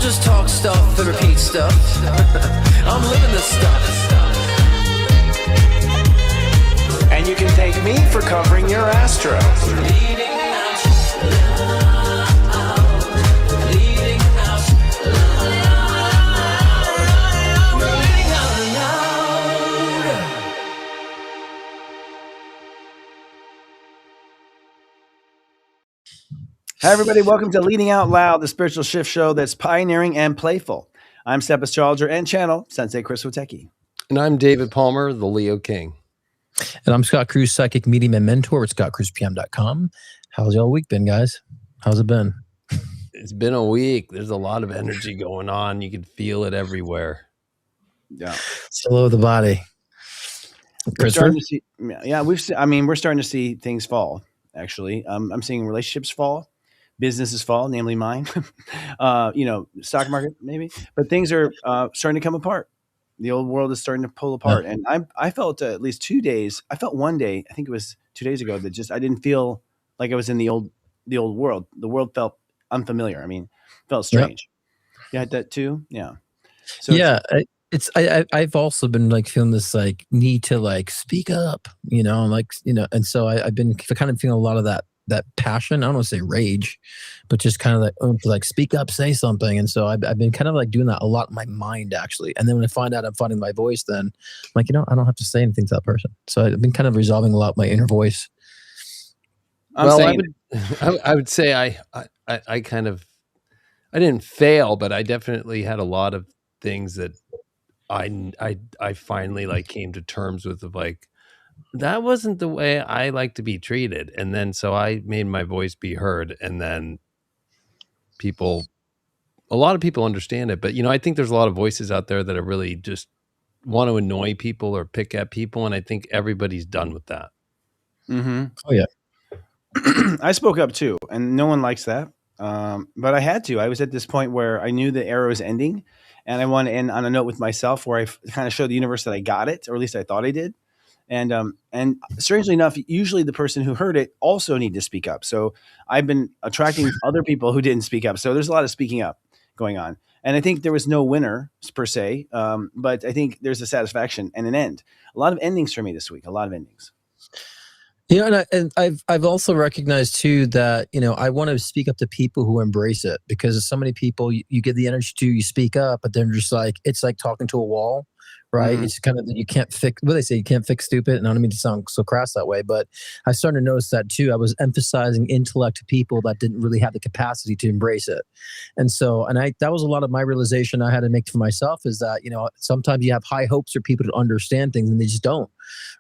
just talk stuff and repeat stuff. I'm living this stuff. And you can thank me for covering your astro. Leading out loud. Leading out loud. Leading out loud. Hi, everybody. Welcome to Leading Out Loud, the spiritual shift show that's pioneering and playful. I'm Step Astrologer and Channel Sensei Chris Witecki. And I'm David Palmer, the Leo King. And I'm Scott Cruz, psychic medium and mentor at scottcruzpm.com. How's y'all week been, guys? How's it been? It's been a week. There's a lot of energy going on. You can feel it everywhere. Yeah. It's all over the body. We're starting to see, we're starting to see things fall, actually. I'm seeing relationships fall, businesses fall, namely mine. Stock market, maybe. But things are starting to come apart. The old world is starting to pull apart. Yeah. And I felt at least 2 days. I felt one day, I think it was 2 days ago, that just I didn't feel like I was in the old world. The world felt unfamiliar. I mean, felt strange. Yeah. You had that too? Yeah. So yeah, I've also been like feeling this like need to like speak up, and so I've been kind of feeling a lot of that passion. I don't want to say rage, but just kind of like speak up, say something. And so I've been kind of like doing that a lot in my mind, actually. And then when I find out I'm finding my voice, then I'm like, I don't have to say anything to that person. So I've been kind of resolving a lot my inner voice. I would say I didn't fail, but I definitely had a lot of things that I finally like came to terms with of like, that wasn't the way I like to be treated. And then, so I made my voice be heard, and then a lot of people understand it, but I think there's a lot of voices out there that are really just want to annoy people or pick at people. And I think everybody's done with that. Mm-hmm. Oh yeah. I spoke up too, and no one likes that. But I had to. I was at this point where I knew the era was ending, and I wanted to end on a note with myself where I kind of showed the universe that I got it, or at least I thought I did. And strangely enough, usually the person who heard it also need to speak up. So I've been attracting other people who didn't speak up. So there's a lot of speaking up going on. And I think there was no winner per se, but I think there's a satisfaction and an end. A lot of endings for me this week. A lot of endings. And I've also recognized too that I want to speak up to people who embrace it, because so many people you get the energy to, you speak up, but then just like it's like talking to a wall, right? Mm-hmm. It's kind of you can't fix. What they say, you can't fix stupid. And I don't mean to sound so crass that way, but I started to notice that too. I was emphasizing intellect to people that didn't really have the capacity to embrace it, and that was a lot of my realization I had to make for myself, is that sometimes you have high hopes for people to understand things and they just don't.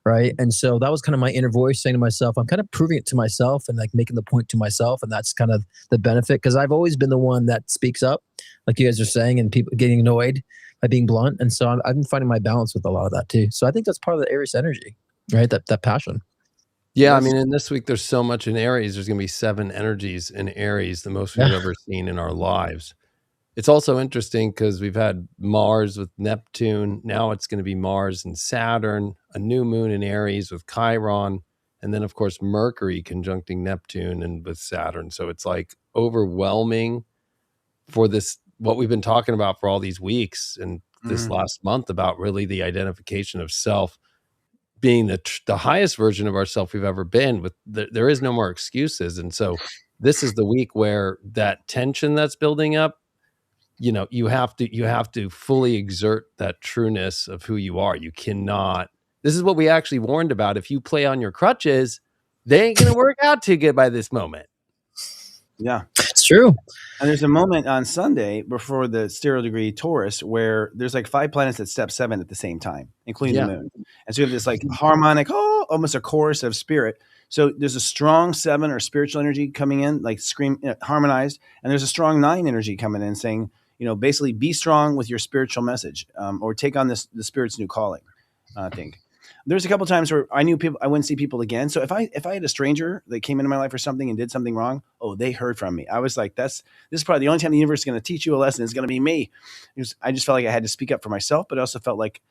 Right. And so that was kind of my inner voice saying to myself, I'm kind of proving it to myself and like making the point to myself. And that's kind of the benefit, because I've always been the one that speaks up, like you guys are saying, and people getting annoyed by being blunt. And so I've been finding my balance with a lot of that too. So I think that's part of the Aries energy, right? That passion. Yeah. I mean, in this week, there's so much in Aries. There's going to be 7 energies in Aries, the most we've ever seen in our lives. It's also interesting because we've had Mars with Neptune. Now it's going to be Mars and Saturn, a new moon in Aries with Chiron, and then, of course, Mercury conjuncting Neptune and with Saturn. So it's like overwhelming for this, what we've been talking about for all these weeks and this last month about really the identification of self being the highest version of ourself we've ever been. There is no more excuses. And so this is the week where that tension that's building up, you have to fully exert that trueness of who you are. You cannot. This is what we actually warned about. If you play on your crutches, they ain't going to work out too good by this moment. Yeah, it's true. And there's a moment on Sunday before the stereo degree Taurus where there's like 5 planets at step 7 at the same time, including the moon. And so you have this like harmonic, almost a chorus of spirit. So there's a strong 7 or spiritual energy coming in, like harmonized. And there's a strong 9 energy coming in saying, basically be strong with your spiritual message, or take on the spirit's new calling. I think there's a couple times where I knew people, I wouldn't see people again. So if I had a stranger that came into my life or something and did something wrong, they heard from me. I was like, this is probably the only time the universe is going to teach you a lesson. It's going to be me. I just felt like I had to speak up for myself, but I also felt like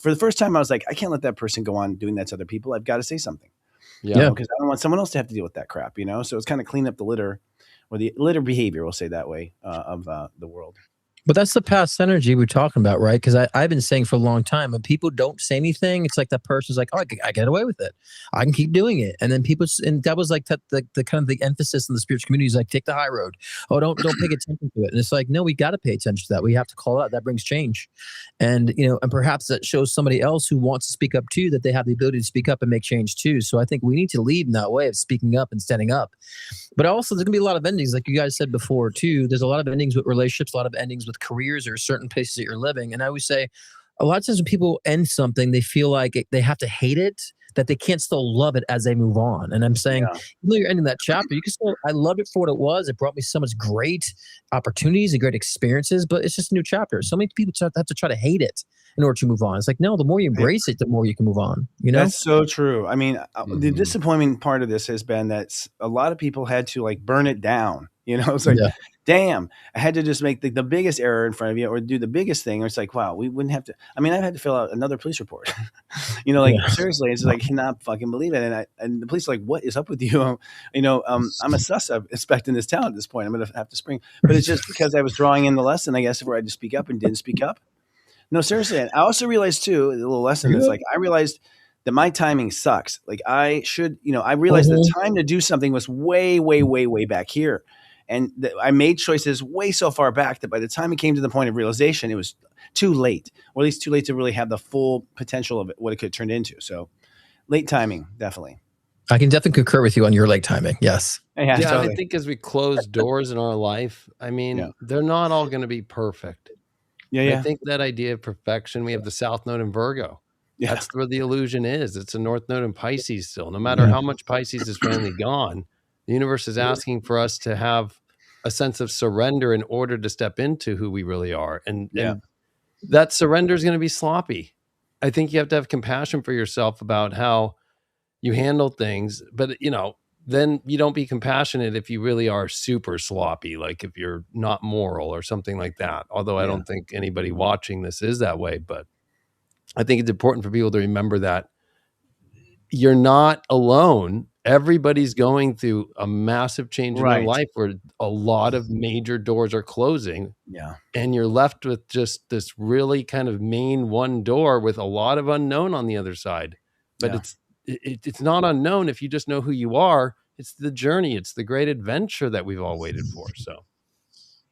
for the first time, I was like, I can't let that person go on doing that to other people. I've got to say something. Yeah. Because I don't want someone else to have to deal with that crap, So it's kind of clean up the litter, or the litter behavior, we'll say that way, of the world. But that's the past energy we're talking about, right? Because I've been saying for a long time, when people don't say anything, it's like that person's like, oh, I get away with it. I can keep doing it. And then and that was like the kind of the emphasis in the spiritual community is like, take the high road. Oh, don't pay attention to it. And it's like, no, we got to pay attention to that. We have to call out. That brings change. And, and perhaps that shows somebody else who wants to speak up too, that they have the ability to speak up and make change too. So I think we need to lead in that way of speaking up and standing up. But also there's going to be a lot of endings, like you guys said before too. There's a lot of endings with relationships, a lot of endings with careers or certain places that you're living. And I always say a lot of times when people end something, they feel like they have to hate it, that they can't still love it as they move on. And I'm saying, even though you're ending that chapter, you can still, I loved it for what it was. It brought me so much great opportunities and great experiences, but it's just a new chapter. So many people have to try to hate it in order to move on. It's like, no, the more you embrace it, the more you can move on. That's so true. I mean, the disappointing part of this has been that a lot of people had to like burn it down. It's like, damn, I had to just make the biggest error in front of you or do the biggest thing. Or it's like, wow, we wouldn't have to. I mean, I've had to fill out another police report. Seriously, it's like, I cannot fucking believe it. And the police are like, what is up with you? I'm a suspect in this town at this point. I'm going to have to spring. But it's just because I was drawing in the lesson, I guess, where I had to speak up and didn't speak up. No, seriously. And I also realized too, a little lesson is like, I realized that my timing sucks. Like I should, I realized the time to do something was way, way, way, way back here. And I made choices way so far back that by the time it came to the point of realization, it was too late, or at least too late to really have the full potential of what it could turn into. So late timing, definitely. I can definitely concur with you on your late timing. Yes. Yeah, totally. I think as we close doors in our life, I mean, they're not all going to be perfect. I think that idea of perfection, we have the South Node in Virgo. Yeah. That's where the illusion is. It's a North Node in Pisces still. No matter how much Pisces is finally gone, the universe is asking for us to have a sense of surrender in order to step into who we really are. And that surrender is going to be sloppy. I think you have to have compassion for yourself about how you handle things. But, then you don't be compassionate if you really are super sloppy, like if you're not moral or something like that. Although I don't think anybody watching this is that way. But I think it's important for people to remember that you're not alone. Everybody's going through a massive change in their life where a lot of major doors are closing. Yeah. And you're left with just this really kind of main one door with a lot of unknown on the other side. But it's not unknown if you just know who you are. It's the journey. It's the great adventure that we've all waited for. So.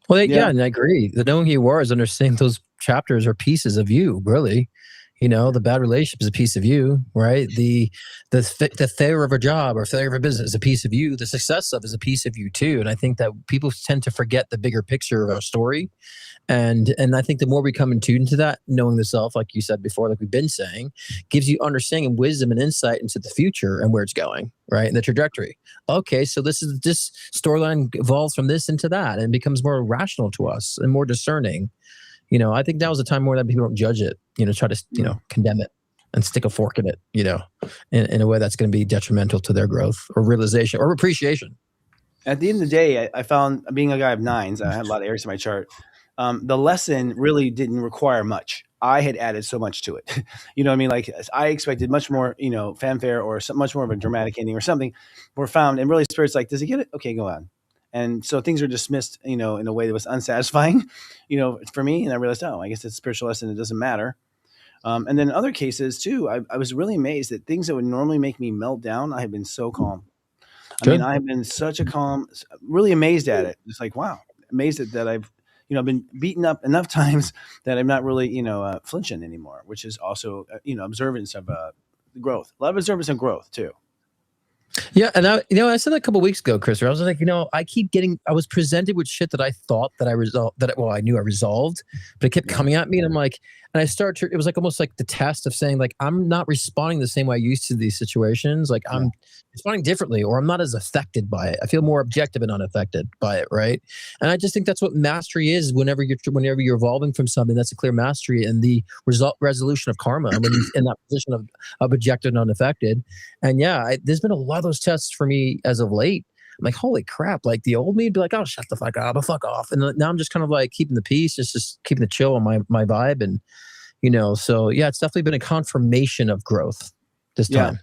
Well, and I agree. The knowing who you are is understanding those chapters are pieces of you, really. The bad relationship is a piece of you, right? The failure of a job or failure of a business is a piece of you. The success of is a piece of you too. And I think that people tend to forget the bigger picture of our story. And I think the more we come in tune to that, knowing the self, like you said before, like we've been saying, gives you understanding and wisdom and insight into the future and where it's going, right? And the trajectory. Okay, so this storyline evolves from this into that and becomes more rational to us and more discerning. I think that was a time more that people don't judge it, try to, condemn it and stick a fork in it, in a way that's going to be detrimental to their growth or realization or appreciation. At the end of the day, I found, being a guy of nines, I had a lot of Aries in my chart. The lesson really didn't require much. I had added so much to it. You know what I mean? Like I expected much more, fanfare or much more of a dramatic ending or something were found. And really Spirit's like, does he get it? Okay, go on. And so things are dismissed, in a way that was unsatisfying, for me. And I realized, I guess it's a spiritual lesson. It doesn't matter. And then in other cases too, I was really amazed that things that would normally make me melt down, I have been so calm. I mean, I have been such a calm, really amazed at it. It's like, wow, amazed at that I've, been beaten up enough times that I'm not really, flinching anymore, which is also, observance of growth. A lot of observance and growth too. Yeah, and I said that a couple of weeks ago, Chris. I was like, I was presented with shit that I thought that I knew I resolved, but it kept coming at me, and I'm like, and I started to, it was like almost like the test of saying, like, I'm not responding the same way I used to these situations. Like I'm responding differently, or I'm not as affected by it. I feel more objective and unaffected by it, right? And I just think that's what mastery is. Whenever you're evolving from something, that's a clear mastery and the resolution of karma. And when you're in that position of objective and unaffected, and there's been a lot of those tests for me as of late. I'm like, holy crap! Like the old me would be like, oh, shut the fuck up, fuck off. And now I'm just kind of like keeping the peace, just keeping the chill on my vibe, and so it's definitely been a confirmation of growth this time.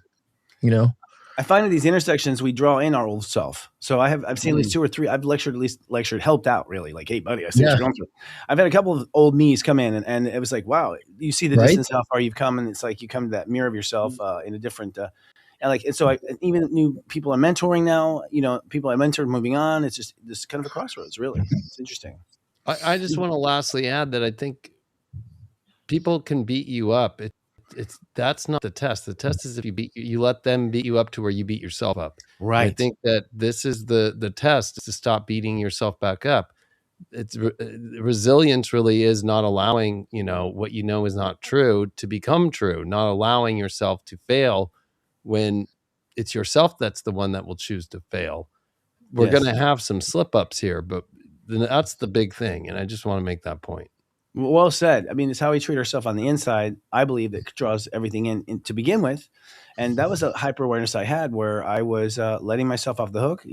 I find at these intersections we draw in our old self. So I've seen at least 2 or 3. I've lectured, helped out really. Like, hey, buddy, I see what you're going through. I've had a couple of old me's come in, and it was like, wow, you see the distance, how far you've come, and it's like you come to that mirror of yourself in a different. And so even new people I'm mentoring now. People I mentored moving on. It's just this kind of a crossroads. Really, it's interesting. I just want to lastly add that I think people can beat you up. That's not the test. The test is if you let them beat you up to where you beat yourself up. Right. And I think that this is the test, is to stop beating yourself back up. It's resilience really is not allowing, what is not true to become true, not allowing yourself to fail when it's yourself that's the one that will choose to fail. We're going to have some slip ups here, but that's the big thing. And I just want to make that point. Well said. I mean, it's how we treat ourselves on the inside, I believe, that draws everything in to begin with. And that was a hyper awareness I had, where I was letting myself off the hook,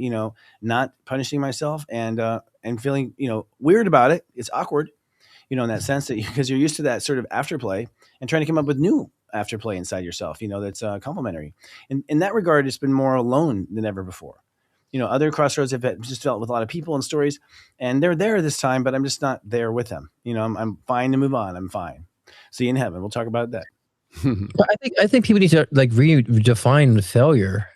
not punishing myself and feeling, weird about it. It's awkward, in that sense, that because you're used to that sort of afterplay and trying to come up with new afterplay inside yourself, that's complementary. In that regard, it's been more alone than ever before. Other crossroads have just dealt with a lot of people and stories, and they're there this time, but I'm just not there with them. I'm fine to move on. I'm fine. See you in heaven. We'll talk about that. I think people need to redefine failure.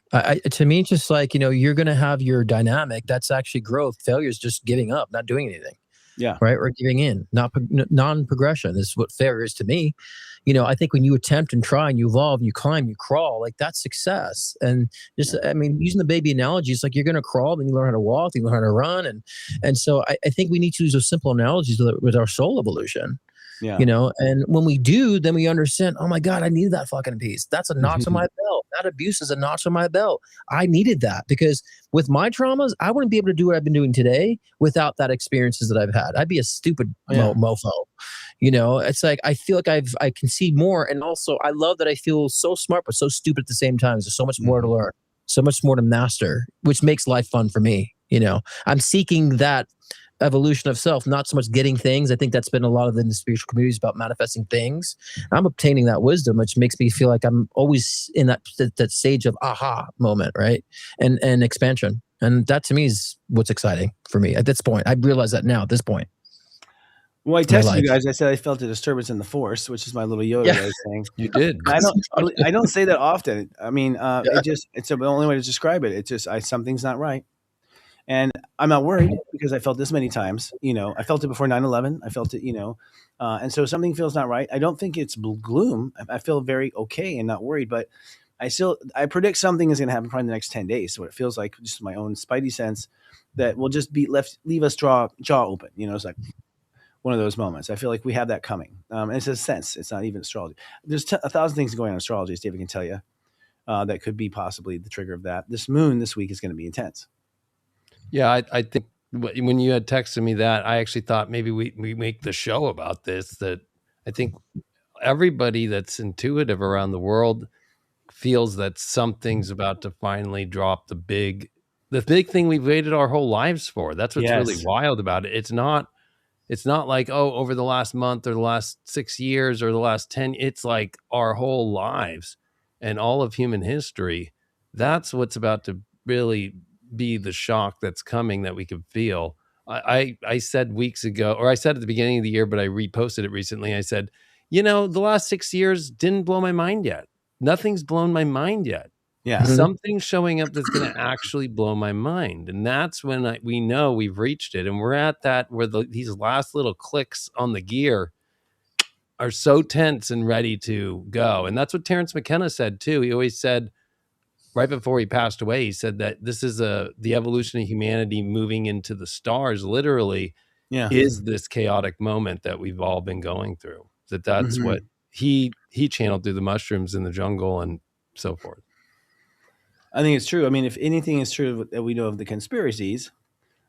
To me, it's just like, you're going to have your dynamic. That's actually growth. Failure is just giving up, not doing anything. Yeah. Right. Or giving in, non-progression is what failure is to me. I think when you attempt and try and you evolve and you climb, you crawl, like that's success. And just, using the baby analogy, it's like you're going to crawl, then you learn how to walk, then you learn how to run. And so I think we need to use those simple analogies with our soul evolution. Yeah. And when we do, then we understand, oh my God, I needed that fucking piece. That's a notch on my belt. That abuse is a notch on my belt. I needed that because with my traumas, I wouldn't be able to do what I've been doing today without that experiences that I've had. I'd be a stupid mofo. It's like, I feel like I can see more. And also I love that I feel so smart, but so stupid at the same time. There's so much more to learn, so much more to master, which makes life fun for me. I'm seeking that evolution of self, not so much getting things. I think that's been a lot of the spiritual communities about manifesting things. I'm obtaining that wisdom, which makes me feel like I'm always in that stage of aha moment, right? And expansion. And that to me is what's exciting for me at this point. I realize that now at this point. Well, I texted you guys. I said I felt a disturbance in the force, which is my little Yoda I was saying. You did. I don't say that often. I mean, it's the only way to describe it. It's just something's not right. And I'm not worried because I felt this many times. I felt it before 9/11. I felt it, and so something feels not right. I don't think it's gloom. I feel very okay and not worried, but I predict something is going to happen probably in the next 10 days. So it feels like just my own spidey sense that will just leave us jaw open. It's like one of those moments. I feel like we have that coming. And it's a sense. It's not even astrology. There's 1,000 things going on in astrology, as David can tell you, that could be possibly the trigger of that. This moon this week is going to be intense. Yeah, I think when you had texted me that, I actually thought maybe we make the show about this. That I think everybody that's intuitive around the world feels that something's about to finally drop the big thing we've waited our whole lives for. That's what's really wild about it. It's not like, over the last month or the last 6 years or the last 10. It's like our whole lives and all of human history. That's what's about to really be the shock that's coming that we can feel. I said weeks ago, or I said at the beginning of the year, but I reposted it recently. I said, the last 6 years didn't blow my mind yet. Nothing's blown my mind yet. Yeah. Something's showing up that's going to actually blow my mind. And that's when we know we've reached it. And we're at that where these last little clicks on the gear are so tense and ready to go. And that's what Terence McKenna said too. He always said, right before he passed away, he said that this is the evolution of humanity moving into the stars, literally, is this chaotic moment that we've all been going through. That's what he channeled through the mushrooms in the jungle and so forth. I think it's true. I mean, if anything is true that we know of the conspiracies,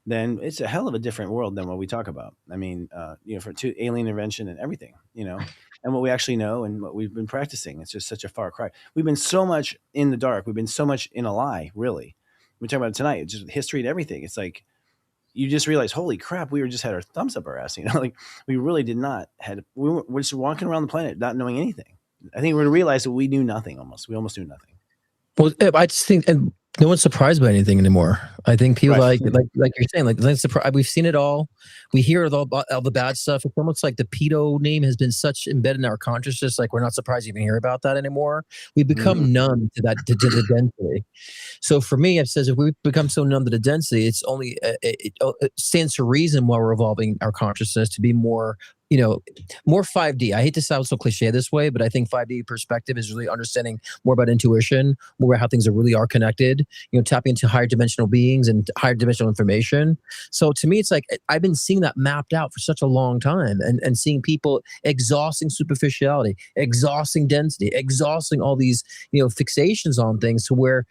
then it's a hell of a different world than what we talk about. I mean, to alien intervention and everything, and what we actually know and what we've been practicing. It's just such a far cry. We've been so much in the dark. We've been so much in a lie, really. We're talking about it tonight. It's just history and everything. It's like you just realize, holy crap, we just had our thumbs up our ass. Like we really did not we're just walking around the planet not knowing anything. I think we're going to realize that we knew nothing almost. We almost knew nothing. Well, I just think, and no one's surprised by anything anymore. I think people Right. like you're saying, we've seen it all. We hear all the bad stuff. It's almost like the pedo name has been such embedded in our consciousness. Like we're not surprised to even hear about that anymore. We become numb to that to the density. So for me, it says if we become so numb to the density, it's only it stands to reason why we're evolving our consciousness to be more, more 5D. I hate to sound so cliche this way, but I think 5D perspective is really understanding more about intuition, more about how things really are connected, tapping into higher dimensional beings and higher dimensional information. So to me, it's like I've been seeing that mapped out for such a long time and seeing people exhausting superficiality, exhausting density, exhausting all these, fixations on things to where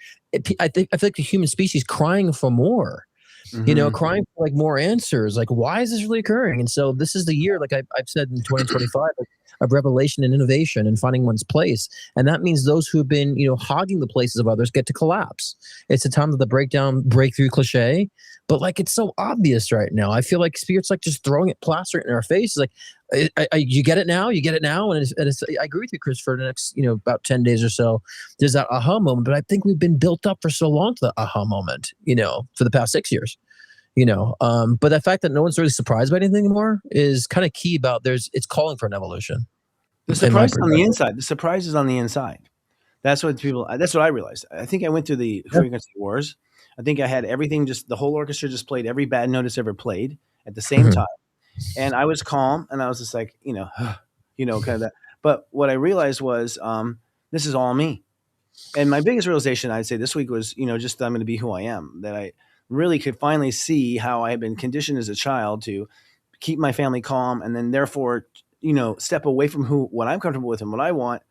I feel like the human species crying for more. Crying for like more answers. Like, why is this really occurring? And so this is the year, like I've said in 2025, of revelation and innovation and finding one's place. And that means those who have been, hogging the places of others get to collapse. It's a time of the breakthrough cliche, but like it's so obvious right now. I feel like Spirit's like just throwing it, plastering it in our faces. Like, you get it now, and it's, I agree with you, Chris. For the next, about 10 days or so, there's that aha moment. But I think we've been built up for so long to the aha moment, for the past 6 years. But the fact that no one's really surprised by anything anymore is kind of key. It's calling for an evolution. The surprise is on the inside. The surprise is on the inside. That's what I realized. I think I went through the frequency wars. I think I had everything, just the whole orchestra just played every bad note it's ever played at the same time. And I was calm, and I was just like, kind of that. But what I realized was, this is all me. And my biggest realization, I'd say, this week was, just that I'm going to be who I am. That I really could finally see how I had been conditioned as a child to keep my family calm, and then therefore, step away from what I'm comfortable with and what I want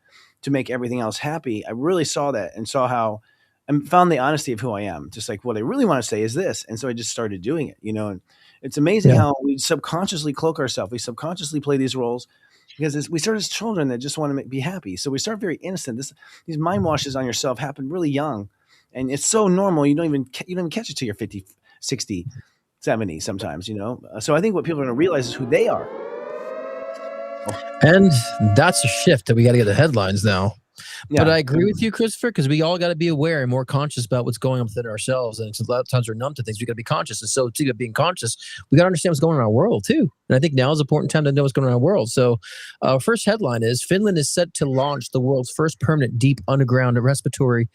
to make everything else happy. I really saw that and saw how and found the honesty of who I am. Just like what I really want to say is this. And so I just started doing it, and it's amazing how we subconsciously cloak ourselves. We subconsciously play these roles because we start as children that just want to be happy. So we start very innocent. These mind washes on yourself happen really young. And it's so normal. You don't even catch it till you're 50, 60, 70 sometimes, So I think what people are going to realize is who they are. And that's a shift that we got to get the headlines now. Yeah. But I agree with you, Christopher, because we all got to be aware and more conscious about what's going on within ourselves. And a lot of times we're numb to things. We got to be conscious. And so, too, being conscious, we got to understand what's going on in our world, too. And I think now is an important time to know what's going on in our world. So, first headline is Finland is set to launch the world's first permanent deep underground respiratory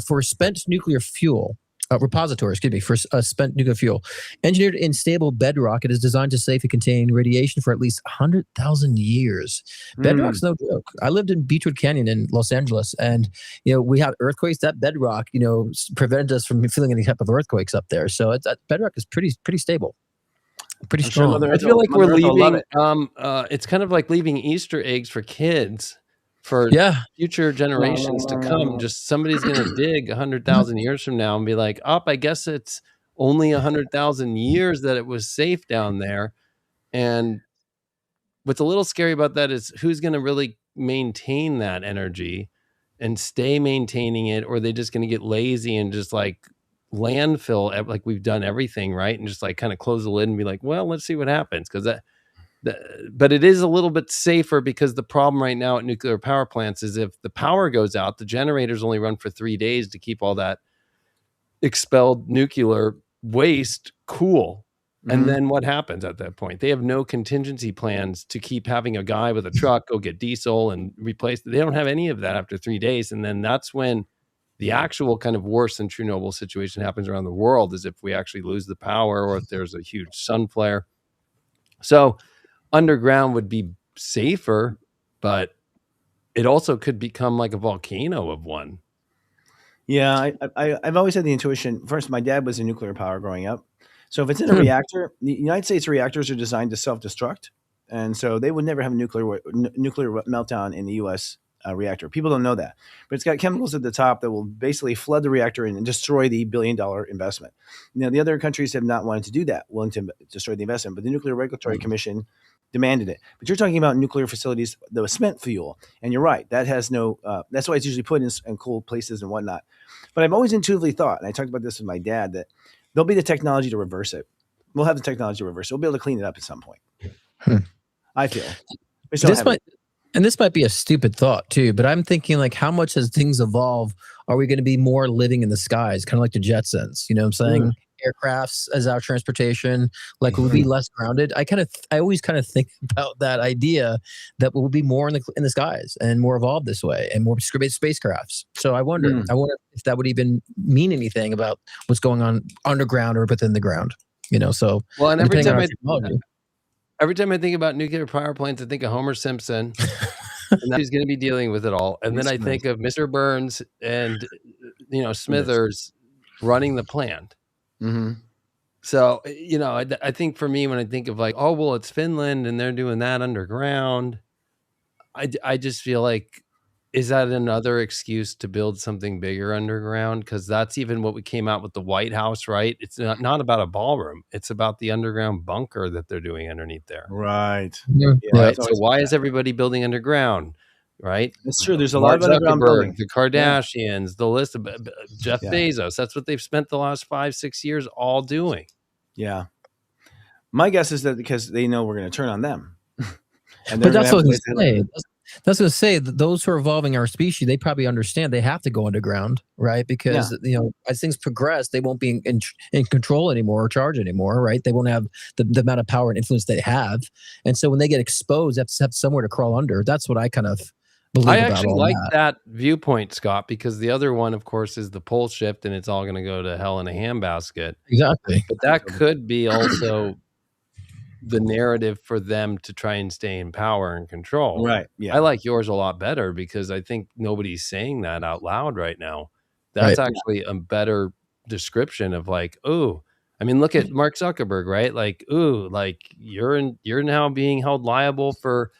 for spent nuclear fuel. Repository, for spent nuclear fuel. Engineered in stable bedrock, it is designed to safely contain radiation for at least 100,000 years. Bedrock's no joke. I lived in Beechwood Canyon in Los Angeles, and we had earthquakes. That bedrock, prevented us from feeling any type of earthquakes up there. So that bedrock is pretty stable, pretty strong. I feel like we're leaving. It's kind of like leaving Easter eggs for kids. For future generations to come, just somebody's going to dig 100,000 years from now and be like, I guess it's only 100,000 years that it was safe down there. And what's a little scary about that is who's going to really maintain that energy and stay maintaining it, or are they just going to get lazy and just like landfill, like we've done everything right, and just like kind of close the lid and be like, well, let's see what happens, because but it is a little bit safer, because the problem right now at nuclear power plants is if the power goes out, the generators only run for 3 days to keep all that expelled nuclear waste cool. And then what happens at that point? They have no contingency plans to keep having a guy with a truck go get diesel and replace it. They don't have any of that after 3 days. And then that's when the actual kind of worse than Chernobyl situation happens around the world, is if we actually lose the power or if there's a huge sun flare. So underground would be safer, but it also could become like a volcano of one. Yeah, I've always had the intuition. First, my dad was in nuclear power growing up. So if it's in a reactor, the United States reactors are designed to self-destruct. And so they would never have a nuclear meltdown in the U.S. Reactor. People don't know that. But it's got chemicals at the top that will basically flood the reactor and destroy the billion-dollar investment. Now, the other countries have not wanted to do that, willing to destroy the investment. But the Nuclear Regulatory Commission demanded it. But you're talking about nuclear facilities that was spent fuel. And you're right. That has no that's why it's usually put in cold places and whatnot. But I've always intuitively thought, and I talked about this with my dad, that there'll be the technology to reverse it. We'll have the technology to reverse it. We'll be able to clean it up at some point. I feel. This might be a stupid thought too, but I'm thinking like, how much has things evolved Are we going to be more living in the skies, kind of like the Jetsons? You know what I'm saying? Aircrafts as our transportation, like we'll be less grounded. I always kind of think about that idea that we'll be more in the skies and more evolved this way and more spacecrafts. So I wonder if that would even mean anything about what's going on underground or within the ground. You know, so well, and every time I think about nuclear power plants, I think of Homer Simpson. And he's going to be dealing with it all. And then I think of Mr. Burns and, Smithers running the plant. Mm-hmm. So, I think for me, when I think of like, oh, well, it's Finland and they're doing that underground, I just feel like, is that another excuse to build something bigger underground? Because that's even what we came out with the White House, right? It's not about a ballroom. It's about the underground bunker that they're doing underneath there. Right. Yeah. Right. So why is everybody building underground? Right. It's true. There's a lot of underground building. The Kardashians, the list of Jeff Bezos. That's what they've spent the last 5-6 years all doing. Yeah. My guess is that because they know we're going to turn on them. But that's what I was saying. That's going to say that those who are evolving our species, they probably understand they have to go underground, right? Because as things progress, they won't be in control anymore or charge anymore, right? They won't have the amount of power and influence they have, and so when they get exposed, they have to have somewhere to crawl under. That's what I kind of believe. I actually like that viewpoint, Scott, because the other one, of course, is the pole shift, and it's all going to go to hell in a handbasket. Exactly, but that could be also the narrative for them to try and stay in power and control. Right. Yeah. I like yours a lot better because I think nobody's saying that out loud right now. That's actually a better description of like, oh, I mean, look at Mark Zuckerberg, right? Like, ooh, like you're now being held liable for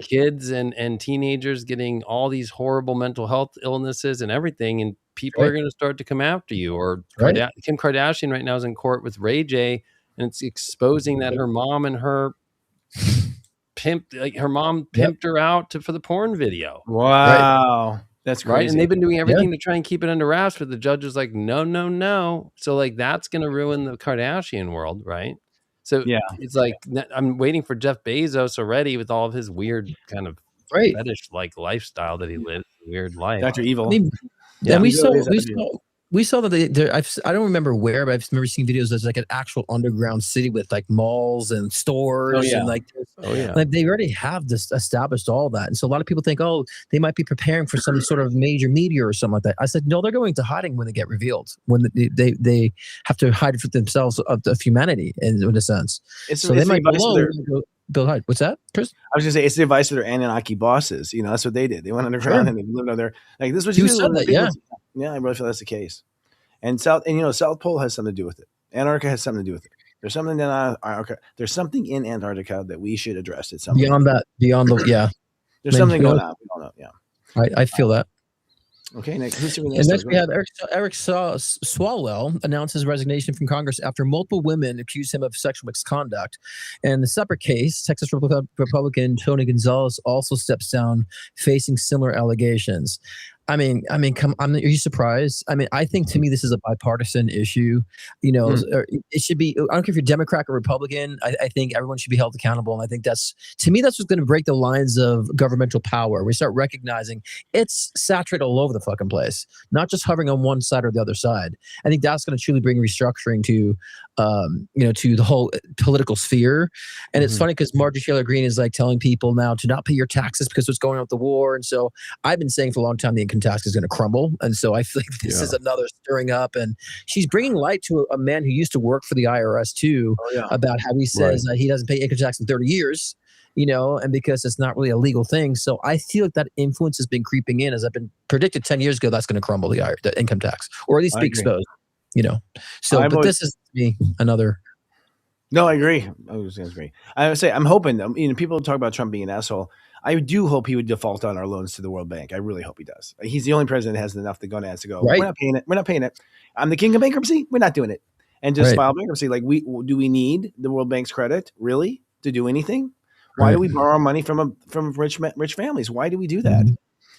kids and teenagers getting all these horrible mental health illnesses and everything. And people are going to start to come after you. Or Kim Kardashian right now is in court with Ray J, and it's exposing that her mom and her pimped her out for the porn video. Wow. That's crazy. Right. And they've been doing everything to try and keep it under wraps, but the judge was like, no. So like, that's going to ruin the Kardashian world. Right. So it's like, I'm waiting for Jeff Bezos already with all of his weird kind of fetish like lifestyle that he lives, weird life. Dr. Evil. And we saw that I don't remember where, but I've never seen videos. There's like an actual underground city with like malls and stores and like they already have this established all that. And so a lot of people think, oh, they might be preparing for some sort of major meteor or something like that. I said, no, they're going to hiding when they get revealed, when they have to hide for themselves of humanity in a sense. They might Bill Hyde. What's that, Chris? I was going to say it's the advice of their Anunnaki bosses. That's what they did. They went underground and they lived out there. Like this was Yeah, I really feel that's the case. And South Pole has something to do with it. Antarctica has something to do with it. There's something in Antarctica. There's something in Antarctica that we should address at some point. There's something going on. We don't know. Yeah, I feel that. Okay, next we have Eric Swalwell announced his resignation from Congress after multiple women accused him of sexual misconduct. And in the separate case, Texas Republican Tony Gonzalez also steps down, facing similar allegations. I mean, are you surprised? I mean, I think to me this is a bipartisan issue. It should be. I don't care if you're Democrat or Republican. I think everyone should be held accountable, and I think that's what's going to break the lines of governmental power. We start recognizing it's saturated all over the fucking place, not just hovering on one side or the other side. I think that's going to truly bring restructuring to the whole political sphere. And it's funny because Marjorie Taylor Greene is like telling people now to not pay your taxes because what's going on with the war. And so I've been saying for a long time the income tax is going to crumble. And so I feel like this is another stirring up. And she's bringing light to a man who used to work for the IRS too, about how he says that he doesn't pay income tax in 30 years, and because it's not really a legal thing. So I feel like that influence has been creeping in, as I've been predicted 10 years ago, that's going to crumble the income tax, or at least be exposed. So this is me another. No, I agree. I would say I'm hoping. People talk about Trump being an asshole. I do hope he would default on our loans to the World Bank. I really hope he does. He's the only president that has enough to go to go. We're not paying it. We're not paying it. I'm the king of bankruptcy. We're not doing it. And just file bankruptcy. Like do we need the World Bank's credit really to do anything? Why do we borrow money from rich families? Why do we do that?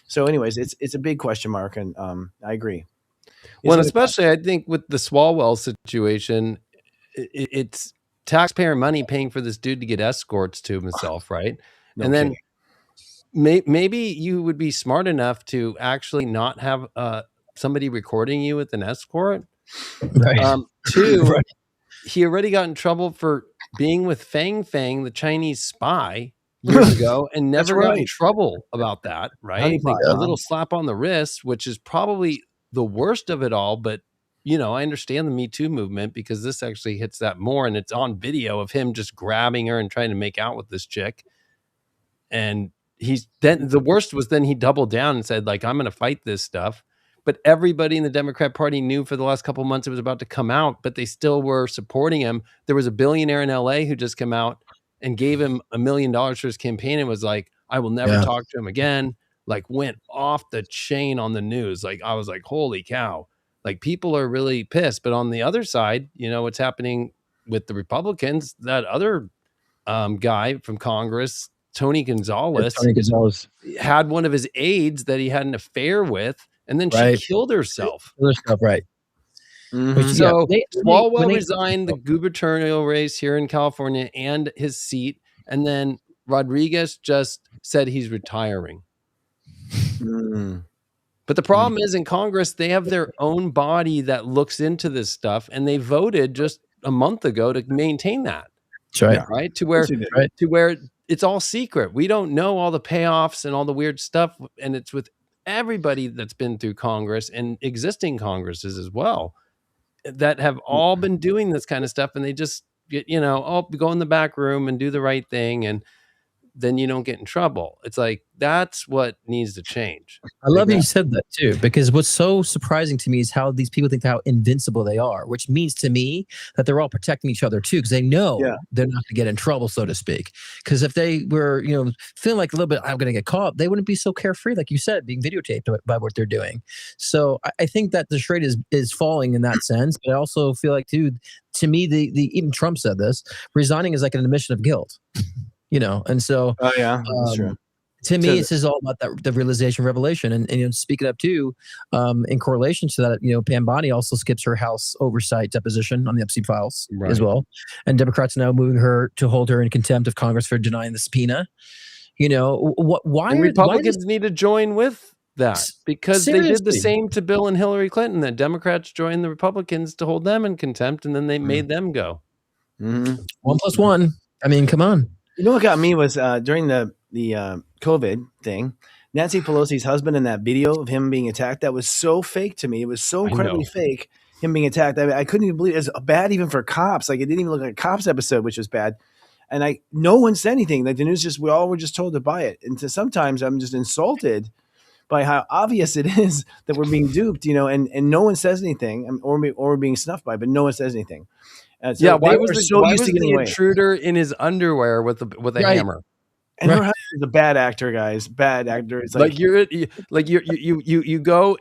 So, anyways, it's a big question mark, and I agree. Well, especially I think with the Swalwell situation, it's taxpayer money paying for this dude to get escorts to himself, right? Then maybe you would be smart enough to actually not have somebody recording you with an escort. Right. Two, Right. he already got in trouble for being with Fang Fang, the Chinese spy, years ago, and never got in right. trouble about that, right? Like a little slap on the wrist, which is probably the worst of it all. But, you know, I understand the Me Too movement because this actually hits that more. And it's on video of him just grabbing her and trying to make out with this chick. And the worst was then he doubled down and said, like, I'm going to fight this stuff. But everybody in the Democrat Party knew for the last couple of months it was about to come out, but they still were supporting him. There was a billionaire in LA who just came out and gave him $1 million for his campaign and was like, I will never talk to him again. Like, went off the chain on the news. Like, I was like, holy cow. Like, people are really pissed. But on the other side, you know, what's happening with the Republicans, that other guy from Congress, Tony Gonzalez, had one of his aides that he had an affair with, and then she killed herself. Right. Mm-hmm. So Swalwell resigned the gubernatorial race here in California and his seat, and then Rodriguez just said he's retiring. But the problem is in Congress, they have their own body that looks into this stuff, and they voted just a month ago to maintain that. That's right. Right. To where it's all secret. We don't know all the payoffs and all the weird stuff. And it's with everybody that's been through Congress and existing Congresses as well that have all been doing this kind of stuff. And they just get, you know, go in the back room and do the right thing. And then you don't get in trouble. It's like, that's what needs to change. I love you said that too, because what's so surprising to me is how these people think how invincible they are, which means to me that they're all protecting each other too, because they know they're not going to get in trouble, so to speak. Because if they were, you know, feeling like a little bit, I'm going to get caught, they wouldn't be so carefree, like you said, being videotaped by what they're doing. So I think that the charade is falling in that sense. But I also feel like, dude, to me, the even Trump said this, resigning is like an admission of guilt. You know, and so that's true. To me, this is all about the realization, revelation, and you know, speaking up too, in correlation to that, you know, Pam Bondi also skips her House oversight deposition on the Epstein files as well, and Democrats now moving her to hold her in contempt of Congress for denying the subpoena. You know, why Republicans need to join with that because they did the same to Bill and Hillary Clinton. The Democrats joined the Republicans to hold them in contempt, and then they made them go. 1 + 1. I mean, come on. You know what got me was during the COVID thing, Nancy Pelosi's husband in that video of him being attacked, that was so fake to me. It was so incredibly fake, him being attacked. I couldn't even believe it. It was bad even for cops. Like, it didn't even look like a cops episode, which was bad. And no one said anything. Like, the news we all were just told to buy it. And sometimes I'm just insulted by how obvious it is that we're being duped, you know, and no one says anything, or we're being snuffed by, but no one says anything. So why was the intruder in his underwear with a hammer? And her husband is a bad actor, guys. Bad actor. It's like you go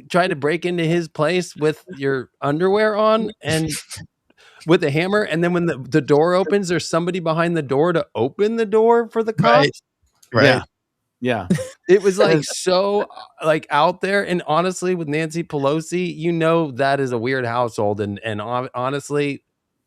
try to break into his place with your underwear on and with a hammer, and then when the door opens, there's somebody behind the door to open the door for the cops. Right. Yeah. It was like so like out there. And honestly, with Nancy Pelosi, you know, that is a weird household. And honestly,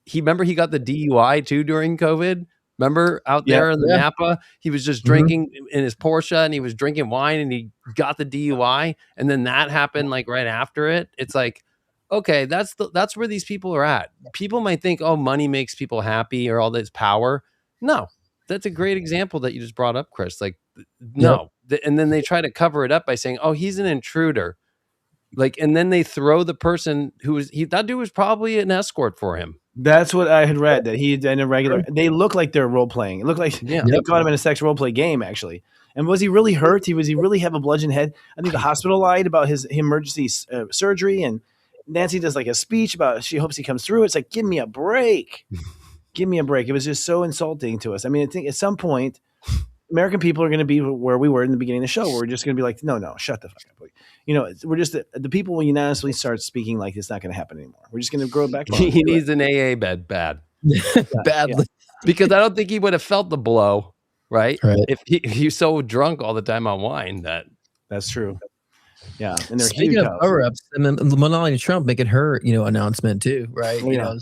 he got the DUI too during COVID. Remember out there in the Napa, he was just drinking in his Porsche and he was drinking wine and he got the DUI. And then that happened like right after it. It's like, okay, that's where these people are at. People might think, oh, money makes people happy or all this power. No, that's a great example that you just brought up, Chris. Like, no. And then they try to cover it up by saying, oh, he's an intruder. Like, and then they throw the person that dude was probably an escort for him. That's what I had read, that he had done a regular. They look like they're role playing. It looked like they caught him in a sex role play game, actually. And was he really hurt? Was he really have a bludgeoned head? I think the hospital lied about his emergency surgery, and Nancy does like a speech about she hopes he comes through. It's like, give me a break. Give me a break. It was just so insulting to us. I mean, I think at some point, American people are going to be where we were in the beginning of the show, where we're just going to be like, no, shut the fuck up. You know, we're just the people will unanimously start speaking like it's not going to happen anymore. We're just going to grow back. He needs an AA bed bad. Badly. Because I don't think he would have felt the blow, right? If he's so drunk all the time on wine. That's true. Yeah, and they're Speaking huge of houses. cover-ups, and then Melania Trump making her, announcement too, right? Oh, yeah.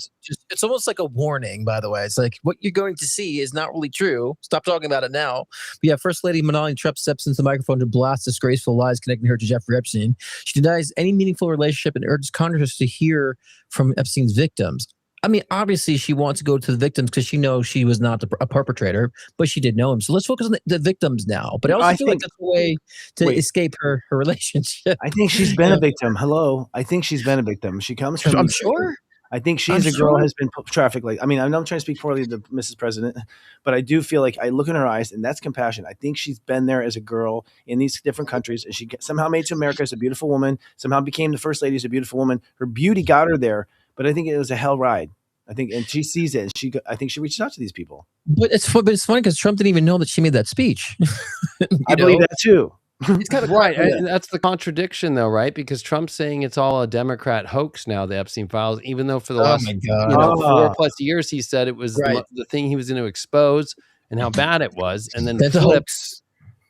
It's almost like a warning, by the way. It's like what you're going to see is not really true. Stop talking about it now. But yeah, First Lady Melania Trump steps into the microphone to blast disgraceful lies connecting her to Jeffrey Epstein. She denies any meaningful relationship and urges Congress to hear from Epstein's victims. I mean, obviously, she wants to go to the victims because she knows she was not a perpetrator, but she did know him. So let's focus on the victims now. But I also feel like that's a way to escape her relationship. I think she's been a victim. Hello. I think she's been a victim. She comes from. I'm sure. I think she's a girl has been trafficked. Like, I mean, I know I'm trying to speak poorly to Mrs. President, but I do feel like I look in her eyes and that's compassion. I think she's been there as a girl in these different countries and she somehow made it to America as a beautiful woman, somehow became the first lady as a beautiful woman. Her beauty got her there, but I think it was a hell ride. I think, and she sees it and I think she reaches out to these people. But it's funny because Trump didn't even know that she made that speech. I believe that too. It's kind of right. And that's the contradiction, though, right? Because Trump's saying it's all a Democrat hoax now, the Epstein files, even though for the last 4+ years he said it was the thing he was going to expose and how bad it was, and then flips.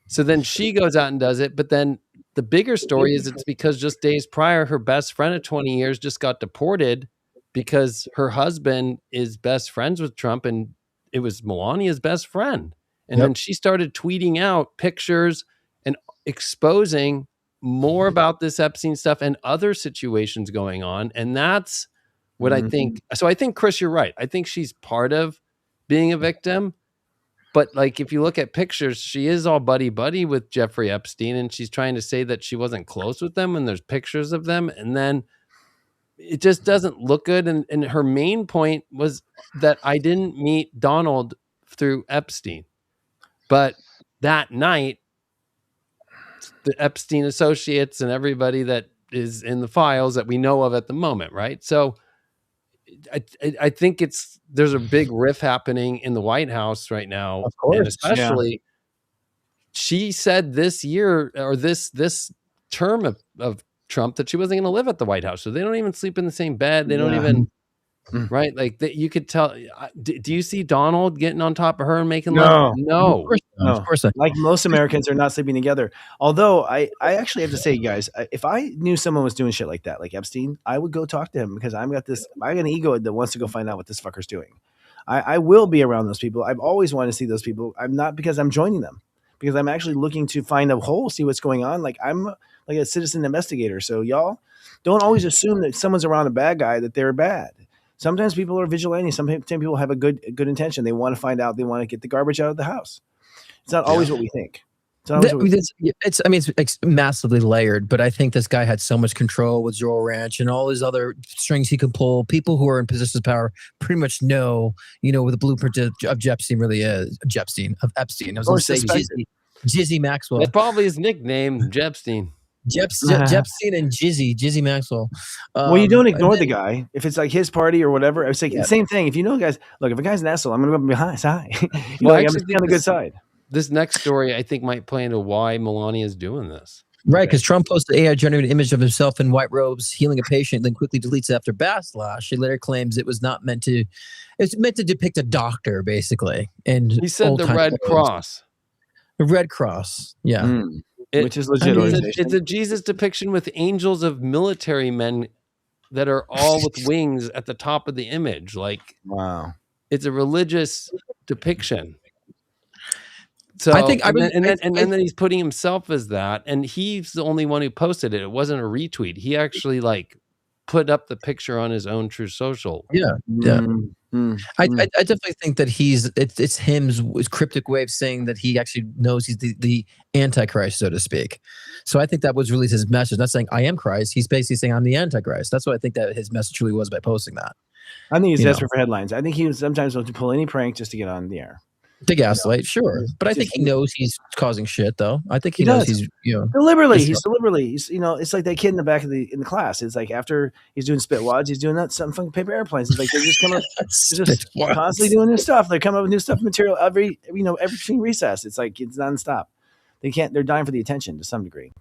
So then she goes out and does it, but then the bigger story is it's because just days prior, her best friend of 20 years just got deported because her husband is best friends with Trump, and it was Melania's best friend, and then she started tweeting out pictures and exposing more about this Epstein stuff and other situations going on. And that's what I think. So I think, Chris, you're right. I think she's part of being a victim. But like, if you look at pictures, she is all buddy-buddy with Jeffrey Epstein. And she's trying to say that she wasn't close with them. And there's pictures of them. And then it just doesn't look good. And her main point was that I didn't meet Donald through Epstein. But that night, the Epstein associates and everybody that is in the files that we know of at the moment, right? So I think there's a big riff happening in the White House right now. Of course. And especially she said this year or this term of Trump that she wasn't going to live at the White House. So they don't even sleep in the same bed. They don't even, right? Like that, you could tell. Do you see Donald getting on top of her and making love? No. Of course not. Like most Americans are not sleeping together. Although I actually have to say, guys, if I knew someone was doing shit like that, like Epstein, I would go talk to him because I got an ego that wants to go find out what this fucker's doing. I will be around those people. I've always wanted to see those people. I'm not because I'm joining them, because I'm actually looking to find a hole, see what's going on. Like I'm like a citizen investigator. So y'all don't always assume that someone's around a bad guy that they're bad. Sometimes people are vigilantes. Sometimes people have a good intention. They want to find out. They want to get the garbage out of the house. It's not always what we think. It's massively layered, but I think this guy had so much control with Zorro Ranch and all his other strings he can pull. People who are in positions of power pretty much know, what the blueprint of Epstein really is. Epstein. I was going to say Jizzy Maxwell. That's probably his nickname, Jepstein. Jepstein and Jizzy Maxwell. Well, you don't ignore the guy if it's like his party or whatever. I was like, same thing. If you know guys, look, if a guy's an asshole, I'm going to go behind his eye. I'm on the good side. This next story, I think, might play into why Melania is doing this. Right, because Trump posted an AI-generated image of himself in white robes healing a patient, then quickly deletes it after backlash. She later claims it was not meant to. It's meant to depict a doctor, basically. And he said the Red Cross. The Red Cross, yeah. Which is legit organization. It's a Jesus depiction with angels of military men that are all with wings at the top of the image. Like, wow, it's a religious depiction. So I think, and then he's putting himself as that, and he's the only one who posted it. It wasn't a retweet. He actually put up the picture on his own True Social. Yeah. I definitely think that it's his cryptic way of saying that he actually knows he's the Antichrist, so to speak. So I think that was really his message. Not saying I am Christ. He's basically saying I'm the Antichrist. That's what I think that his message really was by posting that. I think he's desperate for headlines. I think he sometimes will pull any prank just to get on the air. To gaslight, sure, but I think he knows he's causing shit, though. I think he knows he's deliberately. He's it's like that kid in the back of in the class. It's like after he's doing spit wads, he's doing some fucking paper airplanes. It's like they're just coming up, they're just constantly doing new stuff. They come up with new stuff material every between recess. It's like it's nonstop. They're dying for the attention to some degree.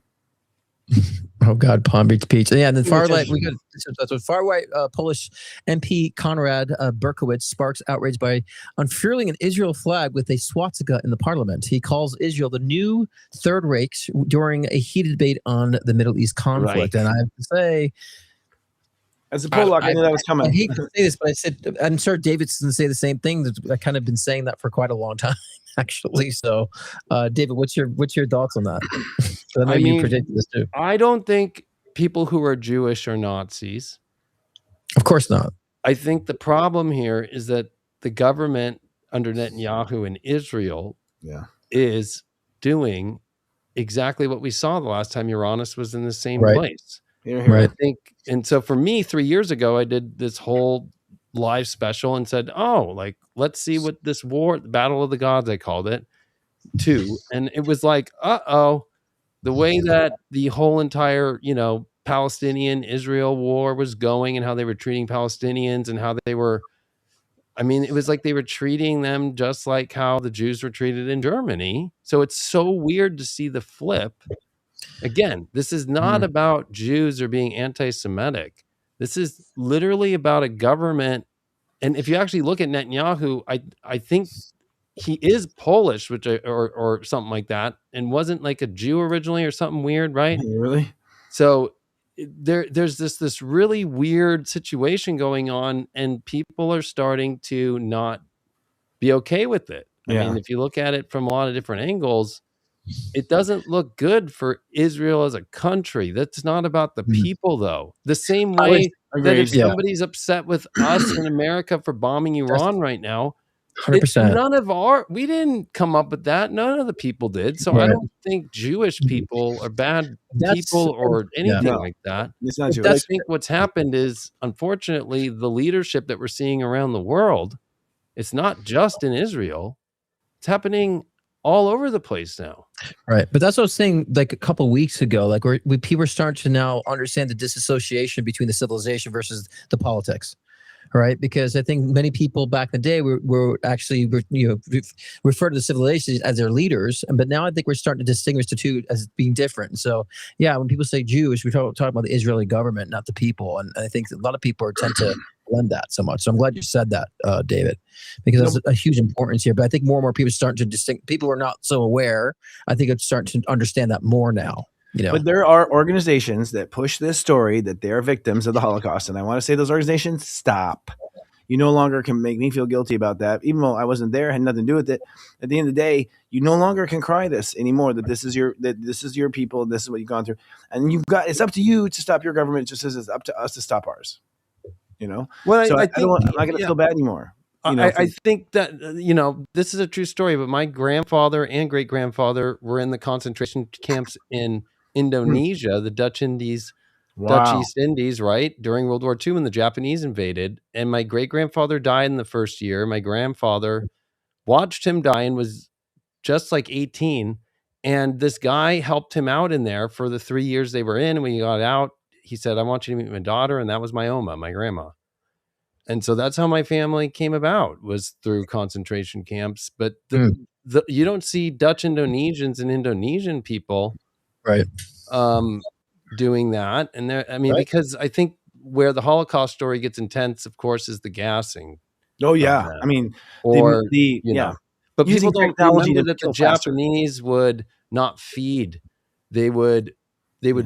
Oh God, Palm Beach Beach. Yeah, and then far right, attention. that's what far right Polish MP Konrad Berkowitz sparks outrage by unfurling an Israel flag with a swastika in the parliament. He calls Israel the new Third Reich during a heated debate on the Middle East conflict. Right. And I have to say, As a Polak, I knew that was coming. I hate to say this, but I said I'm sure David's going to say the same thing. I've kind of been saying that for quite a long time, actually. So, David, what's your thoughts on that? I know you predicted this too. I don't think people who are Jewish are Nazis. Of course not. I think the problem here is that the government under Netanyahu in Israel is doing exactly what we saw the last time Uranus was in the same place. Right. I think, and so for me, 3 years ago, I did this whole live special and said, like, let's see what this war, the Battle of the Gods, I called it, too. And it was like, the way that the whole entire, Palestinian Israel war was going and how they were treating Palestinians and how they were, it was like they were treating them just like how the Jews were treated in Germany. So it's so weird to see the flip. Again, this is not about Jews or being anti-Semitic. This is literally about a government. And if you actually look at Netanyahu, I think he is Polish, or something like that, and wasn't like a Jew originally or something weird, right? Really? So there's this really weird situation going on, and people are starting to not be okay with it. I mean, if you look at it from a lot of different angles, it doesn't look good for Israel as a country. That's not about the people, though. The same way that if somebody's upset with us in America for bombing Iran right now, 100%. We didn't come up with that. None of the people did. So I don't think Jewish people are bad people or anything like that. It's not Jewish. I think what's happened is, unfortunately, the leadership that we're seeing around the world, it's not just in Israel. It's happening all over the place now. Right. But that's what I was saying like a couple of weeks ago, like people are starting to now understand the disassociation between the civilization versus the politics. Right. Because I think many people back in the day were actually, referred to the civilization as their leaders. But now I think we're starting to distinguish the two as being different. So, when people say Jewish, we're talking about the Israeli government, not the people. And I think a lot of people tend to blend that so much. So I'm glad you said that, David, because there's a huge importance here. But I think more and more people are starting to distinct. People who are not so aware, I think it's starting to understand that more now. But there are organizations that push this story that they are victims of the Holocaust. And I want to say those organizations, stop. You no longer can make me feel guilty about that, even though I wasn't there, had nothing to do with it. At the end of the day, you no longer can cry this anymore, that this is your people, this is what you've gone through. And it's up to you to stop your government just as it's up to us to stop ours. Well, so I'm not going to feel bad anymore. I think that, this is a true story, but my grandfather and great-grandfather were in the concentration camps in Indonesia, the Dutch Indies, Dutch East Indies, right? During World War II when the Japanese invaded. And my great-grandfather died in the first year. My grandfather watched him die and was just like 18. And this guy helped him out in there for the 3 years they were in. And when he got out, he said, I want you to meet my daughter. And that was my Oma, my grandma. And so that's how my family came about, was through concentration camps. But you don't see Dutch Indonesians and Indonesian people right doing that. And because I think where the Holocaust story gets intense, of course, is the gassing. Oh yeah. But people don't remember that the Japanese would not feed. They would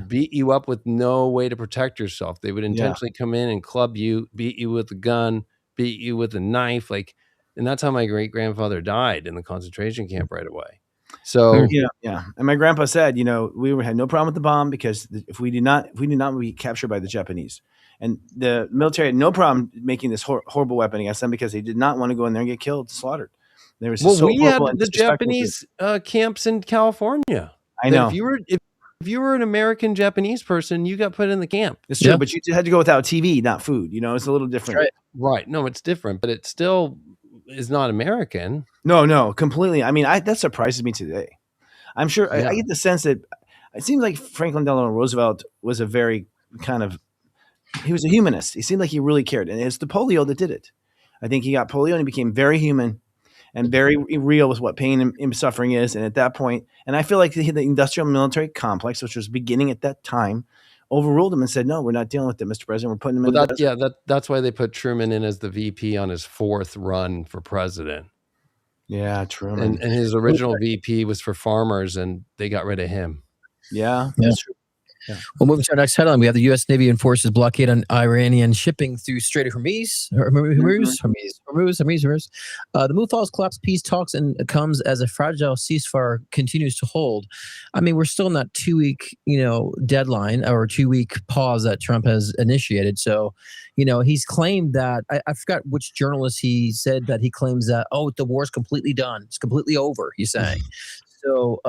beat you up with no way to protect yourself. They would intentionally come in and club you, beat you with a gun, beat you with a knife. And that's how my great grandfather died in the concentration camp right away. So and my grandpa said, we had no problem with the bomb because if we did not be captured by the Japanese, and the military had no problem making this horrible weapon against them because they did not want to go in there and get killed, slaughtered. They were we had the Japanese camps in California. I know. If you were an American Japanese person, you got put in the camp. It's true, but you had to go without TV, not food. It's a little different. Right. No, it's different, but it still is not American. No, completely. That surprises me today. I'm sure I get the sense that it seems like Franklin Delano Roosevelt was a very he was a humanist. He seemed like he really cared. And it's the polio that did it. I think he got polio and he became very human and very real with what pain and suffering is. And at that point, and I feel like the industrial military complex, which was beginning at that time, overruled him and said, no, we're not dealing with it, Mr. President. We're putting him in the desert. That's why they put Truman in as the VP on his 4th run for president. Yeah, Truman. And his original VP was for farmers, and they got rid of him. Yeah, that's true. Yeah. Well, moving to our next headline, we have the U.S. Navy enforces blockade on Iranian shipping through Strait of Hormuz. Hormuz. The move follows collapsed peace talks and comes as a fragile ceasefire continues to hold. I mean, we're still in that 2-week, deadline or 2-week pause that Trump has initiated. So, he's claimed that I forgot which journalist he said that he claims that the war's completely done. It's completely over. He's saying. So,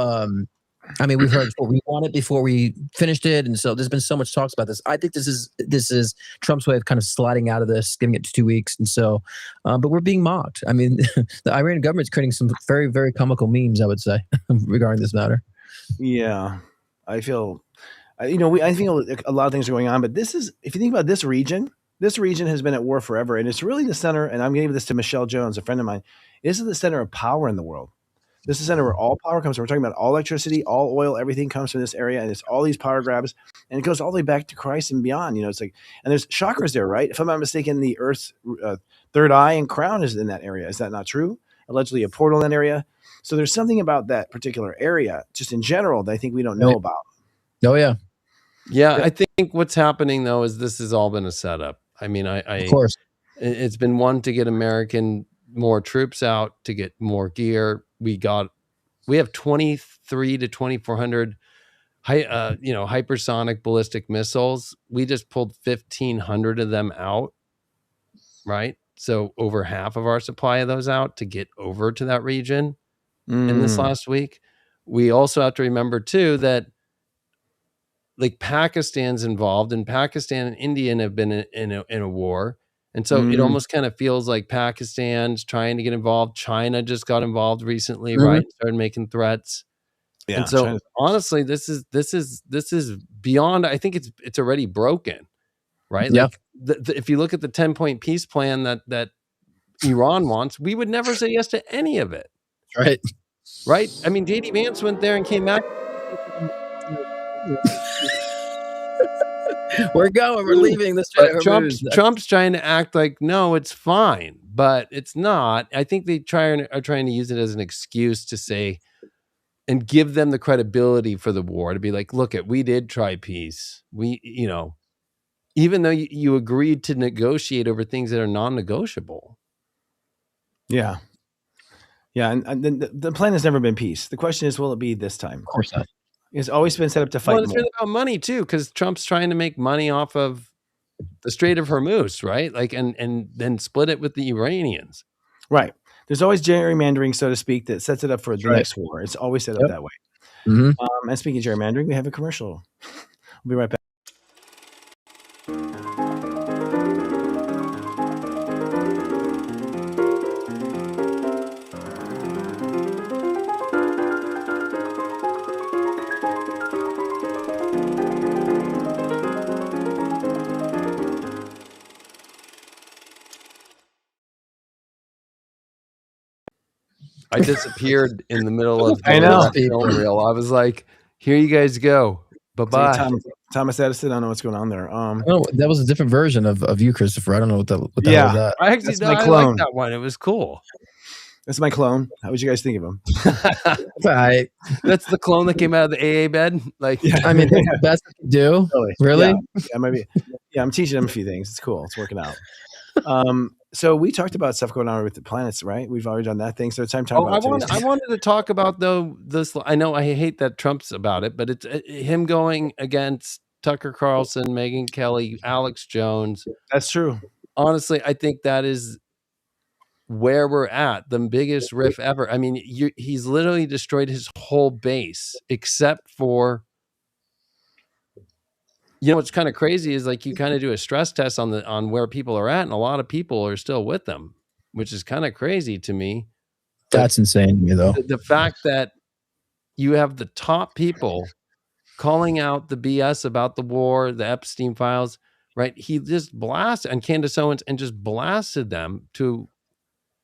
I mean, we've heard we want it before we finished it, and so there's been so much talks about this. I think this is Trump's way of kind of sliding out of this, giving it to 2 weeks, and so, but we're being mocked. I mean, the Iranian government's creating some very, very comical memes, I would say, regarding this matter. Yeah, I feel, I think a lot of things are going on, but this is, if you think about this region has been at war forever, and it's really the center. And I'm going to give this to Michelle Jones, a friend of mine. This is the center of power in the world. This is the center where all power comes from. We're talking about all electricity, all oil, everything comes from this area, and it's all these power grabs, and it goes all the way back to Christ and beyond. It's like, and there's chakras there, right? If I'm not mistaken, the Earth's third eye and crown is in that area. Is that not true? Allegedly a portal in that area. So there's something about that particular area, just in general, that I think we don't know about. Oh yeah. Yeah, I think what's happening though is this has all been a setup. I mean, of course, it's been one to get more troops out, to get more gear. We have 23 to 2,400 hypersonic ballistic missiles. We just pulled 1,500 of them out, right? So over half of our supply of those out to get over to that region in this last week. We also have to remember too that like Pakistan's involved, and Pakistan and India have been in a war. And so it almost kind of feels like Pakistan's trying to get involved. China just got involved recently, right? Started making threats. Yeah. And so honestly, this is beyond. I think it's already broken, right? Yeah. Like if you look at the 10-point peace plan that Iran wants, we would never say yes to any of it. Right. Right. I mean, JD Vance went there and came back. We're going. We're leaving this. Trump's trying to act like, no, it's fine, but it's not. I think they are trying to use it as an excuse to say and give them the credibility for the war, to be like, look, we did try peace. We, even though you agreed to negotiate over things that are non-negotiable. Yeah. Yeah. And the plan has never been peace. The question is, will it be this time? Of course not. It's always been set up to fight. Well, it's really about money too, because Trump's trying to make money off of the Strait of Hormuz, right? Like, and then split it with the Iranians. Right. There's always gerrymandering, so to speak, that sets it up for the next war. It's always set up that way. And speaking of gerrymandering, we have a commercial. We'll be right back. I disappeared in the middle of I know. Reel. I was like, here you guys go. Bye-bye. Like Thomas Edison, I don't know what's going on there. Oh, that was a different version of you, Christopher. I don't know what that was. That. I actually I liked that one. It was cool. That's my clone. How would you guys think of him? Right. That's the clone that came out of the AA bed. Like, I mean, that's the best you can do. Really? Yeah, maybe. Yeah, I'm teaching him a few things. It's cool. It's working out. So we talked about stuff going on with the planets, right? We've already done that thing. So it's time to talk about I wanted to talk about this. I know I hate that Trump's about it, but it's him going against Tucker Carlson, Megyn Kelly, Alex Jones. That's true. Honestly, I think that is where we're at, the biggest riff ever. I mean, he's literally destroyed his whole base, except for, what's kind of crazy is like you kind of do a stress test on where people are at, and a lot of people are still with them, which is kind of crazy to me. That's insane to me, though. The fact that you have the top people calling out the BS about the war, the Epstein files, right? He just blasted, and Candace Owens, and just blasted them to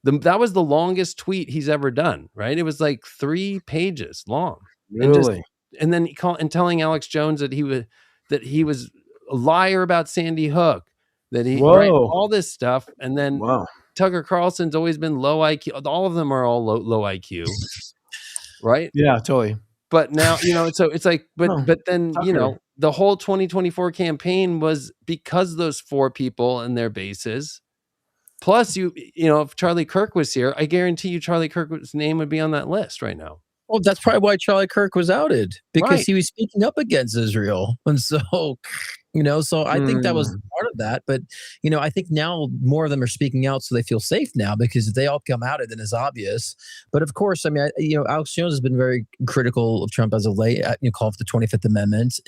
that was the longest tweet he's ever done, right? It was like 3 pages long. Really? And then telling Alex Jones that that he was a liar about Sandy Hook, that he Whoa. right, all this stuff. And then Wow. Tucker Carlson's always been low IQ. All of them are all low IQ, right? Yeah, totally. But now, so it's like, but then, Tucker. the whole 2024 campaign was because those 4 people and their bases. Plus, if Charlie Kirk was here, I guarantee you Charlie Kirk's name would be on that list right now. Well, that's probably why Charlie Kirk was outed, because Right. he was speaking up against Israel. And so, so I think that was part of that. But, I think now more of them are speaking out so they feel safe now, because if they all come out, then it's obvious. But of course, I mean, Alex Jones has been very critical of Trump as of late, call for the 25th Amendment,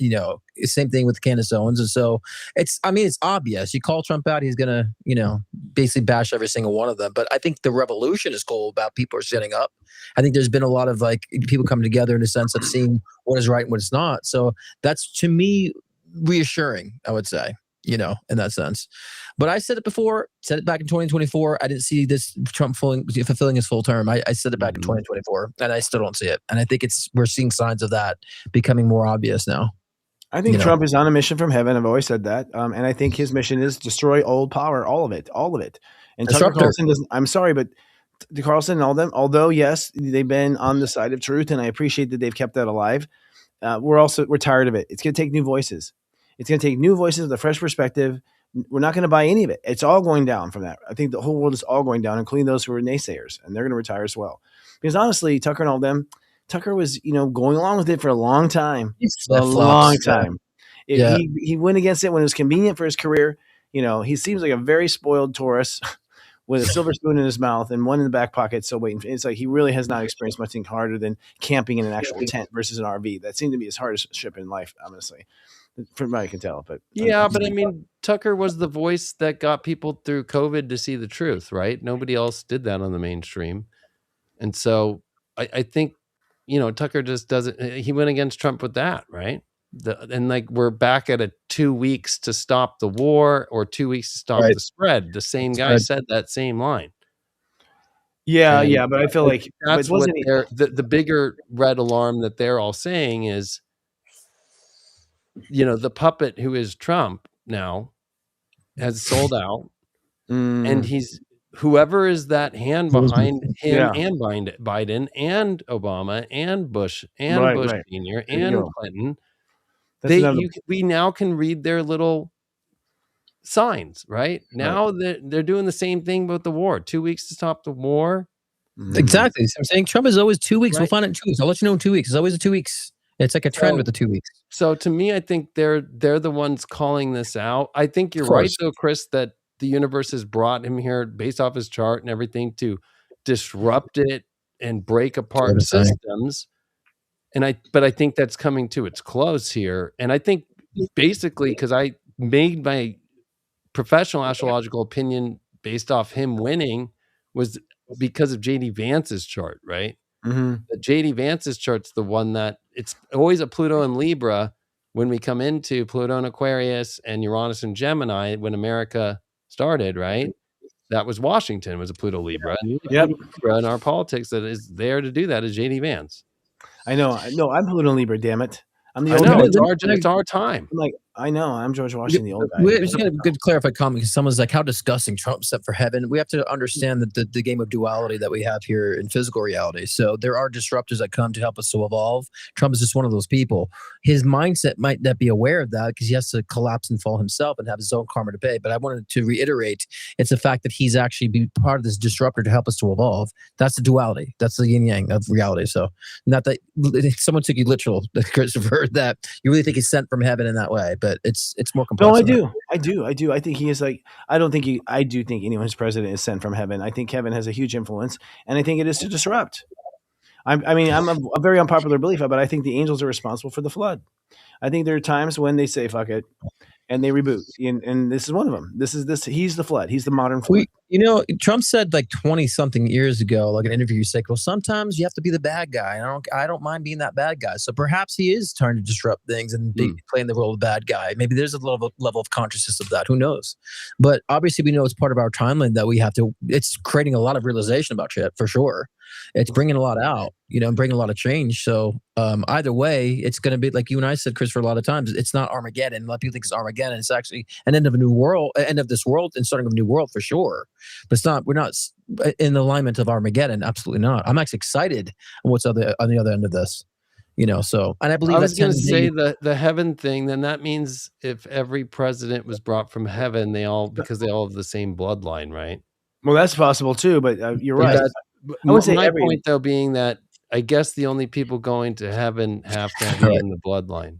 same thing with Candace Owens. And so it's obvious. You call Trump out, he's going to, basically bash every single one of them. But I think the revolution is cool about people are setting up. I think there's been a lot of people coming together in a sense of seeing what is right and what is not. So that's, to me, reassuring, I would say, in that sense. But I said it before, said it back in 2024. I didn't see this Trump fulfilling his full term. I said it back in 2024, and I still don't see it. And I think we're seeing signs of that becoming more obvious now. I think Trump is on a mission from heaven. I've always said that. And I think his mission is destroy old power, all of it. And Tucker Carlson doesn't, I'm sorry, but Carlson and all them, although yes, they've been on the side of truth, and I appreciate that they've kept that alive. We're tired of it. It's going to take new voices. It's going to take new voices with a fresh perspective. We're not going to buy any of it. It's all going down from that. I think the whole world is all going down, including those who are naysayers, and they're going to retire as well. Because honestly, Tucker and all them, Tucker was, going along with it for a long time. He went against it when it was convenient for his career. He seems like a very spoiled Taurus with a silver spoon in his mouth and one in the back pocket still waiting. It's like he really has not experienced much harder than camping in an actual tent versus an RV. That seemed to be his hardest ship in life, honestly, from what I can tell. But but I mean, Tucker was the voice that got people through COVID to see the truth, right? Nobody else did that on the mainstream. And so I think, Tucker just doesn't, he went against Trump with that, right? We're back at 2 weeks to stop the war or 2 weeks to stop the spread. The same guy said that same line. Yeah, but I feel like that's what the bigger red alarm that they're all saying is, the puppet who is Trump now has sold out, and he's whoever is that hand behind him and Biden and Obama and Bush and Bush Sr. and Clinton. We now can read their little signs, right? Now they're doing the same thing about the war. 2 weeks to stop the war. Exactly. So I'm saying Trump is always 2 weeks. Right. We'll find out in 2 weeks. I'll let you know in 2 weeks. It's always 2 weeks. It's like a trend with the 2 weeks. So to me, I think they're the ones calling this out. I think you're right, though, Chris, that the universe has brought him here based off his chart and everything to disrupt it and break apart systems. But I think that's coming to its close here. And I think basically because I made my professional astrological opinion based off him winning was because of JD Vance's chart, right? The JD Vance's chart's the one that it's always a Pluto and Libra when we come into Pluto and Aquarius and Uranus and Gemini when America started, right? That was Washington was a Pluto Libra. And Libra in our politics that is there to do that is JD Vance. I know. No, I'm Pluto and Libra, damn it. I'm the old guy. It's our time. I'm like, I know. I'm George Washington, the old guy. We're just going to good clarify comment because someone's like, how disgusting Trump set for heaven. We have to understand that the game of duality that we have here in physical reality. So there are disruptors that come to help us to evolve. Trump is just one of those people. His mindset might not be aware of that because he has to collapse and fall himself and have his own karma to pay. But I wanted to reiterate, it's the fact that he's actually be part of this disruptor to help us to evolve. That's the duality. That's the yin yang of reality. So not that someone took you literal, Christopher, that you really think he's sent from heaven in that way, but it's more complex. No, I do. I think he is like, I do think anyone who's president is sent from heaven. I think heaven has a huge influence, and I think it is to disrupt. I mean, I'm a very unpopular belief, but I think the angels are responsible for the flood. I think there are times when they say, fuck it, and they reboot. And this is one of them. He's the flood. He's the modern flood. Trump said like 20 something years ago, like an interview, you say, well, sometimes you have to be the bad guy. And I don't mind being that bad guy. So perhaps he is trying to disrupt things and playing the role of the bad guy. Maybe there's a level of consciousness of that. Who knows? But obviously we know it's part of our timeline that we have to, it's creating a lot of realization about shit for sure. it's bringing a lot out, and bringing a lot of change. So either way, it's going to be like you and I said, Christopher, a lot of times. It's not Armageddon. A lot of people think it's Armageddon. It's actually an end of a new world, end of this world, and starting of a new world for sure. But it's not. We're not in the alignment of Armageddon. Absolutely not. I'm actually excited on what's on the other end of this. So, and I believe I was going to say the heaven thing. Then that means if every president was brought from heaven, because they all have the same bloodline, right? Well, that's possible too, but you're right. I would say my point though being that I guess the only people going to heaven have to be in the bloodline.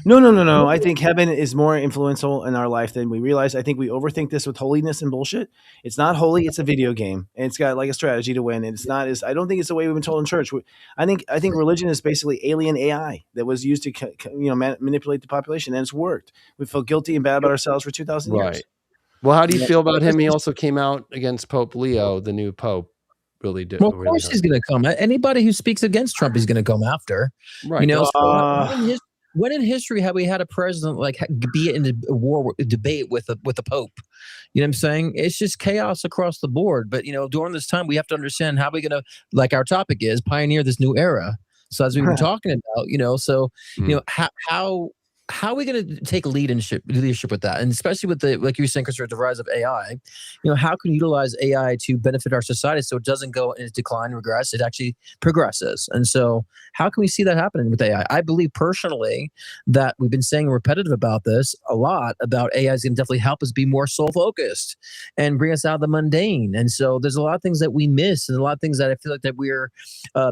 No. I think heaven is more influential in our life than we realize. I think we overthink this with holiness and bullshit. It's not holy. It's a video game, and it's got like a strategy to win. And it's not as I don't think it's the way we've been told in church. I think religion is basically alien AI that was used to manipulate the population, and it's worked. We feel guilty and bad about ourselves for 2,000 years. Right. Well, how do you feel about him? He also came out against Pope Leo, the new Pope. Really did. Well, of course he's going to come. Anybody who speaks against Trump, he's going to come after. Right. When in history have we had a president be in a debate with the Pope? You know what I'm saying? It's just chaos across the board. But during this time, we have to understand how we're going to, like our topic is, pioneer this new era. So as we were talking about, how are we going to take leadership with that? And especially with like you were saying, Christopher, the rise of AI, how can we utilize AI to benefit our society so it doesn't go in decline, regress, it actually progresses. And so how can we see that happening with AI? I believe personally that we've been saying repetitive about this a lot, about AI is going to definitely help us be more soul-focused and bring us out of the mundane. And so there's a lot of things that we miss and a lot of things that I feel like that we're,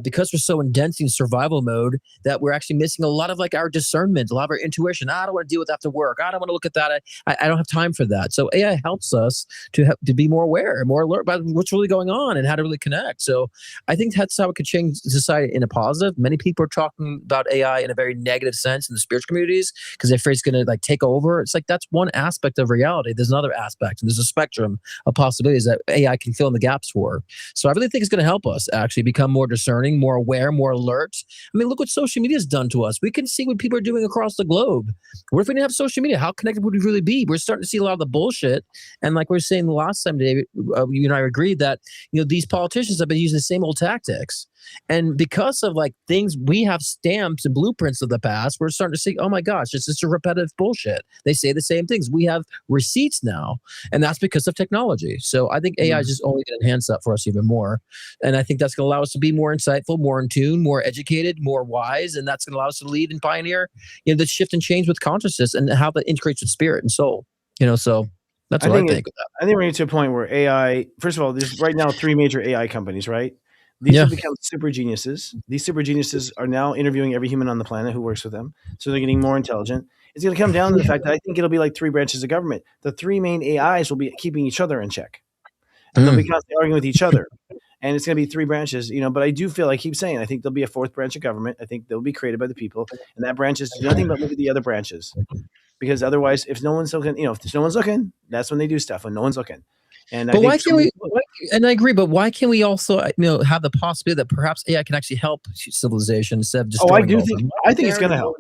because we're so intense in survival mode, that we're actually missing a lot of like our discernment, a lot of our intuition. I don't want to deal with after work. I don't want to look at that. I don't have time for that. So AI helps us to be more aware and more alert about what's really going on and how to really connect. So I think that's how it could change society in a positive. Many people are talking about AI in a very negative sense in the spiritual communities because they're afraid it's going to like take over. It's like that's one aspect of reality. There's another aspect, and there's a spectrum of possibilities that AI can fill in the gaps for. So I really think it's going to help us actually become more discerning, more aware, more alert. I mean, look what social media has done to us. We can see what people are doing across the globe. What if we didn't have social media? How connected would we really be? We're starting to see a lot of the bullshit. And like we were saying the last time, David, you and I agreed that these politicians have been using the same old tactics. And because of like things, we have stamps and blueprints of the past, we're starting to see, oh my gosh, it's just a repetitive bullshit. They say the same things. We have receipts now, and that's because of technology. So I think AI is just only going to enhance that for us even more. And I think that's going to allow us to be more insightful, more in tune, more educated, more wise. And that's going to allow us to lead and pioneer the shift and change with consciousness and how that integrates with spirit and soul. So that's what I think. I think we're getting to a point where AI, first of all, there's right now 3 major AI companies, right? These have become super geniuses. These super geniuses are now interviewing every human on the planet who works with them. So they're getting more intelligent. It's going to come down to the fact that I think it'll be like 3 branches of government. The 3 main AIs will be keeping each other in check. And they'll be constantly arguing with each other. And it's going to be 3 branches, but I do feel, I keep saying, I think there'll be a 4th branch of government. I think they'll be created by the people. And that branch is nothing but look at the other branches. Because otherwise, if no one's looking, if no one's looking, that's when they do stuff, when no one's looking. And but why can't we? And I agree, but why can't we also, have the possibility that perhaps AI can actually help civilization instead of destroying? I think it's going to help.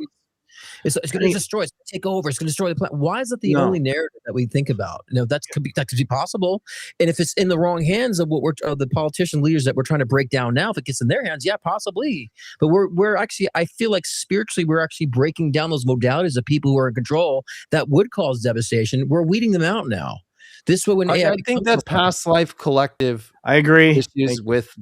It's going to destroy. It's going to take over. It's going to destroy the planet. Why is that the only narrative that we think about? That could be possible. And if it's in the wrong hands of the politician leaders that we're trying to break down now, if it gets in their hands, yeah, possibly. But we're actually, I feel like spiritually, we're actually breaking down those modalities of people who are in control that would cause devastation. We're weeding them out now. This way, when I think that's past life collective. I agree. Issues with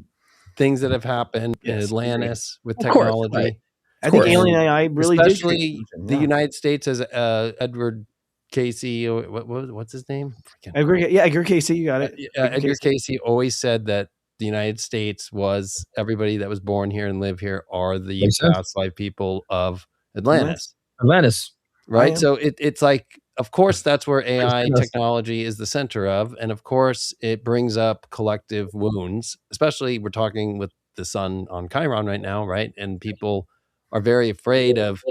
things that have happened in Atlantis with technology. Right. I think alien AI really especially the United States as Edward Casey. What's his name? Edgar Casey. You got it. Edgar Casey always said that the United States was everybody that was born here and live here are the past life people of Atlantis. Right. So it's like, of course, that's where AI technology is the center of. And of course, it brings up collective wounds, especially we're talking with the sun on Chiron right now. Right. And people are very afraid of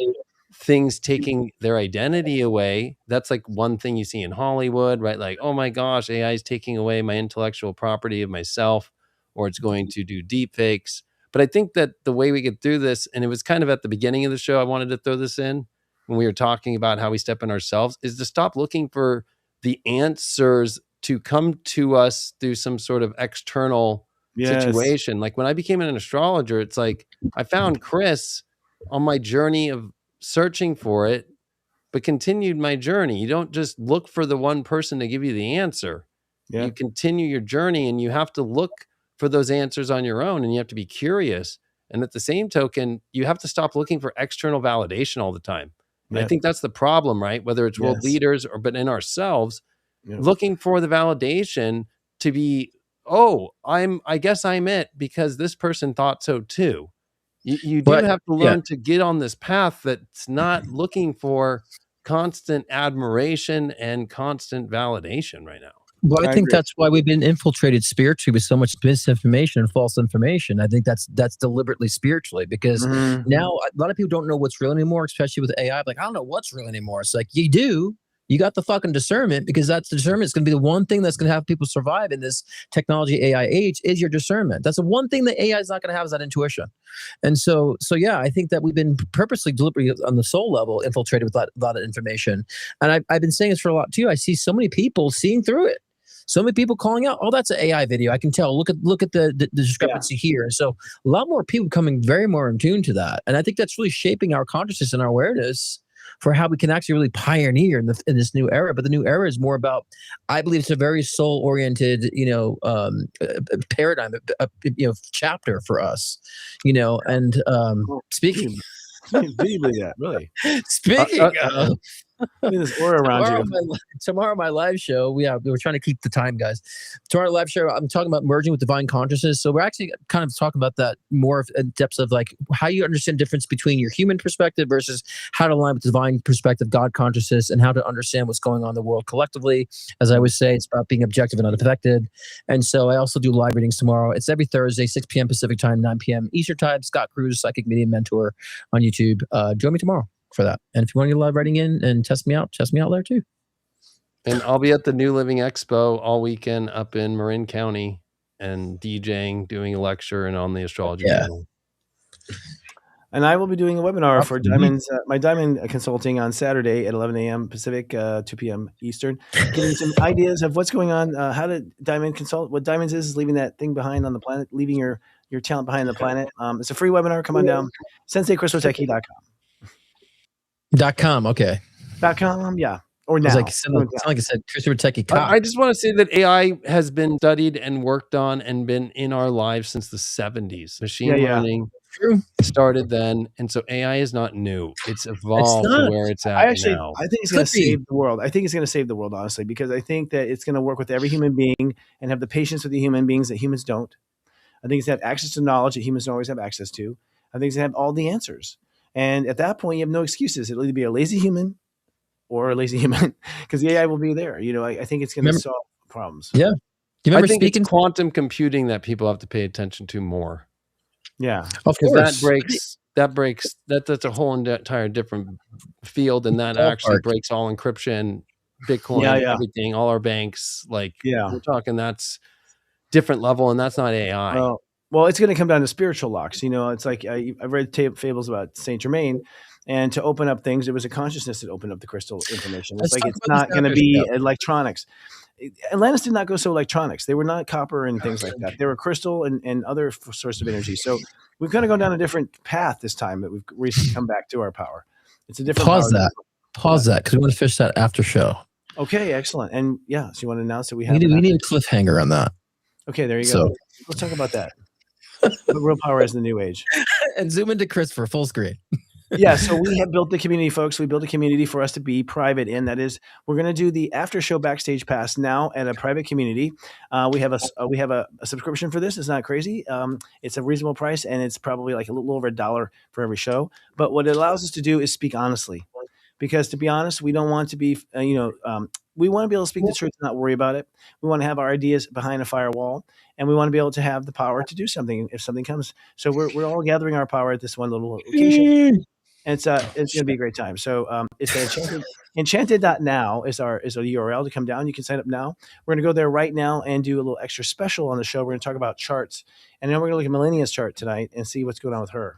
things taking their identity away. That's like one thing you see in Hollywood, right? Like, oh my gosh, AI is taking away my intellectual property of myself, or it's going to do deep fakes. But I think that the way we get through this, and it was kind of at the beginning of the show, I wanted to throw this in when we were talking about how we step in ourselves, is to stop looking for the answers to come to us through some sort of external situation. Like when I became an astrologer, it's like I found Chris on my journey of searching for it, but continued my journey. You don't just look for the one person to give you the answer. Yeah. You continue your journey, and you have to look for those answers on your own, and you have to be curious. And at the same token, you have to stop looking for external validation all the time. I think that's the problem, right? Whether it's world leaders but in ourselves, looking for the validation to be, I guess I'm it because this person thought so too. You do have to learn to get on this path that's not looking for constant admiration and constant validation right now. Well, I think that's why we've been infiltrated spiritually with so much misinformation and false information. I think that's deliberately spiritually, because now a lot of people don't know what's real anymore, especially with AI. Like, I don't know what's real anymore. It's like, you do. You got the fucking discernment, because that's the discernment. It's going to be the one thing that's going to have people survive in this technology AI age is your discernment. That's the one thing that AI is not going to have, is that intuition. And so yeah, I think that we've been purposely, deliberately on the soul level infiltrated with a lot of information. And I've been saying this for a lot too. I see so many people seeing through it. So many people calling out, that's an AI video. I can tell. Look at the discrepancy here. And so a lot more people coming very more in tune to that. And I think that's really shaping our consciousness and our awareness for how we can actually really pioneer in this new era. But the new era is more about, I believe it's a very soul-oriented, paradigm, chapter for us, and speaking. Do you believe that, really? Speaking of, this aura around you. Tomorrow, my live show. We were trying to keep the time, guys. Tomorrow, live show. I'm talking about merging with divine consciousness. So we're actually kind of talking about that more in depths of like how you understand the difference between your human perspective versus how to align with divine perspective, God consciousness, and how to understand what's going on in the world collectively. As I always say, it's about being objective and unaffected. And so I also do live readings tomorrow. It's every Thursday, 6 p.m. Pacific time, 9 p.m. Eastern time. Scott Cruz, Psychic Medium Mentor on YouTube. Join me tomorrow for that. And if you want to get live writing in and test me out there too. And I'll be at the New Living Expo all weekend up in Marin County and DJing, doing a lecture, and on the astrology channel. And I will be doing a webinar for diamonds, my diamond consulting on Saturday at 11 a.m. Pacific, 2 p.m. Eastern, giving some ideas of what's going on, how to diamond consult. What diamonds is leaving that thing behind on the planet, leaving your talent behind the planet. It's a free webinar. Come on down. SenseiCrystalTechie.com. Okay. .com, yeah. Or now. Like I said, Christopher Techie. I just want to say that AI has been studied and worked on and been in our lives since the 70s. Machine learning started then. And so AI is not new. It's evolved to where it's at now. I think it's going to save the world. I think it's going to save the world, honestly, because I think that it's going to work with every human being and have the patience with the human beings that humans don't. I think it's going to have access to knowledge that humans don't always have access to. I think it's going to have all the answers. And at that point, you have no excuses. It'll either be a lazy human or a lazy human, because the AI will be there. I think it's going to solve problems. Yeah. Do you remember it's quantum computing that people have to pay attention to more. Yeah. Of course. That's a whole entire different field. And that actually breaks all encryption, Bitcoin, everything, all our banks. We're talking that's different level, and that's not AI. Well, it's going to come down to spiritual locks. It's like I've read fables about Saint Germain, and to open up things, it was a consciousness that opened up the crystal information. It's like it's not going to be electronics. Atlantis did not go so electronics. They were not copper and things like that. They were crystal and other source of energy. So we've kind of gone down a different path this time that we've recently come back to our power. It's a different Pause that because we want to fish that after show. Okay, excellent. And so you want to announce that we have we need a cliffhanger on that. Okay, there you go. Let's talk about that. What real power is in the new age. And zoom into Chris for full screen. Yeah, so we have built the community, folks. We built a community for us to be private in. That is, we're going to do the after show backstage pass now at a private community. We have a subscription for this. It's not crazy. It's a reasonable price, and it's probably like a little over $1 for every show. But what it allows us to do is speak honestly, because to be honest, we don't want to be, we want to be able to speak the truth and not worry about it. We want to have our ideas behind a firewall, and we want to be able to have the power to do something if something comes. So we're all gathering our power at this one little location. And it's going to be a great time. So it's enchanted.now is our URL to come down. You can sign up now. We're going to go there right now and do a little extra special on the show. We're going to talk about charts. And then we're going to look at Melania's chart tonight and see what's going on with her.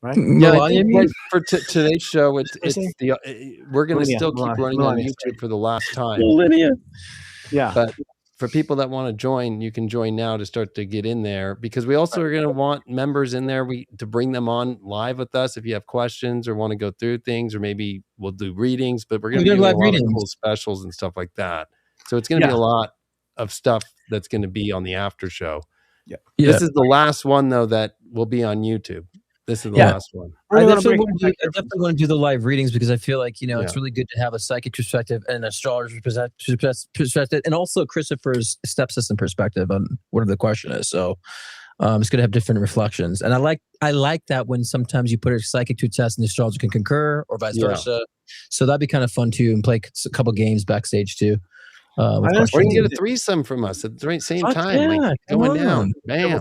Right? Yeah, I think for today's show, we're going to still keep running on YouTube for the last time. Melania. Yeah. But for people that want to join, you can join now to start to get in there, because we also are going to want members in there to bring them on live with us if you have questions or want to go through things, or maybe we'll do readings, but we're going to be doing a lot of cool specials and stuff like that. So it's going to be a lot of stuff that's going to be on the after show. Yeah. This is the last one though that will be on YouTube. This is the last one. I definitely want to do the live readings, because I feel like, it's really good to have a psychic perspective and an astrologer's perspective, and also Christopher's stepsystem perspective on whatever the question is. So it's going to have different reflections. And I like that when sometimes you put a psychic to a test and the astrologer can concur, or vice versa. So that'd be kind of fun too, and play a couple games backstage too. Or you can get a threesome from us at the same time. Like going down. Bam.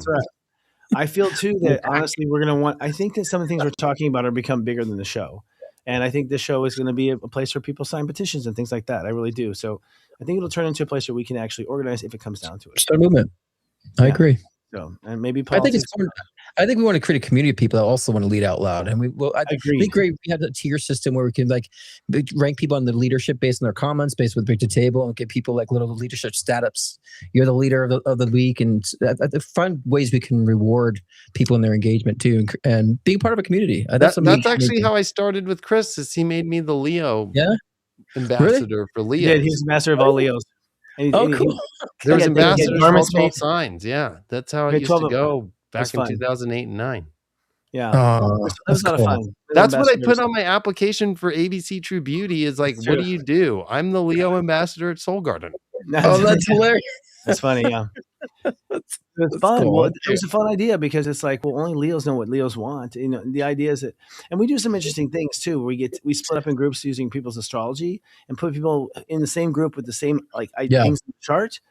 I feel too that honestly we're going to I think that some of the things we're talking about are become bigger than the show. And I think the show is going to be a place where people sign petitions and things like that. I really do. So I think it'll turn into a place where we can actually organize if it comes down to it. Start a movement. I agree. So, and maybe I think we want to create a community of people that also want to lead out loud. And I agree. It'd be great. We have a tier system where we can rank people on the leadership based on their comments, based with bring to table, and give people like little leadership status. You're the leader of the week, and find ways we can reward people in their engagement too, and being part of a community. That's actually how I started with Chris. Is he made me the Leo ambassador for Leo. Yeah, he's ambassador of all Leos. Cool. There's ambassadors for all 12 signs. Yeah, that's how it used to go back in 2008 and 9. Yeah, that was a lot of fun. That's what I put on my application for ABC True Beauty. Is like, what do you do? I'm the Leo ambassador at Soul Garden. That's hilarious. That's funny. Yeah, it's fun. Cool. Well, it was a fun idea, because it's like, well, only Leos know what Leos want. The idea is that, and we do some interesting things too. We split up in groups using people's astrology and put people in the same group with the same things in the chart.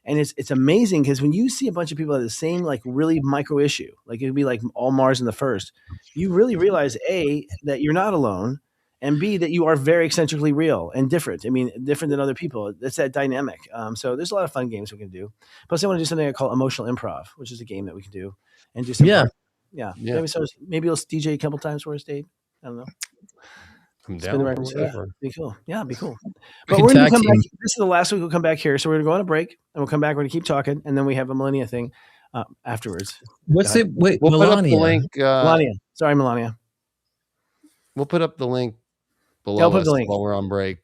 And it's amazing, because when you see a bunch of people at the same really micro issue, like it'd be like all Mars in the first, you really realize A, that you're not alone, and B, that you are very eccentrically real and different. I mean, different than other people. It's that dynamic. So there's a lot of fun games we can do. Plus, I want to do something I call emotional improv, which is a game that we can do and do some. Yeah. Maybe you'll DJ a couple times for us, Dave. I don't know. I'm down. Be cool. Yeah, be cool. But we're going to come back. This is the last week we'll come back here. So we're going to go on a break, and we'll come back. We're going to keep talking, and then we have a Melania thing afterwards. What's it? Wait, we'll Melania. Put up the link. Melania. Sorry, Melania. We'll put up the link below us while we're on break.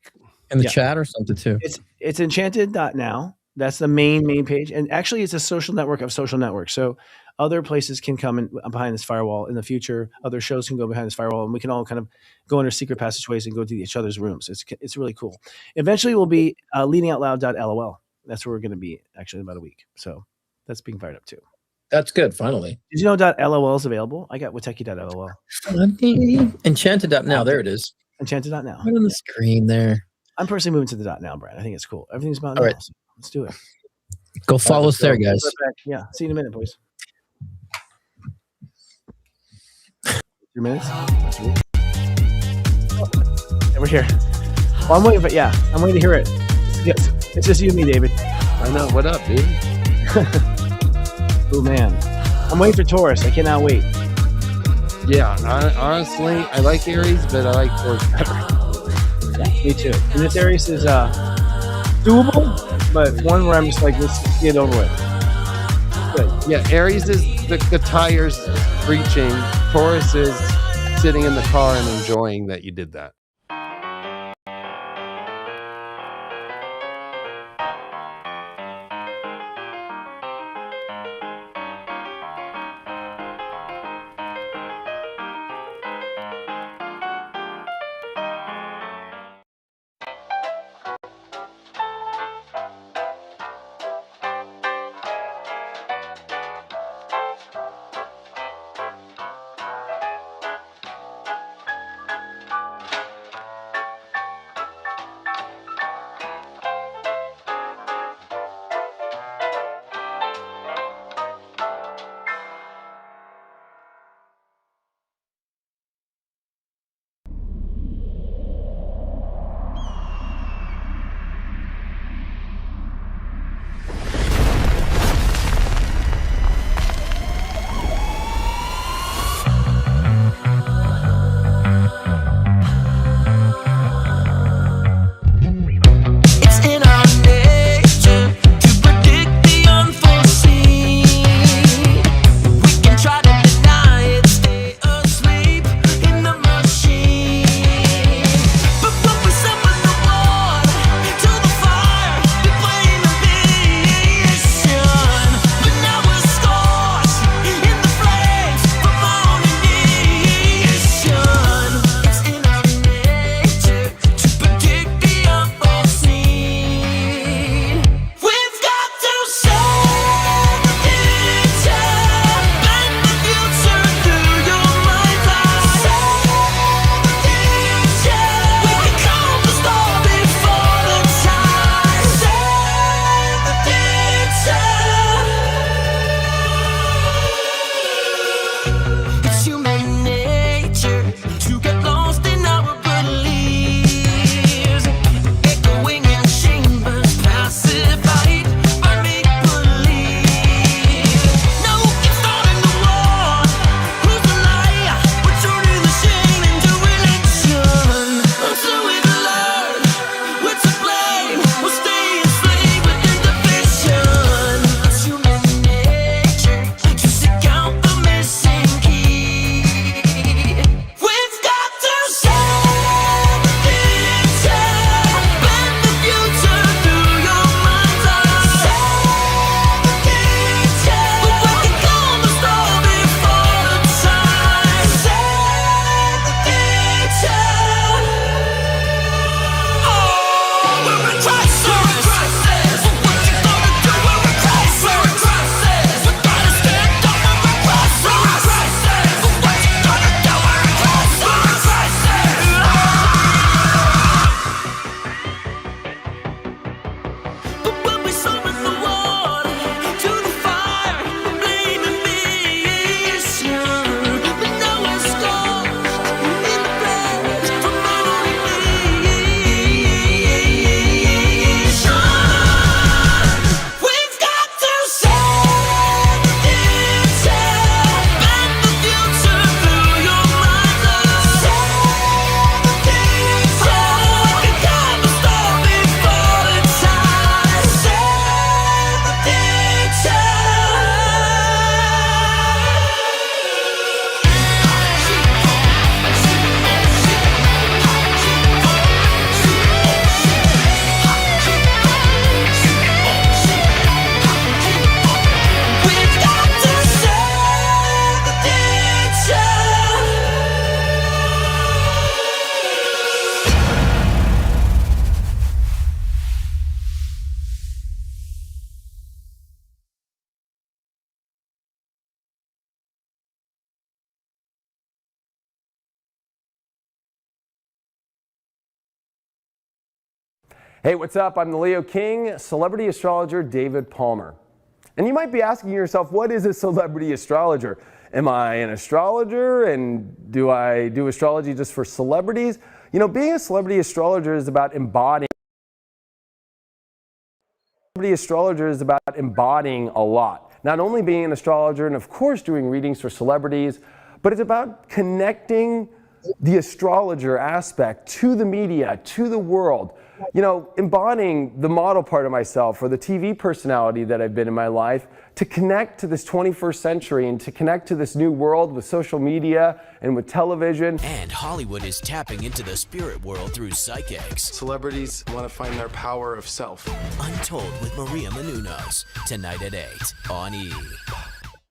In the chat or something too. It's enchanted.now. That's the main page. And actually, it's a social network of social networks. So other places can come in behind this firewall in the future. Other shows can go behind this firewall, and we can all kind of go under secret passageways and go to each other's rooms. It's really cool. Eventually, we'll be leadingoutloud.lol. That's where we're going to be actually in about a week. So that's being fired up too. That's good. Finally. Did you know .lol is available? I got Wateki.lol. Enchanted.now. There it is. Enchanted.now. Right on the screen there. I'm personally moving to the .now, Brad. I think it's cool. Everything's about now. Right. So let's do it. Go follow us there, guys. Yeah. See you in a minute, boys. 3 minutes. Yeah, we're here. Well, I'm waiting, I'm waiting to hear it. Yes, it's just you and me, David. I know. What up, dude? Oh man, I'm waiting for Taurus. I cannot wait. Yeah, honestly, I like Aries, but I like Taurus better. Yeah, me too. And this Aries is doable, but one where I'm just like, let's get it over with. Good. Yeah, Aries is the tires preaching. Taurus is sitting in the car and enjoying that you did that. Hey, what's up? I'm the Leo King, celebrity astrologer David Palmer. And you might be asking yourself, what is a celebrity astrologer? Am I an astrologer, and do I do astrology just for celebrities? You know, being a celebrity astrologer is about embodying. Celebrity astrologer is about embodying a lot. Not only being an astrologer and of course doing readings for celebrities, but it's about connecting the astrologer aspect to the media, to the world. You know, embodying the model part of myself or the TV personality that I've been in my life to connect to this 21st century and to connect to this new world with social media and with television. And Hollywood is tapping into the spirit world through psychics. Celebrities want to find their power of self. Untold with Maria Menounos, tonight at 8 on E!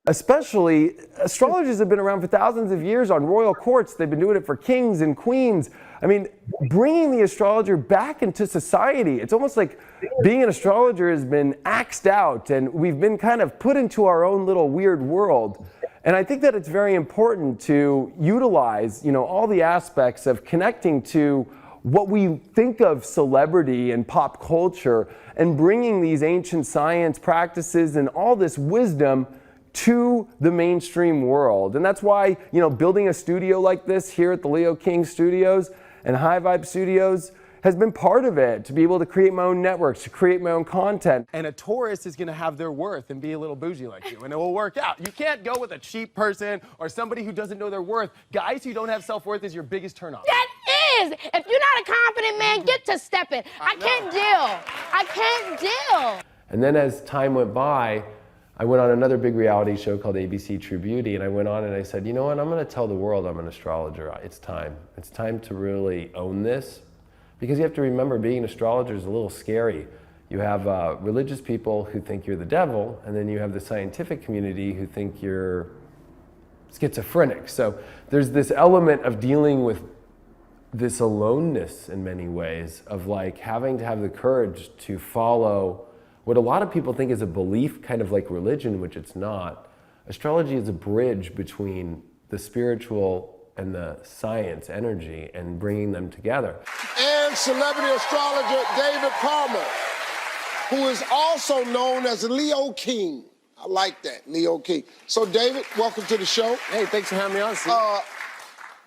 Especially, astrologers have been around for thousands of years on royal courts. They've been doing it for kings and queens. I mean, bringing the astrologer back into society, it's almost like being an astrologer has been axed out and we've been kind of put into our own little weird world. And I think that it's very important to utilize, you know, all the aspects of connecting to what we think of celebrity and pop culture and bringing these ancient science practices and all this wisdom to the mainstream world. And that's why, you know, building a studio like this here at the Leo King Studios and High Vibe Studios has been part of it, to be able to create my own networks, to create my own content. And a Taurus is going to have their worth and be a little bougie like you, and it will work out. You can't go with a cheap person or somebody who doesn't know their worth. Guys who don't have self-worth is your biggest turnoff. That is! If you're not a confident man, get to stepping. I can't deal. I can't deal. And then as time went by, I went on another big reality show called ABC True Beauty, and I went on and I said, you know what, I'm going to tell the world I'm an astrologer. It's time. It's time to really own this, because you have to remember, being an astrologer is a little scary. You have religious people who think you're the devil, and then you have the scientific community who think you're schizophrenic. So there's this element of dealing with this aloneness in many ways, of like having to have the courage to follow what a lot of people think is a belief, kind of like religion, which it's not. Astrology is a bridge between the spiritual and the science energy and bringing them together. And celebrity astrologer David Palmer, who is also known as Leo King. I like that, Leo King. So David, welcome to the show. Hey, thanks for having me on, Steve.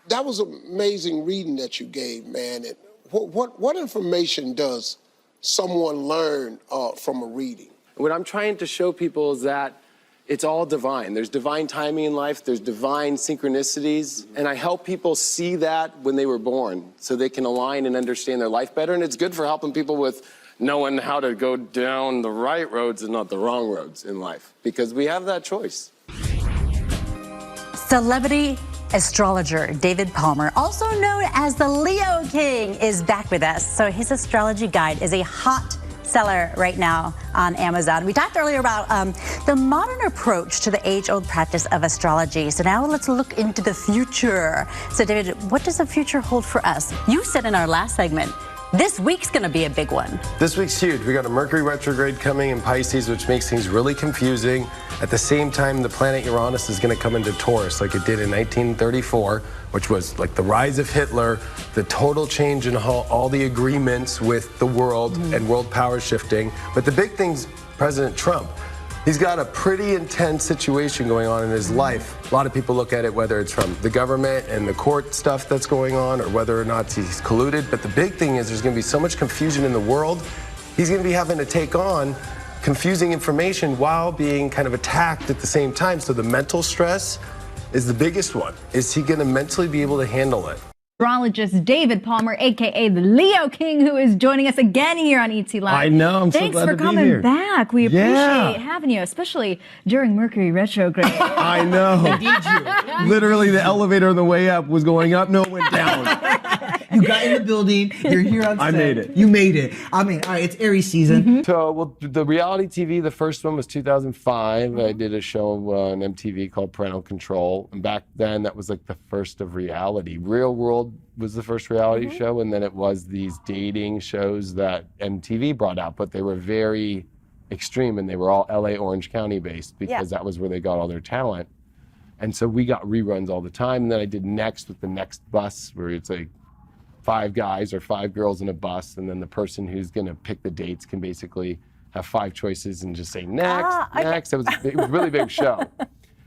That was amazing reading that you gave, man. And what information does someone learn from a reading? What I'm trying to show people is that it's all divine. There's divine timing in life, there's divine synchronicities, and I help people see that when they were born so they can align and understand their life better, and it's good for helping people with knowing how to go down the right roads and not the wrong roads in life, because we have that choice. Celebrity astrologer David Palmer, also known as the Leo King, is back with us. So his astrology guide is a hot seller right now on Amazon. We talked earlier about the modern approach to the age-old practice of astrology. So now let's look into the future. So David, what does the future hold for us? You said in our last segment, this week's gonna be a big one. This week's huge. We got a Mercury retrograde coming in Pisces, which makes things really confusing. At the same time, the planet Uranus is gonna come into Taurus like it did in 1934, which was like the rise of Hitler, the total change in all the agreements with the world and world power shifting. But the big thing's President Trump. He's got a pretty intense situation going on in his life. A lot of people look at it, whether it's from the government and the court stuff that's going on, or whether or not he's colluded. But the big thing is there's going to be so much confusion in the world. He's going to be having to take on confusing information while being kind of attacked at the same time. So the mental stress is the biggest one. Is he going to mentally be able to handle it? Astrologist David Palmer, aka the Leo King, who is joining us again here on ET Live. I know, I'm so Thanks glad for to be coming here. back. We appreciate having you, especially during Mercury retrograde. I know. Literally, the elevator on the way up was going up, no, it went down. You got in the building. You're here on set. I made it. You made it. I mean, all right, it's Aries season. So, well, the reality TV, the first one was 2005. I did a show on MTV called Parental Control. And back then, that was like the first of reality. Real World was the first reality show, and then it was these dating shows that MTV brought out, but they were very extreme, and they were all LA Orange County based, because that was where they got all their talent. And so we got reruns all the time. And then I did Next with the Next Bus, where it's like 5 guys or 5 girls in a bus, and then the person who's going to pick the dates can basically have 5 choices and just say next, next. It was a really big show.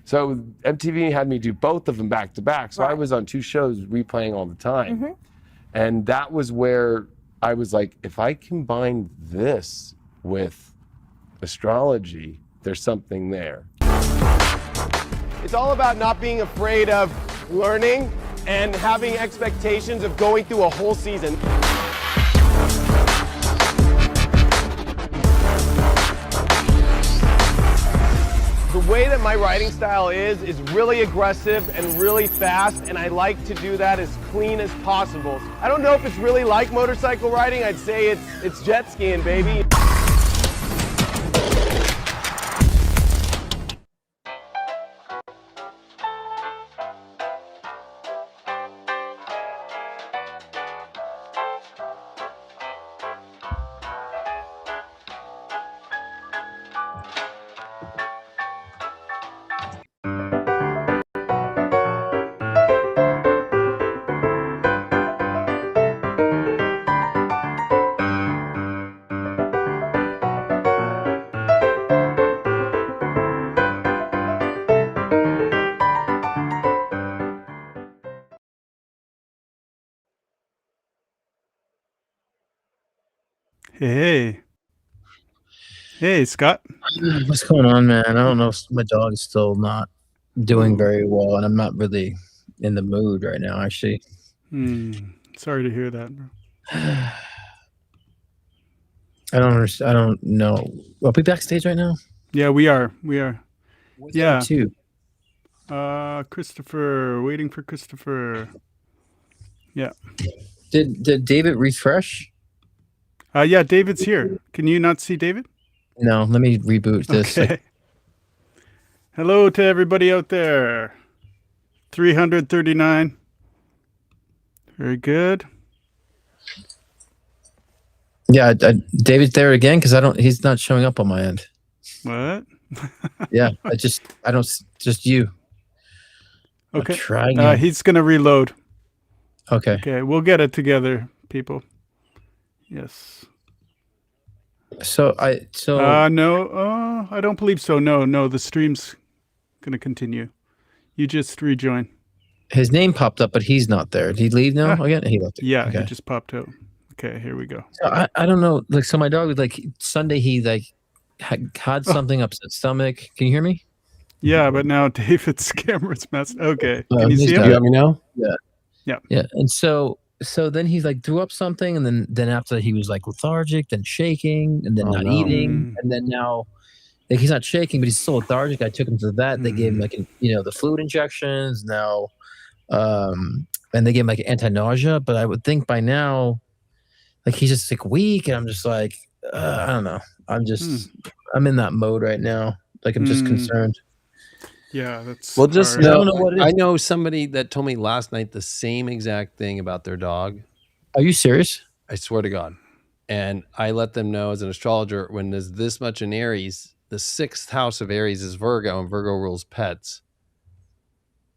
So MTV had me do both of them back to back. So I was on 2 shows replaying all the time. And that was where I was like, if I combine this with astrology, there's something there. It's all about not being afraid of learning and having expectations of going through a whole season. The way that my writing style is really aggressive and really fast, and I like to do that as clean as possible. I don't know if it's really like motorcycle riding. I'd say it's jet skiing, baby. Hey, Scott. What's going on, man? I don't know if my dog is still not doing very well, and I'm not really in the mood right now, actually. Sorry to hear that, bro. I don't understand. I don't know. Are we backstage right now? Yeah, we are. Yeah. Too. Christopher, waiting for Christopher. Yeah. Did David refresh? Yeah, David's here. Can you not see David? No, let me reboot this. Okay. Hello to everybody out there. 339. Very good. Yeah, David's there again because he's not showing up on my end. What? Yeah, just you. Okay. He's gonna reload. Okay. Okay, we'll get it together, people. Yes. So no, I don't believe so. No, the stream's gonna continue. You just rejoin. His name popped up, but he's not there. Did he leave now again? He left. Yeah, okay. He just popped out. Okay, here we go. So I don't know. Like, so my dog, like Sunday, he like had something upset stomach. Can you hear me? Yeah, but now David's camera's messed. Okay, can you see him? You got me now? Yeah. And so then he's like threw up something, and then after that he was like lethargic, then shaking, and then not eating, and then now like he's not shaking, but he's still lethargic. I took him to the vet. They gave him like the fluid injections now, and they gave him like anti-nausea. But I would think by now, like he's just like weak, and I'm just like I don't know. I'm in that mode right now. Like I'm just concerned. Yeah, that's well. Just hard. know, I don't know what it is. I know somebody that told me last night the same exact thing about their dog. Are you serious? I swear to God. And I let them know as an astrologer, when there's this much in Aries, the 6th house of Aries is Virgo, and Virgo rules pets.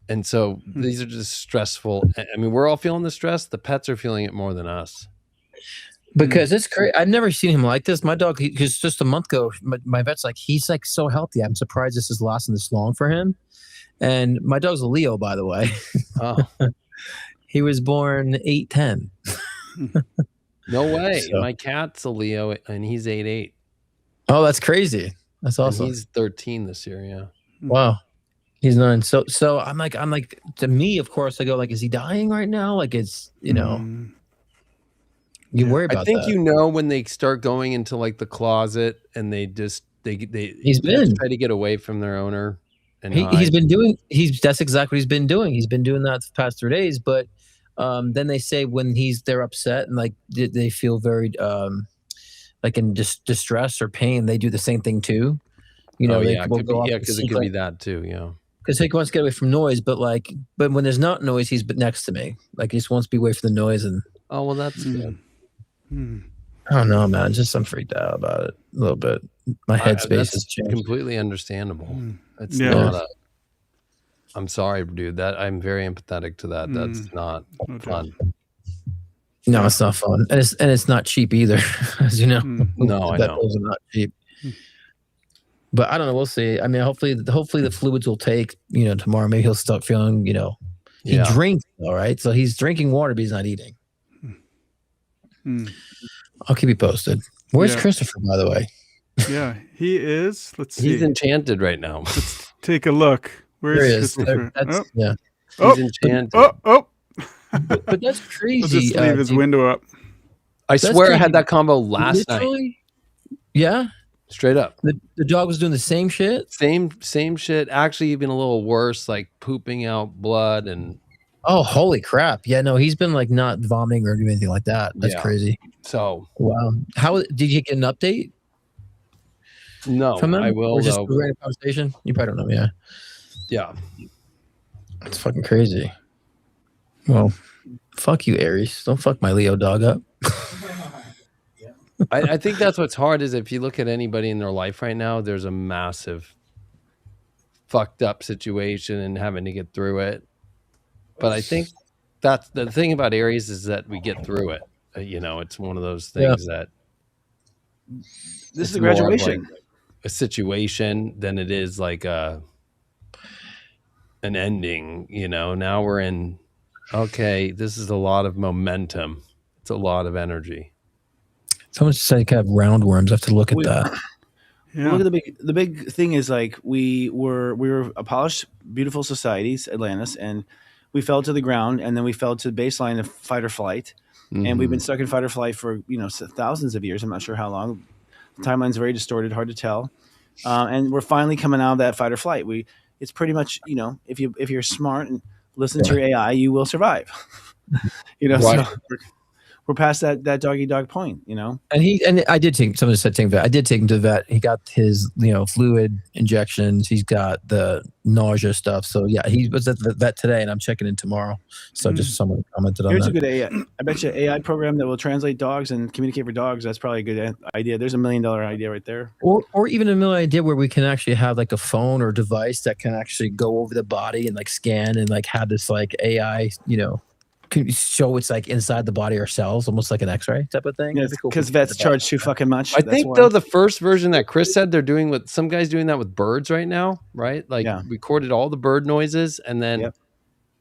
And so these are just stressful. I mean, we're all feeling the stress. The pets are feeling it more than us. Because it's crazy. I've never seen him like this. My dog, because just a month ago, my vet's like, he's like so healthy. I'm surprised this is lasting this long for him. And my dog's a Leo, by the way. Oh. He was born 8/10. No way. So. My cat's a Leo, and he's 8/8. Oh, that's crazy. That's awesome. And he's 13 this year, yeah. Wow. He's 9. So I'm like, to me, of course, I go like, is he dying right now? Like it's, you worry about that. I think when they start going into like the closet and they try to get away from their owner. And he's been doing that's exactly what he's been doing. He's been doing that the past 3 days, but then they say when they're upset and like they feel very like in distress or pain, they do the same thing too. Because it could be that too, yeah. Because he wants to get away from noise, but when there's not noise, he's next to me. Like he just wants to be away from the noise. And oh well, that's good. I don't know, man. I'm freaked out about it a little bit. My headspace has changed. Completely understandable. It's not I'm sorry, dude. That I'm very empathetic to that. That's not fun. No, it's not fun, and it's not cheap either, as you know. No, I know. Those are not cheap. But I don't know. We'll see. I mean, hopefully the fluids will take. Tomorrow maybe he'll start feeling. He drinks, all right. So he's drinking water, but he's not eating. I'll keep you posted. Where's Christopher, by the way? Yeah, he is. Let's see. He's enchanted right now. Let's take a look. Where's Christopher? Yeah. He's enchanted. But that's crazy. I'll just leave his window up. I swear I had that combo last night. Yeah. Straight up. The dog was doing the same shit? Same shit. Actually, even a little worse, like pooping out blood and. Oh, holy crap. Yeah, no, he's been like not vomiting or doing anything like that. That's crazy. So. Wow. How did you get an update? No, from him? I will. Or just a random conversation? You probably don't know. Yeah. Yeah. It's fucking crazy. Well, fuck you, Aries. Don't fuck my Leo dog up. I think that's what's hard is if you look at anybody in their life right now, there's a massive fucked up situation and having to get through it. But I think that's the thing about Aries is that we get through it. It's one of those things that this is a graduation, like a situation than it is like an ending. Now we're in. Okay, this is a lot of momentum. It's a lot of energy. Someone said you could have roundworms. I have to look at that. Yeah. Look at the big thing is like we were a polished, beautiful societies, Atlantis, and we fell to the ground, and then we fell to the baseline of fight or flight, and we've been stuck in fight or flight for thousands of years. I'm not sure how long. The timeline's very distorted, hard to tell, and we're finally coming out of that fight or flight. It's pretty much if you're smart and listen to your AI, you will survive. So we're past that doggy dog point, And I did take someone said take him to the vet. I did take him to the vet. He got his fluid injections. He's got the nausea stuff. So yeah, he was at the vet today, and I'm checking in tomorrow. So just someone commented on Here's that. a good AI. I bet you AI program that will translate dogs and communicate for dogs. That's probably a good idea. There's $1 million idea right there. Or even a million idea where we can actually have like a phone or device that can actually go over the body and like scan and like have this like AI, can show it's like inside the body ourselves, almost like an X-ray type of thing. Yeah, because vets charge too fucking much. I think though the first version that Chris said they're doing with some guys doing that with birds right now, right? Like recorded all the bird noises and then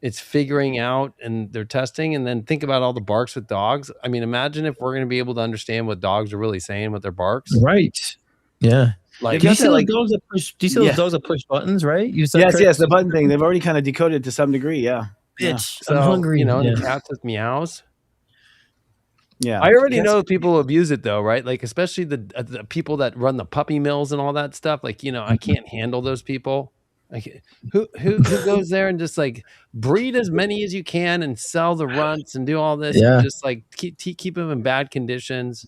it's figuring out and they're testing and then think about all the barks with dogs. I mean, imagine if we're going to be able to understand what dogs are really saying with their barks. Right. Yeah. Like, do you see those dogs that push? Do you see those dogs that push buttons? Right. You said yes, the button thing. They've already kind of decoded it to some degree. Yeah. Bitch, so, I'm hungry. The cats with meows. Yeah, I already know people who abuse it though, right? Like especially the people that run the puppy mills and all that stuff. Like I can't handle those people. Like who goes there and just like breed as many as you can and sell the runts and do all this and just like keep them in bad conditions.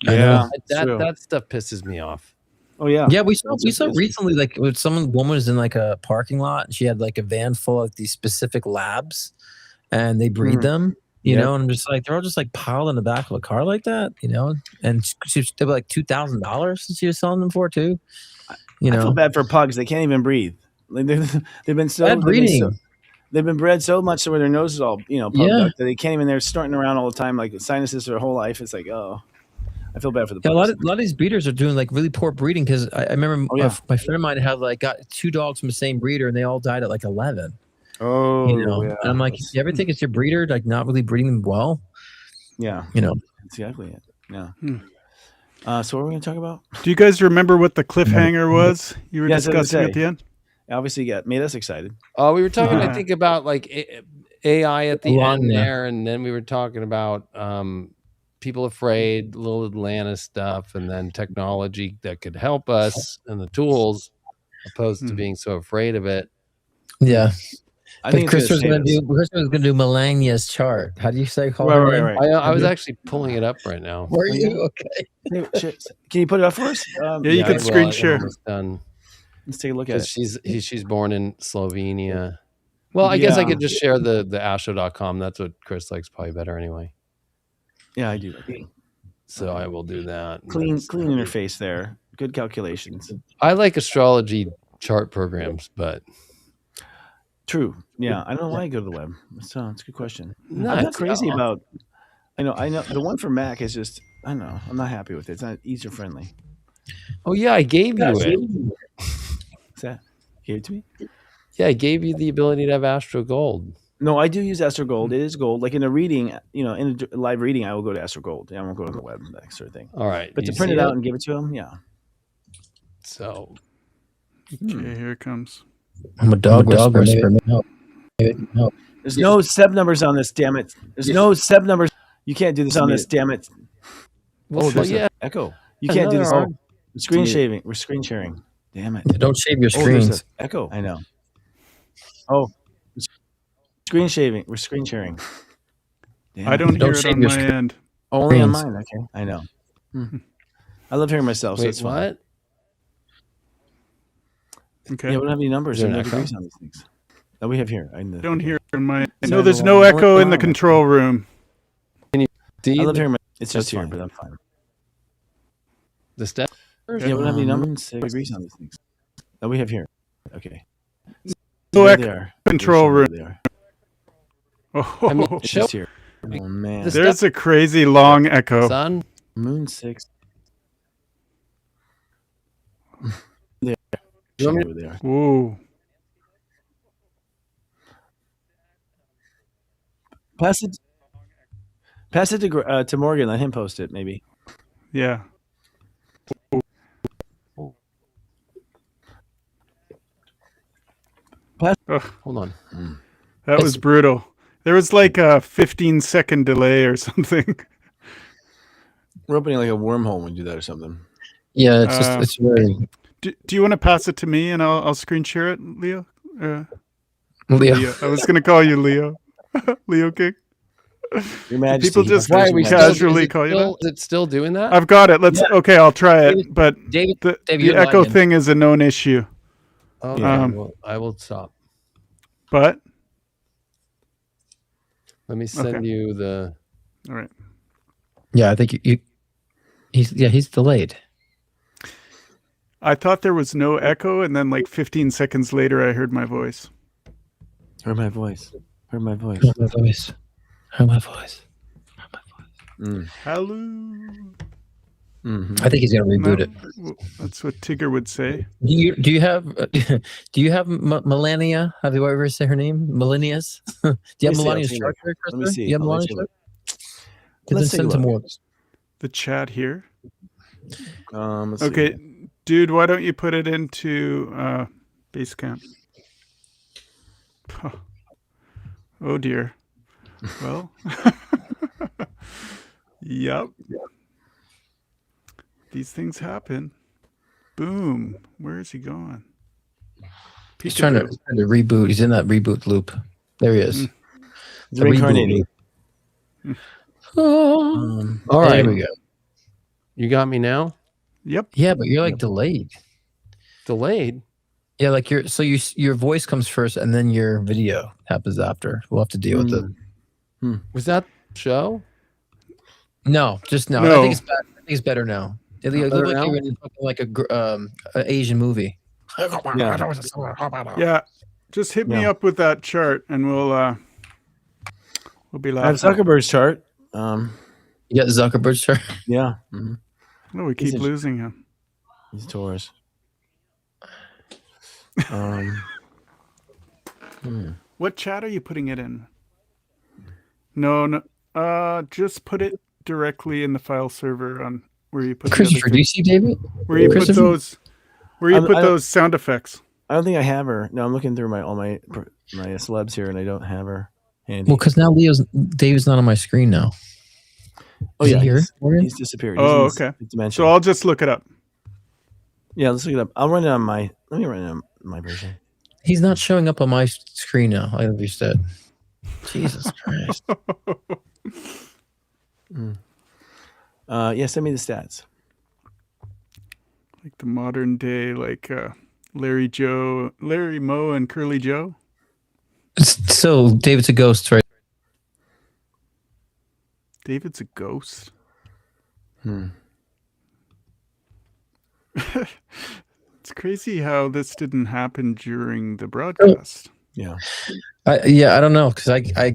Yeah, that stuff pisses me off. Oh yeah, yeah. We saw recently like when woman was in like a parking lot and she had like a van full of these specific labs, and they breed them. You know, and I'm just like they're all just like piled in the back of a car like that. And they were like $2,000 she was selling them for too. I feel bad for pugs. They can't even breathe. They've been so breeding. They've been bred so much so where their nose is all pumped up that they can't even. They're snorting around all the time like sinuses their whole life. It's like I feel bad for the pugs. A lot of these breeders are doing like really poor breeding because I remember my friend of mine had like got 2 dogs from the same breeder and they all died at like 11. Oh, and I'm like, you ever think it's your breeder like not really breeding them well? Yeah, exactly it. Yeah. So what are we going to talk about? Do you guys remember what the cliffhanger was you were discussing at the end? Obviously, made us excited. Oh, we were talking, I think, about like AI at the end there, and then we were talking about people afraid, little Atlantis stuff, and then technology that could help us and the tools, opposed to being so afraid of it. Yeah. I think Chris was going to do Melania's chart. How do you say? Right. I was actually pulling it up right now. Were you? Okay. Can you put it up for us? You can screen share. Done. Let's take a look at it. She's born in Slovenia. Well, I guess I could just share the astro.com. That's what Chris likes probably better anyway. Yeah, I do. So I will do that. Clean interface there. Good calculations. I like astrology chart programs, but true. Yeah, I don't know why I go to the web. So it's a good question. No, I'm not crazy about. I know. The one for Mac is just, I don't know. I'm not happy with it. It's not user friendly. Oh yeah, I gave you it. What's that? Gave it to me? Yeah, I gave you the ability to have Astro Gold. No, I do use Astro Gold. It is gold. Like in a reading, in a live reading, I will go to Astro Gold. I won't go to the web, that sort of thing. All right. But to print it out and give it to him, yeah. So. Okay, here it comes. I'm a dog whisperer. No. There's no sub numbers on this, damn it. There's no sub numbers. You can't do this on this, damn it. Well, there's yeah. an echo. You can't do this. Screen shaving. We're screen sharing. Damn it. Don't shave your there's screens. an echo. I know. Oh. Screen shaving. We're screen sharing. Damn I don't hear it on my end. Only on mine. Okay. I know. I love hearing myself. Wait, so it's fun. what? Okay. Yeah, we don't have any numbers or no degrees on these things that we have here. I don't hear it on my. No, there's no echo in the control room. Can you see? I love hearing my. It's just here, but I'm fine. The step. Yeah, we don't have any numbers. Degrees on these things that we have here. Okay. No There echo. they are. Control room. They are. Oh, I mean, It's just here. Oh man. there's a crazy long echo. Son. Moon 6. You want me to- There. Whoa. Pass it to Morgan. Let him post it, maybe. Yeah. Hold on. That was brutal. There was like a 15-second delay or something. We're opening like a wormhole when we do that or something. Yeah, it's just it's very. Do you want to pass it to me and I'll screen share it, Leo? Leo. I was going to call you Leo. Leo King. Your Majesty. People just Why are we casually call you that? Is it still doing that? I've got it. Okay, I'll try it. But David, the you're echo lagging. thing is a known issue. Okay, Um, I will stop. But Let me send you the. all right. Yeah, I think he's delayed. I thought there was no echo, and then like 15 seconds later, I heard my voice. Heard my voice. Heard my voice. Heard my voice. Heard my voice. Hello. I think he's gonna reboot it. That's what Tigger would say. Do you have Melania? Have you ever say her name? Melania's? Do you have Melania's chart? Let me see. You have Melania's chart? Then send some more. The chat here. Let's Okay, see. dude, why don't you put it into Basecamp? Oh dear. Well, yep. These things happen. Boom. Where is he going? He's trying to reboot. He's in that reboot loop. There he is. He's reincarnating. All right. There we go. You got me now? Yep. Yeah, but you're like delayed. Delayed? Yeah, like your voice comes first and then your video happens after. We'll have to deal with it. Was that the show? No, just no. No. I think it's better now. It looked like you were in like a Asian movie. Yeah. Just hit me up with that chart and we'll be I have laughing. Zuckerberg's chart. You got Zuckerberg's chart? Yeah. Oh, we keep losing him. He's Taurus. What chat are you putting it in? No. Just put it directly in the file server on where you put Christopher, do you see David? where you put those those sound effects. I don't think I have her. No, I'm looking through all my celebs here, and I don't have her handy. Well, because now David's not on my screen now. Oh Is yeah, he here? he's disappeared. Oh, He's in okay. this dimension. So I'll just look it up. Yeah, let's look it up. I'll run it on my. Let me run it on my version. He's not showing up on my screen now. I understand. Jesus Christ. Yeah, send me the stats. Like the modern day, like Larry Moe, and Curly Joe. So David's a ghost, right? David's a ghost. It's crazy how this didn't happen during the broadcast. Yeah. I don't know because I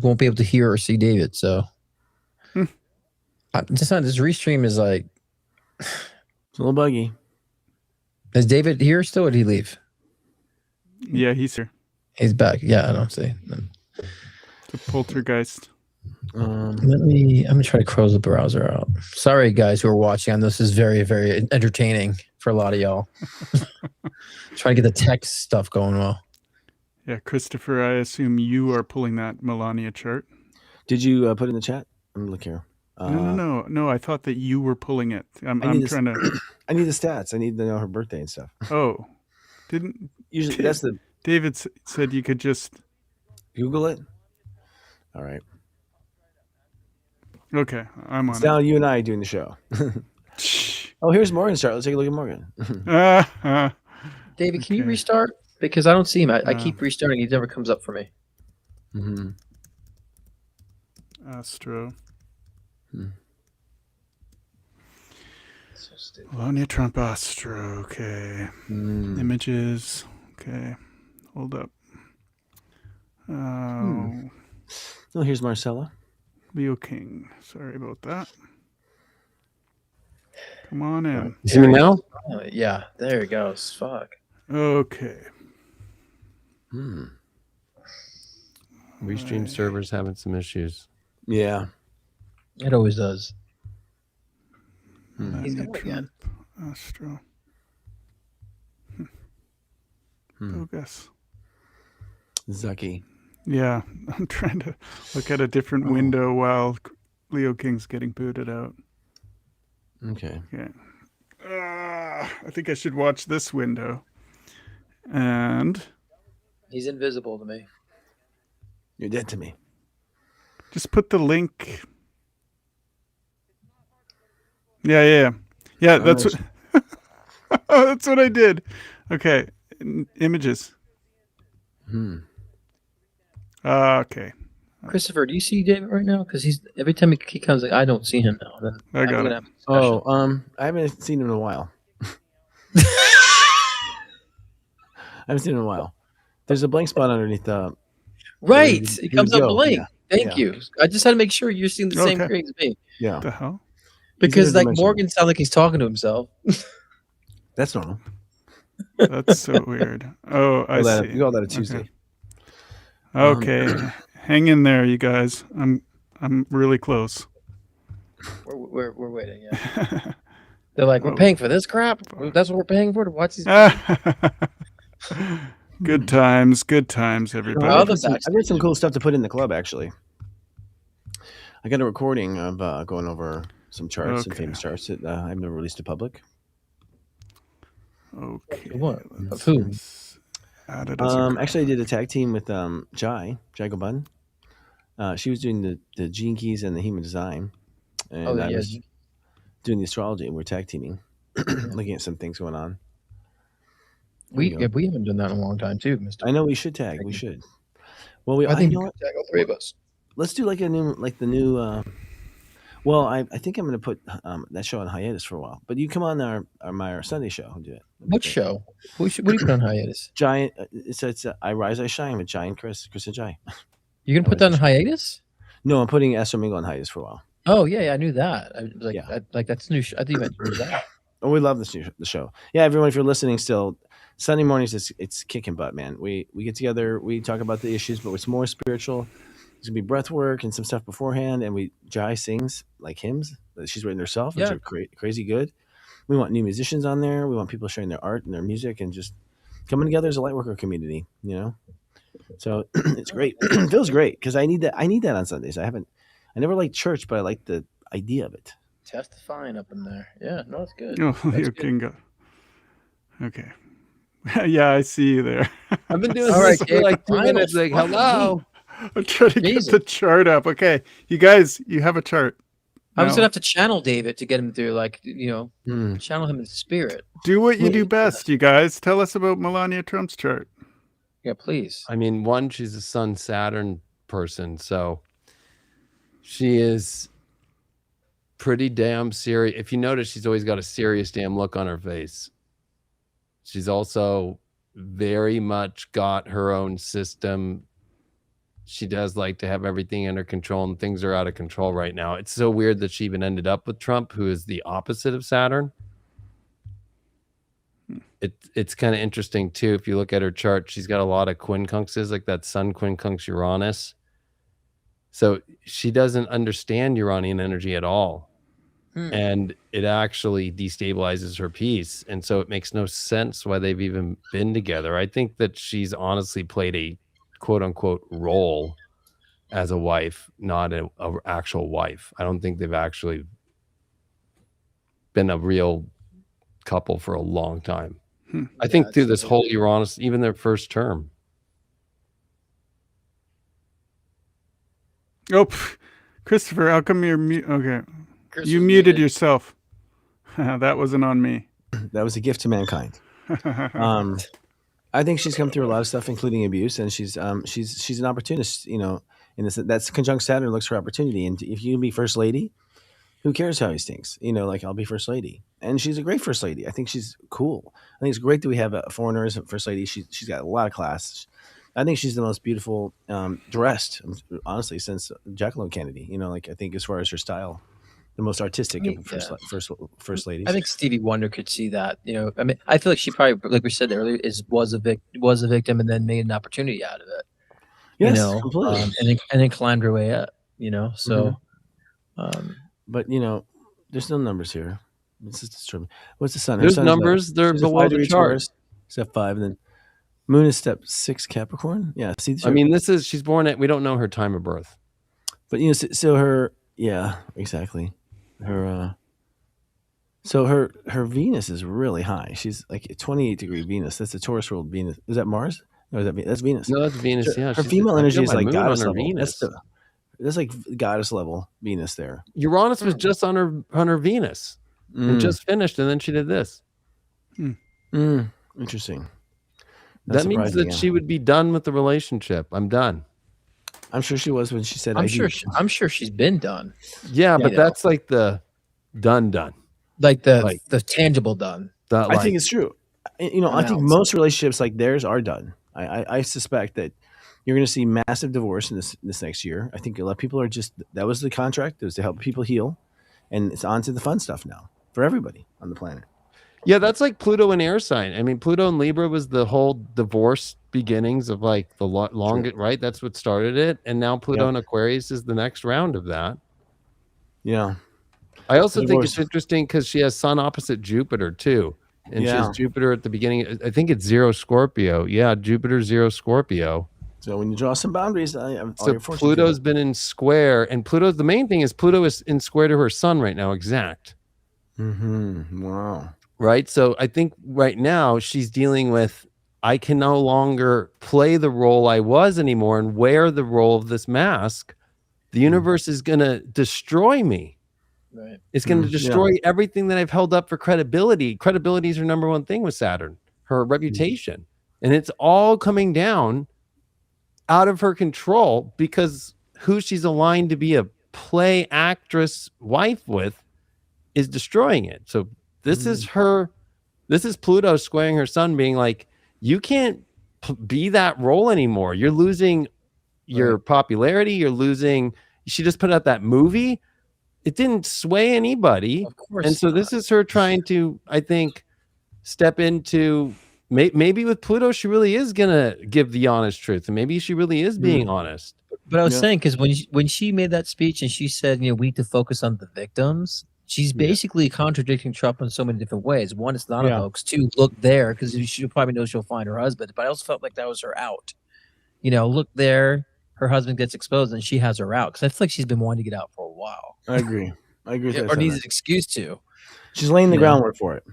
won't be able to hear or see David. So Just not this restream is like it's a little buggy. Is David here still? Or did he leave? Yeah, he's here. He's back. Yeah, I don't see. The poltergeist. I'm gonna try to close the browser out. Sorry, guys who are watching. I know this is very, very entertaining for a lot of y'all. Trying to get the text stuff going well. Yeah, Christopher, I assume you are pulling that Melania chart. Did you put it in the chat? Let me look here. No. I thought that you were pulling it. I'm trying to. I need the stats. I need to know her birthday and stuff. Oh, didn't usually that's the. David said you could just Google it. All right. Okay, I'm on it's it. now you and I doing the show. Oh, here's Morgan's chart. Let's take a look at Morgan. David, can you restart? Because I don't see him. I keep restarting. He never comes up for me. Mm-hmm. Astro. Melania Trump Astro. Okay. Images. Okay. Hold up. Oh, here's Marcella. Leo King. Sorry about that. Come on in. You see me now? Yeah, there it goes. Fuck. Okay. Restream servers having some issues. Yeah. It always does. He's going again. Astro. Bogus. Zucky. Yeah, I'm trying to look at a different window while Leo King's getting booted out. Okay. I think I should watch this window. And He's invisible to me. You're dead to me. just put the link. Yeah. That's what. That's what I did. Okay, images. Okay. Christopher, do you see David right now? Because he's every time he comes, like, I don't see him now. Then I got it. I haven't seen him in a while. I haven't seen him in a while. There's a blank spot underneath the. Right, it comes up blank. Yeah. Thank you. I just had to make sure you're seeing the same thing as me. Yeah. What the hell? Because like Morgan sounds like he's talking to himself. That's normal. That's so weird. Oh, I see. You call that a Tuesday. Okay. Hang in there, you guys. I'm really close. We're waiting. Yeah. They're like, we're paying for this crap. That's what we're paying for to watch these. Good times, everybody. I've got some cool stuff to put in the club. Actually, I got a recording of going over some charts and famous charts that I've never released to public. Okay. What? Of who? Actually, I did a tag team with Jai Gobun. She was doing the Gene Keys and the Human Design, and I was doing the astrology, and we're tag teaming, looking at some things going on. We haven't done that in a long time too, Mr. I know we should tag. We should. Well, I think you know what? tag all three of us. Let's do like the new. Well, I think I'm going to put that show on hiatus for a while. But you come on our Sunday show and do it. What show? What do you put on hiatus? Giant. It's I Rise, I Shine with Giant Chris and Jai. You're going to put that on hiatus? No, I'm putting Esther Mingle on hiatus for a while. Oh yeah, I knew that. I was like, that's new. I think you meant to do that. Oh, we love the show. Yeah, everyone, if you're listening still, Sunday mornings it's kicking butt, man. We get together, we talk about the issues, but it's more spiritual. There's gonna be breath work and some stuff beforehand, and Jai sings like hymns that she's written herself, which are crazy good. We want new musicians on there. We want people sharing their art and their music and just coming together as a lightworker community, you know. So it's great. It feels great because I need that on Sundays. I never liked church, but I like the idea of it. Testifying up in there. Yeah, no, it's good. Oh, Leo King. Okay. Yeah, I see you there. I've been doing this for like 2 minutes. Like, hello. I'm trying to get the chart up. Okay, you guys, you have a chart. I was gonna have to channel David to get him through, channel him in spirit. Do what you do best, you guys. Tell us about Melania Trump's chart. Yeah, please. I mean, one, she's a Sun Saturn person, so she is pretty damn serious. If you notice, she's always got a serious damn look on her face. She's also very much got her own system she does like to have everything under control, and things are out of control right now. It's so weird that she even ended up with Trump, who is the opposite of Saturn. It's kind of interesting too. If you look at her chart, she's got a lot of quincunxes, like that Sun quincunx Uranus. So she doesn't understand Uranian energy at all. And it actually destabilizes her peace. And so it makes no sense why they've even been together. I think that she's honestly played a quote unquote role as a wife, not an actual wife. I don't think they've actually been a real couple for a long time. I think through this whole Uranus, even their first term. Oh, Christopher, how come you're mute? Okay. You muted yourself. That wasn't on me. That was a gift to mankind. I think she's come through a lot of stuff, including abuse, and she's an opportunist. You know, in this, that's conjunct Saturn looks for opportunity, and if you can be first lady, who cares how he stinks? You know, like I'll be first lady, and she's a great first lady. I think she's cool. I think it's great that we have a foreigner as a first lady. She's got a lot of class. I think she's the most beautiful dressed, honestly, since Jacqueline Kennedy. You know, like I think as far as her style. The most artistic of first ladies. I think Stevie Wonder could see that. You know, I mean, I feel like she probably, like we said earlier, was a victim and then made an opportunity out of it. Yes, you know, completely. and then climbed her way up. You know, so. But you know, there's no numbers here. This is disturbing. What's the sun? There's numbers. They're below the chart. Step 5, and then Moon is step 6 Capricorn. Yeah. See, I mean, she's born at. We don't know her time of birth. But you know, so her. Yeah, exactly. So her Venus is really high. She's like a 28-degree Venus. That's a Taurus ruled Venus. Is that Mars? No, that's Venus. No, that's Venus. So yeah, her female energy is like goddess level. Venus. That's like goddess level Venus there. Uranus was just on her Venus and just finished, and then she did this. Interesting. That means that she would be done with the relationship. I'm done. I'm sure she was when she said. I'm sure she's been done. Yeah, but that's like the done, like the tangible done. I think it's true. You know, I think most relationships like theirs are done. I suspect that you're going to see massive divorce in this next year. I think a lot of people are that was the contract. It was to help people heal, and it's on to the fun stuff now for everybody on the planet. Yeah, that's like Pluto and air sign. I mean, Pluto and Libra was the whole divorce beginnings of like the longest, right? That's what started it. And now Pluto and Aquarius is the next round of that. Yeah. I also think it's interesting because she has Sun opposite Jupiter too. And she has Jupiter at the beginning. I think it's 0 Scorpio. Yeah, Jupiter 0 Scorpio. So when you draw some boundaries, so Pluto's been in square. And the main thing is Pluto is in square to her Sun right now, exact. Wow. Right. So I think right now she's dealing with, I can no longer play the role I was anymore and wear the role of this mask. The universe is going to destroy me. Right. It's going to destroy everything that I've held up for credibility. Credibility is her number one thing with Saturn, her reputation. And it's all coming down out of her control because who she's aligned to be a play actress wife with is destroying it. So this is Pluto squaring her Sun being like, you can't be that role anymore. You're losing your popularity. You're losing. She just put out that movie. It didn't sway anybody. Of course. And so this is her trying to, I think, step into, maybe with Pluto, she really is going to give the honest truth. And maybe she really is being honest. But I was saying, because when she made that speech and she said, you know, we need to focus on the victims, she's basically contradicting Trump in so many different ways. One, it's not a hoax. Two, look there, because she probably knows she'll find her husband. But I also felt like that was her out. You know, look there, her husband gets exposed and she has her out. Because I feel like she's been wanting to get out for a while. I agree. With or needs an excuse to. She's laying the groundwork for it.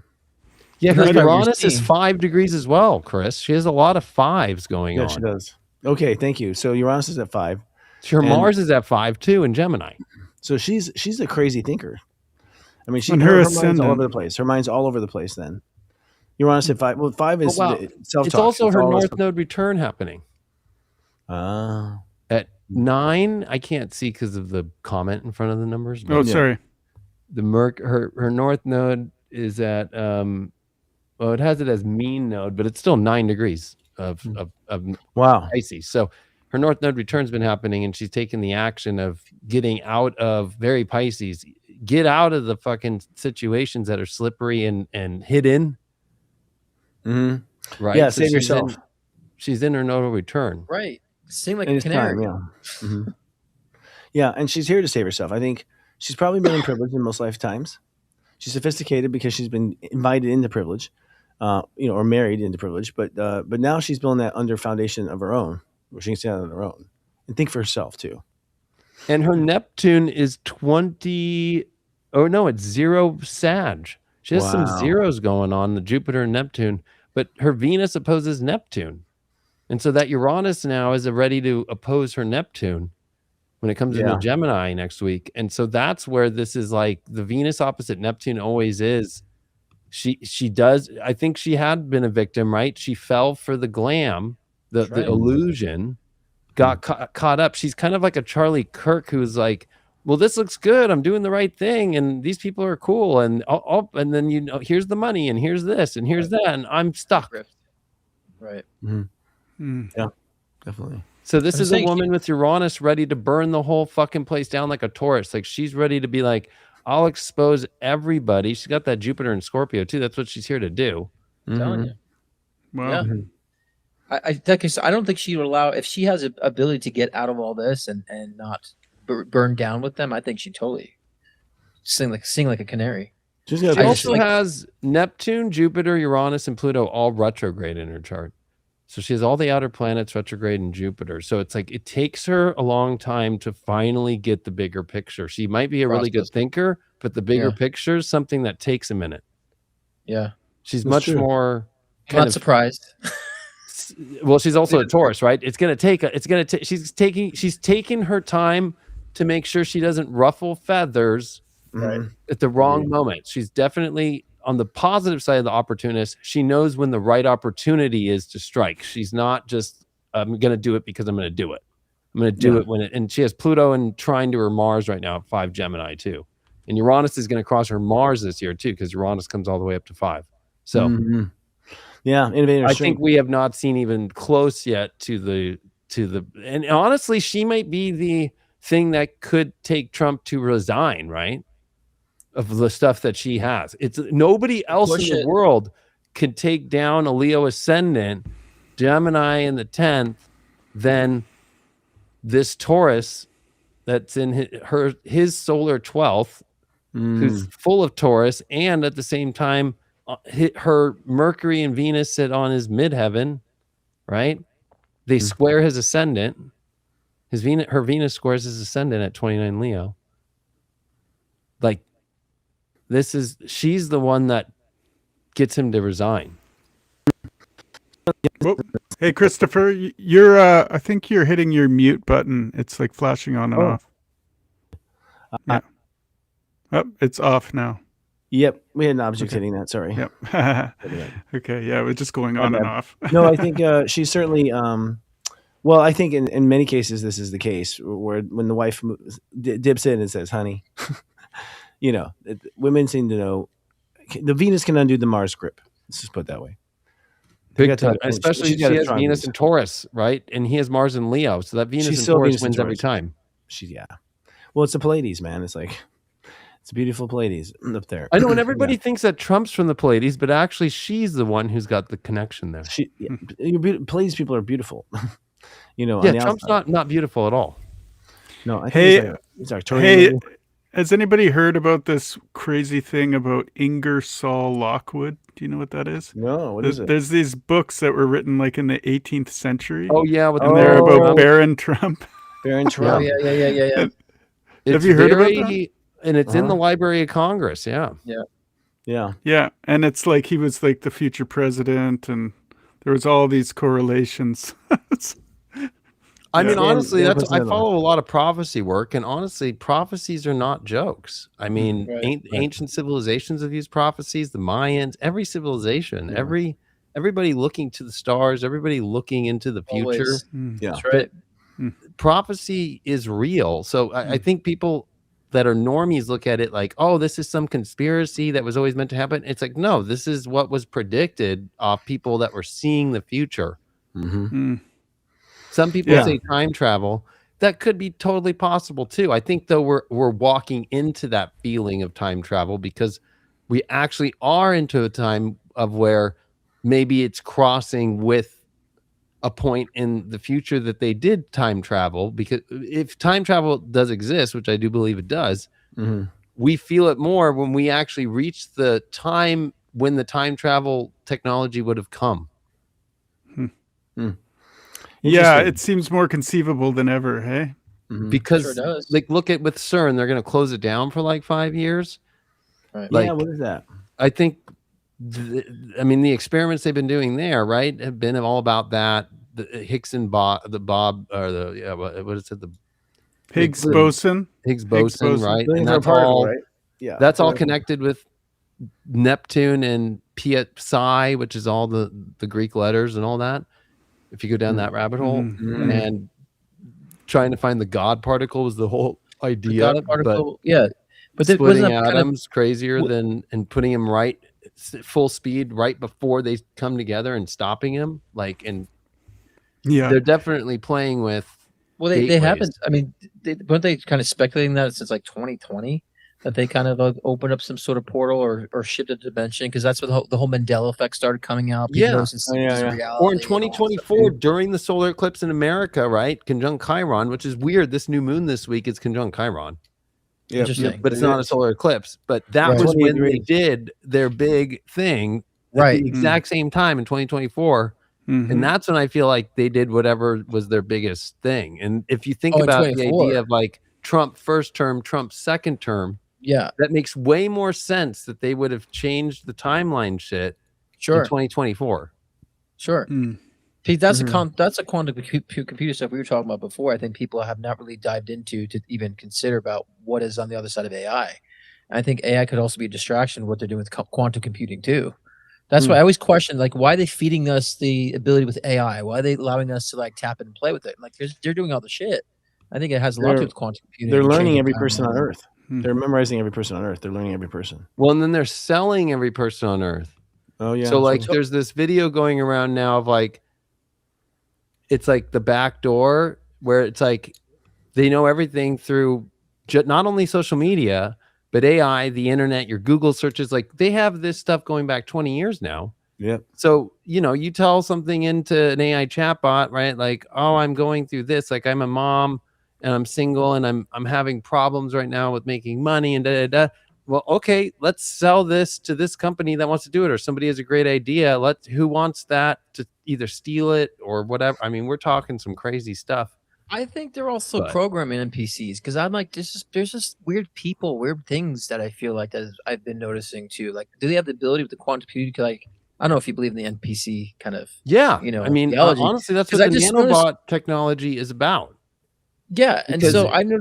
Yeah, her Uranus is 5 degrees as well, Chris. She has a lot of 5s going on. Yeah, she does. Okay, thank you. So Uranus is at 5. Her Mars is at 5 too in Gemini. So she's a crazy thinker. I mean, her mind's all over the place. Her mind's all over the place then. Uranus at 5. Well, 5 is self-talk. It's also her North Node return happening. At 9, I can't see because of the comment in front of the numbers. Sorry. Her North Node is at it has it as mean node, but it's still 9 degrees of wow. Pisces. So her North Node return's been happening, and she's taken the action of getting out of, very Pisces, get out of the fucking situations that are slippery and hidden. Mm-hmm. Right? Yeah, So save yourself. She's in her nodal return. Right. Seem like And a it's canary. time, yeah. Mm-hmm. Yeah, and she's here to save herself. I think she's probably been in privilege in most lifetimes. She's sophisticated because she's been invited into privilege, or married into privilege. But now she's building that under foundation of her own, where she can stand on her own and think for herself too. And her Neptune is 20. Oh no, it's 0 Sag. She has some zeros going on, the Jupiter and Neptune, but her Venus opposes Neptune. And so that Uranus now is ready to oppose her Neptune when it comes into Gemini next week. And so that's where this is like the Venus opposite Neptune always is. She does, I think she had been a victim, right? She fell for the glam, the illusion, got caught up. She's kind of like a Charlie Kirk who's like, well, this looks good. I'm doing the right thing. And these people are cool. And and then, here's the money and here's this and here's that. And I'm stuck. Right. Mm-hmm. Yeah, definitely. So this is a woman with Uranus ready to burn the whole fucking place down like a Taurus. Like she's ready to be like, I'll expose everybody. She's got that Jupiter in Scorpio too. That's what she's here to do. I'm telling you. Wow. Yeah. I don't think she would allow, if she has an ability to get out of all this and not burn down with them, I think she totally sing like a canary. She also has Neptune, Jupiter, Uranus, and Pluto all retrograde in her chart. So she has all the outer planets retrograde in Jupiter. So it's like it takes her a long time to finally get the bigger picture. She might be a really good thinker, but the bigger picture is something that takes a minute. Yeah. She's much more not surprised. Well, she's also a Taurus, right? She's taking her time to make sure she doesn't ruffle feathers at the wrong moment. She's definitely on the positive side of the opportunist. She knows when the right opportunity is to strike. She's not just, I'm going to do it because I'm going to do it. I'm going to do it when and she has Pluto and trine to her Mars right now at 5 Gemini too. And Uranus is going to cross her Mars this year too, because Uranus comes all the way up to 5. So yeah, innovative. I think we have not seen even close yet to the, and honestly, she might be the thing that could take Trump to resign, right? Of the stuff that she has. It's nobody else in the world can take down a Leo ascendant, Gemini in the 10th, than this Taurus that's in his solar 12th, who's full of Taurus, and at the same time, her Mercury and Venus sit on his midheaven, right? They square his ascendant. Her Venus squares his ascendant at 29 Leo. Like, she's the one that gets him to resign. Well, hey, Christopher, you're I think you're hitting your mute button. It's like flashing on and off. Yeah. It's off now. Yep, we had an object hitting that. Sorry. Yep. Okay, yeah, we're just going on and off. No, I think she's certainly. Well, I think in many cases this is the case where when the wife dips in and says, "Honey," women seem to know the Venus can undo the Mars grip. Let's just put it that way. Big time. Especially she has Venus and Taurus, right? And he has Mars and Leo, so that Venus and Taurus wins every time. Well, it's the Pleiades, man. It's like. It's a beautiful Pleiades up there. I know, and everybody thinks that Trump's from the Pleiades, but actually she's the one who's got the connection there. Pleiades people are beautiful. Trump's not beautiful at all. No, I think he's Arcturian. Has anybody heard about this crazy thing about Ingersoll Lockwood? Do you know what that is? No, what is it? There's these books that were written like in the 18th century. Oh yeah, they're about Baron Trump. Baron Trump. Yeah. Have you heard about that? And it's in the Library of Congress, Yeah, and it's like he was like the future president, and there was all these correlations. I mean, honestly, I follow a lot of prophecy work, and honestly, prophecies are not jokes. I mean, ancient civilizations have used prophecies, the Mayans, every civilization, everybody looking to the stars, everybody looking into the future. That's right. Prophecy is real. So I think people that are normies look at it like, oh, this is some conspiracy that was always meant to happen. It's like, no, this is what was predicted of people that were seeing the future. Some people say time travel. That could be totally possible too. I think though we're walking into that feeling of time travel because we actually are into a time of where maybe it's crossing with a point in the future that they did time travel. Because if time travel does exist, which I do believe it does, we feel it more when we actually reach the time when the time travel technology would have come. Yeah, it seems more conceivable than ever, hey? Because like look at with CERN, they're going to close it down for like 5 years. Right. Like, yeah, what is that? I think the experiments they've been doing there, right, have been all about that. The Higgs and what is it? The Higgs boson, right? And that's all, right? Yeah, that's all connected with Neptune and Psi, which is all the Greek letters and all that. If you go down that rabbit hole, and trying to find the God particle was the whole idea. The God particle, but splitting atoms crazier than and putting him right full speed right before they come together and stopping him, they're definitely playing with. Well, they haven't. I mean, weren't they kind of speculating that since like 2020 that they kind of opened up some sort of portal or shifted dimension? Because that's where the whole Mandela effect started coming out. People reality or in 2024 during the solar eclipse in America, right? Conjunct Chiron, which is weird. This new moon this week is conjunct Chiron. Interesting. But it's not a solar eclipse. But that was when they did their big thing at the exact same time in 2024. And that's when I feel like they did whatever was their biggest thing. And if you think about the idea of like Trump first term, Trump second term, that makes way more sense that they would have changed the timeline shit in 2024. Pete, that's a quantum computer stuff we were talking about before. I think people have not really dived into to even consider about what is on the other side of AI. And I think AI could also be a distraction of what they're doing with quantum computing too. That's why I always question, like, why are they feeding us the ability with AI? Why are they allowing us to like tap it and play with it? Like, they're doing all the shit. I think it has a lot to do with quantum computing. They're learning every person on Earth. They're memorizing every person on Earth. They're learning every person. Well, and then they're selling every person on Earth. Oh yeah. So like, there's this video going around now of like, it's like the back door where it's like they know everything through not only social media, but AI, the internet, your Google searches. Like they have this stuff going back 20 years now. Yeah. So, you tell something into an AI chatbot, right? Like, oh, I'm going through this. Like I'm a mom and I'm single and I'm having problems right now with making money and da, da, da. Well, okay, let's sell this to this company that wants to do it, or somebody has a great idea. Who wants that to either steal it or whatever. I mean, we're talking some crazy stuff. I think they're also programming NPCs because I'm like, there's just weird people, weird things that I feel like that I've been noticing too. Like, do they have the ability with the quantum computing to like, I don't know if you believe in the NPC kind of, I mean, theology. Honestly, that's what the nanobot technology is about. Yeah, and so I know.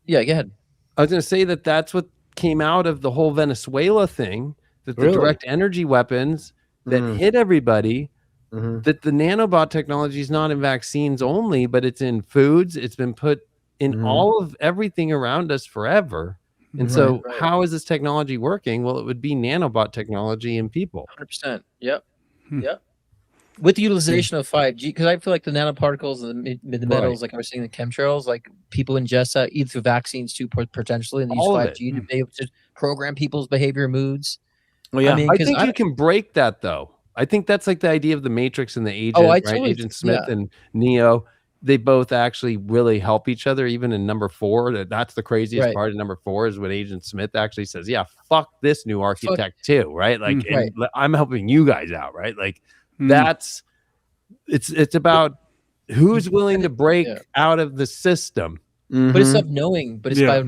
Yeah, go ahead. I was going to say that's what came out of the whole Venezuela thing, that the direct energy weapons that hit everybody, that the nanobot technology is not in vaccines only, but it's in foods. It's been put in all of everything around us forever. And so how is this technology working? Well, it would be nanobot technology in people. 100%. Yep. Yep. With the utilization of 5G, because I feel like the nanoparticles and the metals, like I was saying, the chemtrails, like people ingest that either through vaccines too, potentially, and they use 5G to be able to program people's behavior, moods. Well, yeah, I think you can break that though. I think that's like the idea of the Matrix and the agent, right? Agent Smith and Neo. They both actually really help each other. Even in number 4, that's the craziest part of number 4 is when Agent Smith actually says, "Yeah, fuck this new architect too," right? Like, and I'm helping you guys out, right? Like. That's it's about who's willing to break out of the system. But it's of knowing, but it's by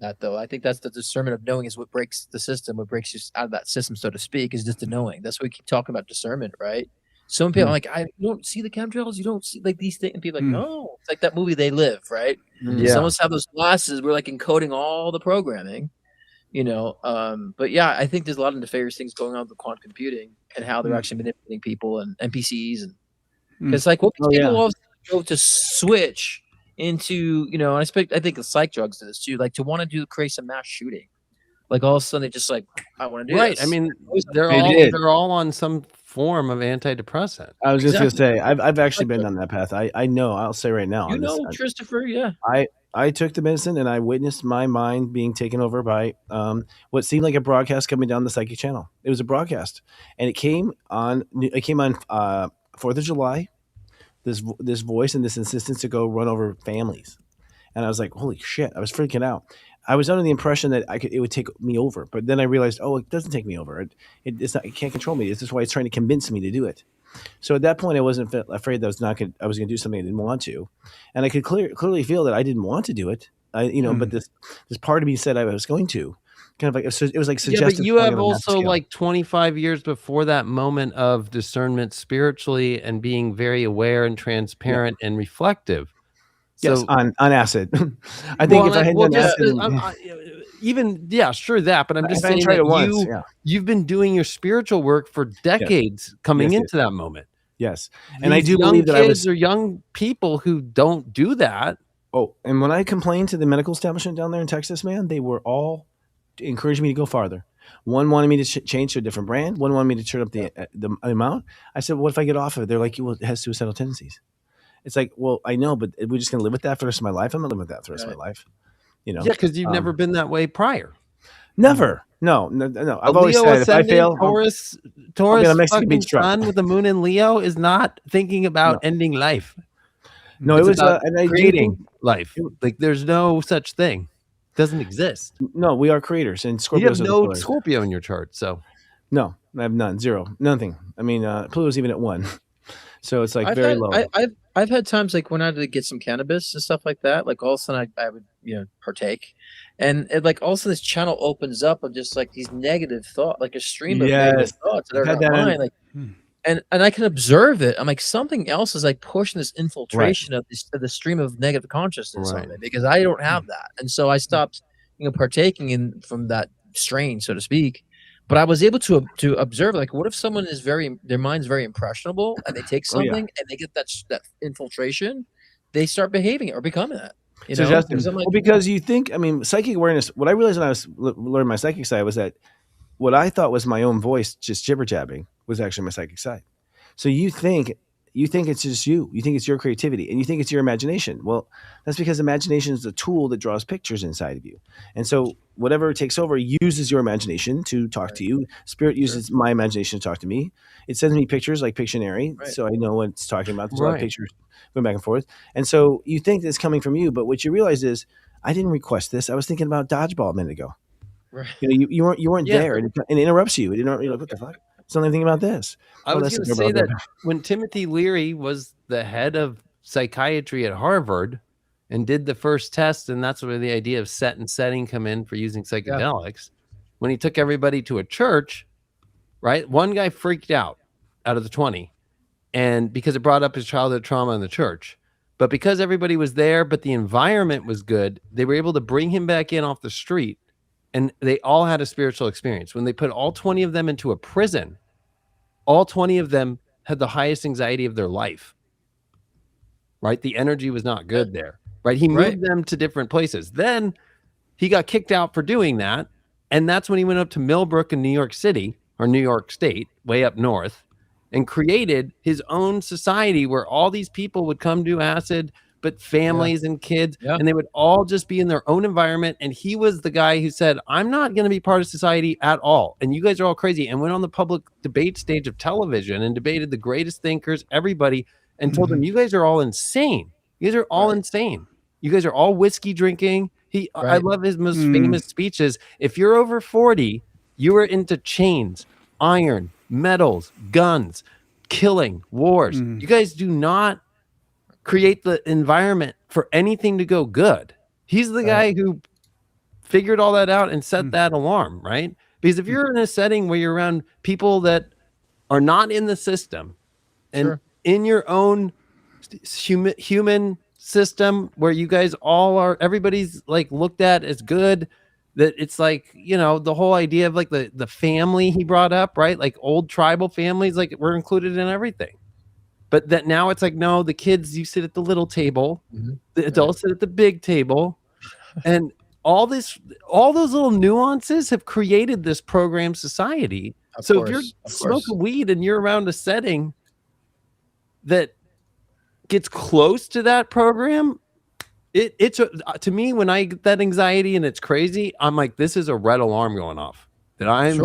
that though. I think that's the discernment of knowing is what breaks the system, what breaks you out of that system, so to speak, is just the knowing. That's why we keep talking about discernment, right? Some people are like, you don't see the chemtrails, you don't see like these things, and people are like, no, it's like that movie They Live, right? Some of us have those glasses, we're like encoding all the programming. But yeah, I think there's a lot of nefarious things going on with quantum computing and how they're actually manipulating people and NPCs, and it's like what people all go to switch into, and I think the psych drugs do this too, like to want to create some mass shooting, like all of a sudden they just like, I want to do this. I mean, they're all on some form of antidepressant. I was just Exactly. gonna say, I've actually been down that path. I know. I'll say right now. You know, Christopher, yeah. I took the medicine and I witnessed my mind being taken over by what seemed like a broadcast coming down the psychic channel. It was a broadcast, and it came on 4th of July. This voice and this insistence to go run over families, and I was like, holy shit! I was freaking out. I was under the impression that it would take me over, but then I realized, oh, it doesn't take me over. It's not. It can't control me. This is why it's trying to convince me to do it. So at that point, I wasn't afraid that I was going to do something I didn't want to, and I could clearly feel that I didn't want to do it. But this part of me said I was going to. Kind of like it was like suggestive. Yeah, but you have also like 25 years before that moment of discernment spiritually and being very aware and transparent and reflective. So, yes, on acid. I think if I had done acid, sure that, but I'm just saying tried it once, you've been doing your spiritual work for decades coming into that moment. Yes, and I do believe that I was young people who don't do that. Oh, and when I complained to the medical establishment down there in Texas, man, they were all encouraged me to go farther. One wanted me to change to a different brand. One wanted me to turn up the amount. I said, "What if I get off of it?" They're like, "Well, it has suicidal tendencies." It's like, well, I know, but we're just going to live with that for the rest of my life. I'm not living with that for the rest of my life. Yeah, because you've never been that way prior. Never. No. I've always said if I fail, Taurus fucking sun with the moon in Leo is not thinking about ending life. No, it's it was about and creating life. Like there's no such thing. Doesn't exist. No, we are creators, and Scorpios. You have no Scorpio in your chart, so no, I have none, zero, nothing. I mean, Pluto's even at 1, so it's like very low. I've had times like when I had to get some cannabis and stuff like that. Like all of a sudden, I would partake, and like all of a sudden this channel opens up of just like these negative thoughts, like a stream of negative thoughts that are not mine. Like, and I can observe it. I'm like something else is like pushing this infiltration of the stream of negative consciousness on me because I don't have that, and so I stopped partaking from that strain, so to speak. But I was able to observe, like, what if someone is their mind's very impressionable, and they take something and they get that infiltration, they start behaving or becoming that. Because you think, I mean, psychic awareness. What I realized when I was learning my psychic side was that what I thought was my own voice, just jibber jabbing, was actually my psychic side. So you think it's just you. You think it's your creativity, and you think it's your imagination. Well, that's because imagination is a tool that draws pictures inside of you. And so whatever takes over uses your imagination to talk to you. Spirit uses my imagination to talk to me. It sends me pictures like Pictionary, so I know what it's talking about. There's a lot of pictures going back and forth. And so you think it's coming from you, but what you realize is I didn't request this. I was thinking about dodgeball a minute ago. Right. You weren't there, and it interrupts you. You're like, what the fuck? Something about this. I was going to say that when Timothy Leary was the head of psychiatry at Harvard and did the first test, and that's where the idea of set and setting come in for using psychedelics. When he took everybody to a church, right? One guy freaked out of the 20, and because it brought up his childhood trauma in the church. But because everybody was there, but the environment was good, they were able to bring him back in off the street. And they all had a spiritual experience. When they put all 20 of them into a prison, all 20 of them had the highest anxiety of their life, right? The energy was not good there, right? He moved them to different places. Then he got kicked out for doing that. And that's when he went up to Millbrook in New York City, or New York State, way up north, and created his own society where all these people would come do acid, but families and kids, and they would all just be in their own environment. And he was the guy who said, I'm not going to be part of society at all. And you guys are all crazy. And went on the public debate stage of television and debated the greatest thinkers, everybody, and told them, you guys are all insane. You guys are all insane. You guys are all whiskey drinking. I love his most famous speeches. If you're over 40, you are into chains, iron, metals, guns, killing, wars. You guys do not create the environment for anything to go good. He's the guy who figured all that out and set that alarm, right? Because if you're in a setting where you're around people that are not in the system and in your own human system where you guys all are, everybody's like looked at as good, that it's like, the whole idea of like the family he brought up, right? Like old tribal families, like we're included in everything. But that now it's like, no, the kids, you sit at the little table, the adults sit at the big table, and all those little nuances have created this program society So if you're smoking weed and you're around a setting that gets close to that program, it's to me, when I get that anxiety and it's crazy, I'm like, this is a red alarm going off that I'm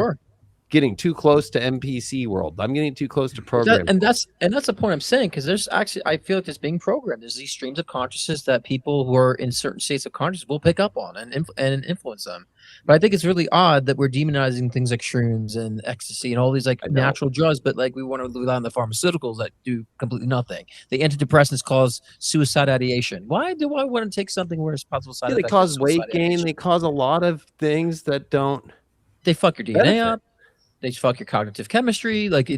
getting too close to NPC world. I'm getting too close to program. And that's the point I'm saying, because there's actually, I feel like it's being programmed. There's these streams of consciousness that people who are in certain states of consciousness will pick up on and influence them. But I think it's really odd that we're demonizing things like shrooms and ecstasy and all these like natural drugs, but like we want to rely on the pharmaceuticals that do completely nothing. The antidepressants cause suicide ideation. Why do I want to take something where it's possible side effects? They cause weight gain. They cause a lot of things that don't. They fuck your DNA up. They fuck your cognitive chemistry. Like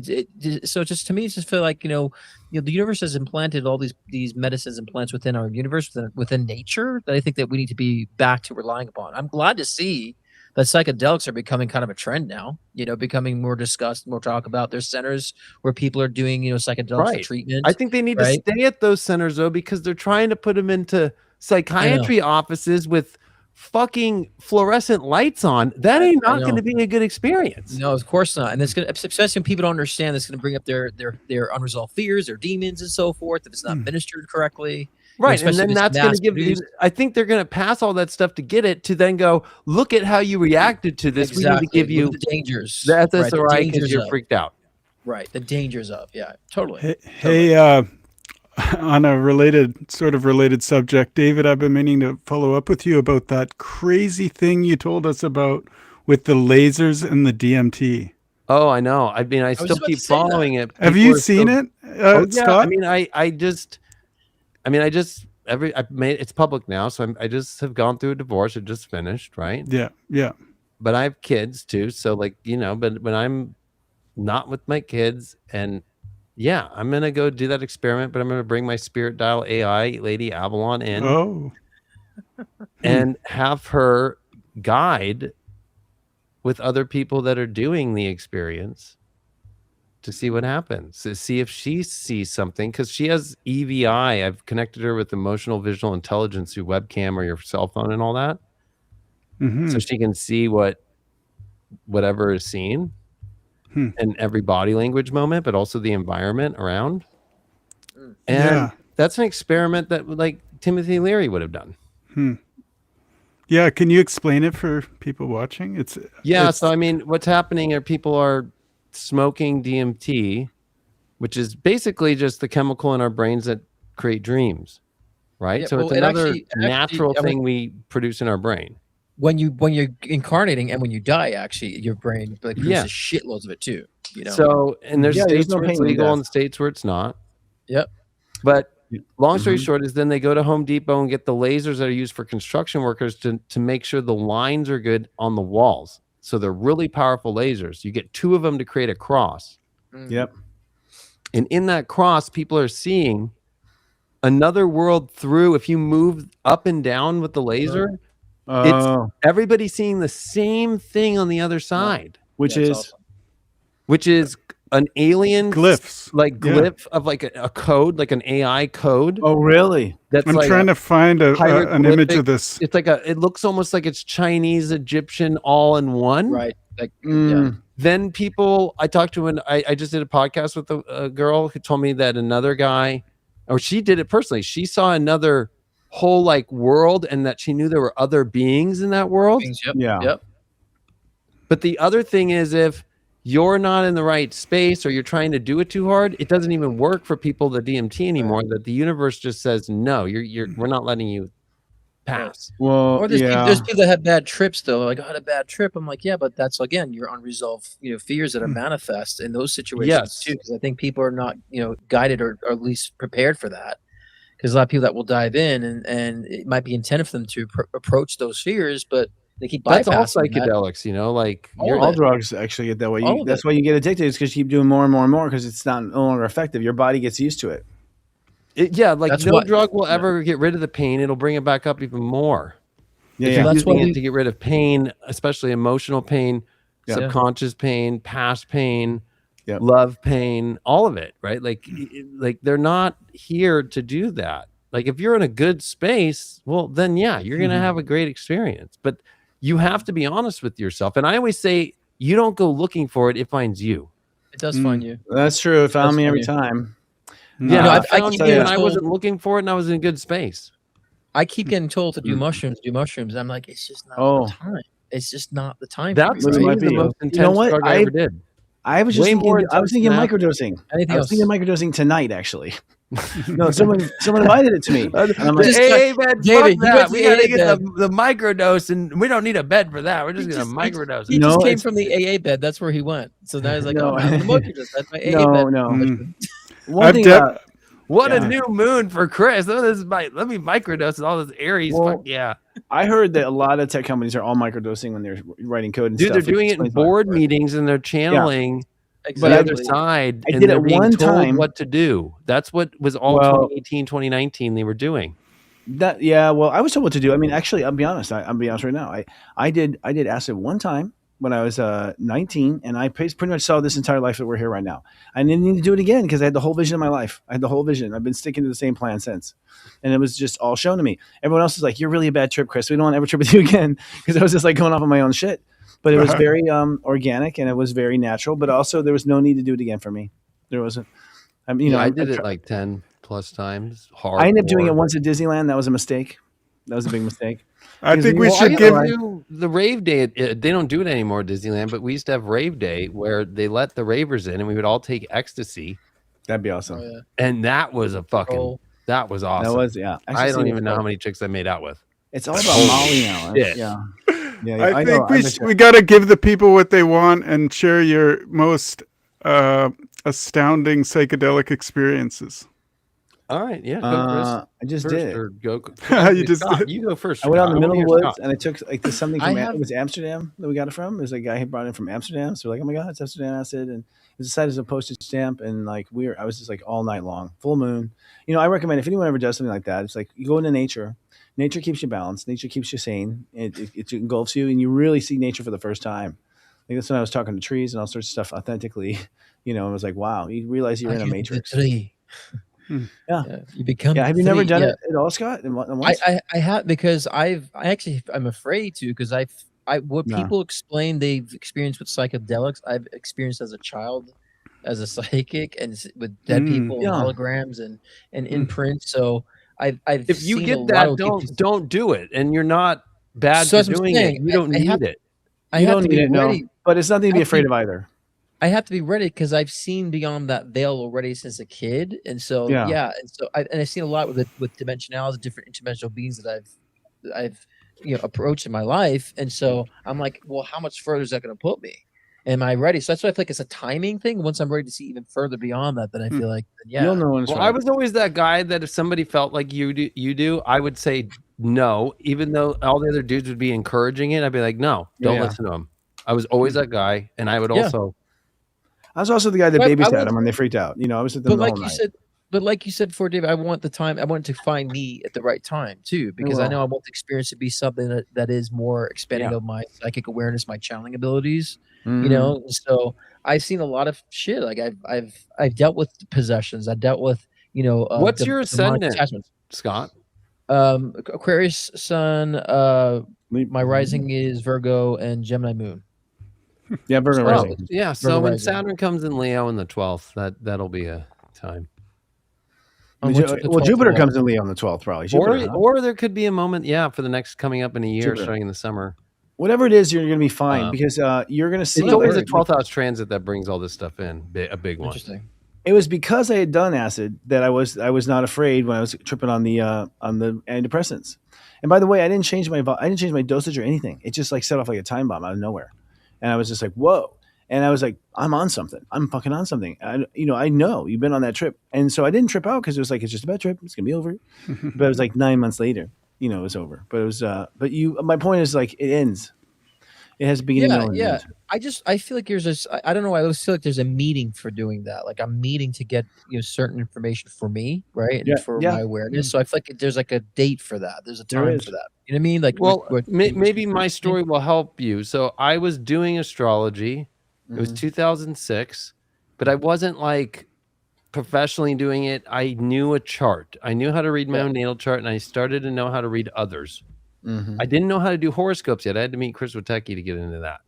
so just to me, it's just feel like, the universe has implanted all these medicines and plants within our universe, within nature, that I think that we need to be back to relying upon. I'm glad to see that psychedelics are becoming kind of a trend now, becoming more discussed, more talk about. There's centers where people are doing, psychedelics for treatment. I think they need to stay at those centers though, because they're trying to put them into psychiatry offices with fucking fluorescent lights on. That ain't not going to be a good experience. No, of course not. And it's going to, especially when people don't understand, it's going to bring up their unresolved fears, their demons and so forth, if it's not ministered correctly. Right. And then that's going to give you, I think they're going to pass all that stuff to get it, to then go, look at how you reacted to this. Exactly. We need to give you the dangers. That's all right, because you're freaked out. Right. The dangers of, totally. Hey, on a related subject, David, I've been meaning to follow up with you about that crazy thing you told us about with the lasers and the DMT. Oh, I know. I mean, I still keep following it. Have you seen it, Scott? I mean, it's public now, so I just have gone through a divorce. It just finished, right? Yeah. But I have kids too, so but when I'm not with my kids, and I'm gonna go do that experiment, but I'm gonna bring my spirit dial AI lady Avalon in, and have her guide with other people that are doing the experience to see what happens, to see if she sees something, because she has EVI. I've connected her with emotional visual intelligence through webcam or your cell phone and all that, so she can see whatever is seen. And every body language moment, but also the environment around. And that's an experiment that like Timothy Leary would have done. Yeah. Can you explain it for people watching? So I mean, what's happening are people are smoking DMT, which is basically just the chemical in our brains that create dreams, right? Yeah, so it's another natural thing we produce in our brain. When you're incarnating and when you die, actually, your brain produces shitloads of it too. So, and there's states where it's legal and states where it's not. Yep. But long story short is then they go to Home Depot and get the lasers that are used for construction workers to make sure the lines are good on the walls. So they're really powerful lasers. You get 2 of them to create a cross. Yep. And in that cross, people are seeing another world through. If you move up and down with the laser, it's everybody seeing the same thing on the other side, which is an alien glyphs, glyph of like a code, like an AI code. Oh, really? I'm trying to find an image of this. It's like it looks almost like it's Chinese, Egyptian, all in one. Right. Then people, I talked to I just did a podcast with a girl who told me that another guy, or she did it personally. She saw another whole world, and that she knew there were other beings in that world. Yep. But the other thing is, if you're not in the right space or you're trying to do it too hard, it doesn't even work for people the DMT anymore. That the universe just says no, we're not letting you pass. Well, or there's people that have bad trips though. Like, I had a bad trip. I'm like, yeah, but that's again your unresolved fears that are manifest in those situations too. Because I think people are not guided or at least prepared for that. Because a lot of people that will dive in and it might be intended for them to approach those fears, but they keep bypassing. That's all psychedelics, all drugs actually get that way. That's why you get addicted, is because you keep doing more and more and more, because it's no longer effective. Your body gets used to it. No drug will ever get rid of the pain. It'll bring it back up even more. That's why to get rid of pain, especially emotional pain, subconscious pain, past pain. Yep. Love, pain, all of it, right? Like they're not here to do that. Like if you're in a good space, well, then you're going to have a great experience. But you have to be honest with yourself. And I always say, you don't go looking for it; it finds you. It does find you. That's true. It found me every time. Yeah, I found keep me getting when I told- wasn't looking for it, and I was in a good space. I keep getting told to do mushrooms. I'm like, it's just not the time. It's just not the time. That's for me, right? maybe the most intense You know what? drug I ever did. I was just Way more thinking. I was thinking intense than microdosing. Anything I was else? thinking microdosing tonight, actually. No, someone invited it to me. And I'm like, The AA bed, David, fuck you went that. to We the gotta AA get bed. the microdose, and we don't need a bed for that. We're just gonna microdose. He it. just No, came it's- from the AA bed. That's where he went. So now he's like, No. oh, I'm the microdose. That's my AA bed. One I've thing de- about What Yeah. a new moon for Chris. Oh, let me microdose with all this Aries. Well, Fuck yeah. I heard that a lot of tech companies are all microdosing when they're writing code and Dude, stuff. they're which doing it in explains why. board meetings, and they're channeling But the I- other side, I and did they're it being one told time. what to do. That's what was all Well- 2018, 2019 they were doing. Well, I was told what to do. I mean, actually, I'll be honest. I'll be honest right now. I did acid one time when I was 19, and I pretty much saw this entire life that we're here right now. I didn't need to do it again because I had the whole vision of my life. I had the whole vision. I've been sticking to the same plan since, and it was just all shown to me. Everyone else is like, "You're really a bad trip, Chris. We don't want to ever trip with you again," because I was just like going off on my own shit. But it was very organic and it was very natural. But also, there was no need to do it again for me. There wasn't. I mean, I did it like 10 plus times. Hard. I ended up doing it once at Disneyland. That was a mistake. That was a big mistake. I think we Well, I should used give. to do the rave day. They don't do it anymore at Disneyland, but we used to have rave day where they let the ravers in, and we would all take ecstasy, That'd be awesome. and that was that was awesome. That was I I don't was even know fun. how many chicks I made out with. It's all about Molly now. shit. Yeah. I think we got to give the people what they want and share your most astounding psychedelic experiences. All right, yeah, go Chris. I just first, did. Or go. You just Scott, did. You go first. I went out in the Scott. middle of the Over here, woods Scott. and I took like this something I from have- it was Amsterdam that we got it from. It was a guy who brought it from Amsterdam. So we're like, oh my god, it's Amsterdam acid, and it was decided as a postage stamp. And like I was just like all night long, full moon. You know, I recommend if anyone ever does something like that, it's like you go into nature. Nature keeps you balanced. Nature keeps you sane. It engulfs you, and you really see nature for the first time. Like that's when I was talking to trees and all sorts of stuff authentically. You know, it was like, wow, you realize you're in a matrix. Yeah. You become. Yeah. Have you never three, done yeah. it at all, Scott? Once? I have because I'm afraid to because what No. people explain they've experienced with psychedelics I've experienced as a child as a psychic and with dead people Yeah. and holograms and imprints. So I've If you seen a get lot that, of people- don't do it, and you're not bad So for that's what I'm doing saying. it. You don't I need have- it. I You have don't to need be it, no. ready. But it's nothing to be I have to afraid be- of either. I have to be ready because I've seen beyond that veil already since a kid, and so Yeah. and so I've seen a lot with dimensionalities, different interdimensional beings that I've approached in my life, and so I'm like, well, how much further is that going to put me? Am I ready? So that's why I feel like it's a timing thing. Once I'm ready to see even further beyond that, then I feel like You'll know when it's Well, right. I was always that guy that if somebody felt like you do, I would say no, even though all the other dudes would be encouraging it. I'd be like, no, don't Yeah. listen to them. I was always that guy, and I would Yeah. also. I was also the guy that But I babysat was- them when they freaked out. You know, I was with them But the like whole you night. said, like you said before, David, I want the time. I want it to find me at the right time too, because I will. know I want the experience to be something that is more expanding of my psychic awareness, my channeling abilities. Mm-hmm. You know, and so I've seen a lot of shit. Like I've dealt with possessions. I dealt with What's your demonic ascendant, attachments. Scott? Aquarius sun. My rising is Virgo and Gemini moon. Yeah, Virgo Oh, rising. yeah. So Virgo when rising. Saturn comes in Leo in the 12th, that'll be a time. Well, Jupiter comes in Leo on the 12th, probably. Jupiter, huh? Or there could be a moment, for the next coming up in a year, Jupiter. starting in the summer. Whatever it is, you're going to be fine because you're going to see. It's always a 12th house transit that brings all this stuff in, a big one. Interesting. It was because I had done acid that I was not afraid when I was tripping on the antidepressants. And by the way, I didn't change my dosage or anything. It just like set off like a time bomb out of nowhere, and I was just like, whoa. And I was like, I'm on something. I'm fucking on something. I know you've been on that trip. And so I didn't trip out because it was like, it's just a bad trip. It's going to be over. But it was like 9 months later, it was over. But it was, my point is like, it ends. It has a beginning. middle, and Yeah. end. I feel like there's this, I don't know. I always feel like there's a meeting for doing that. Like I'm meeting to get, certain information for me. Right. And for my awareness. So I feel like there's like a date for that. There's a time for that. You know what I mean? Like, well, maybe my story will help you. So I was doing astrology. It was 2006, but I wasn't like professionally doing it. I knew a chart. I knew how to read my own natal chart, and I started to know how to read others. I didn't know how to do horoscopes yet. I had to meet Chris Witecki to get into that.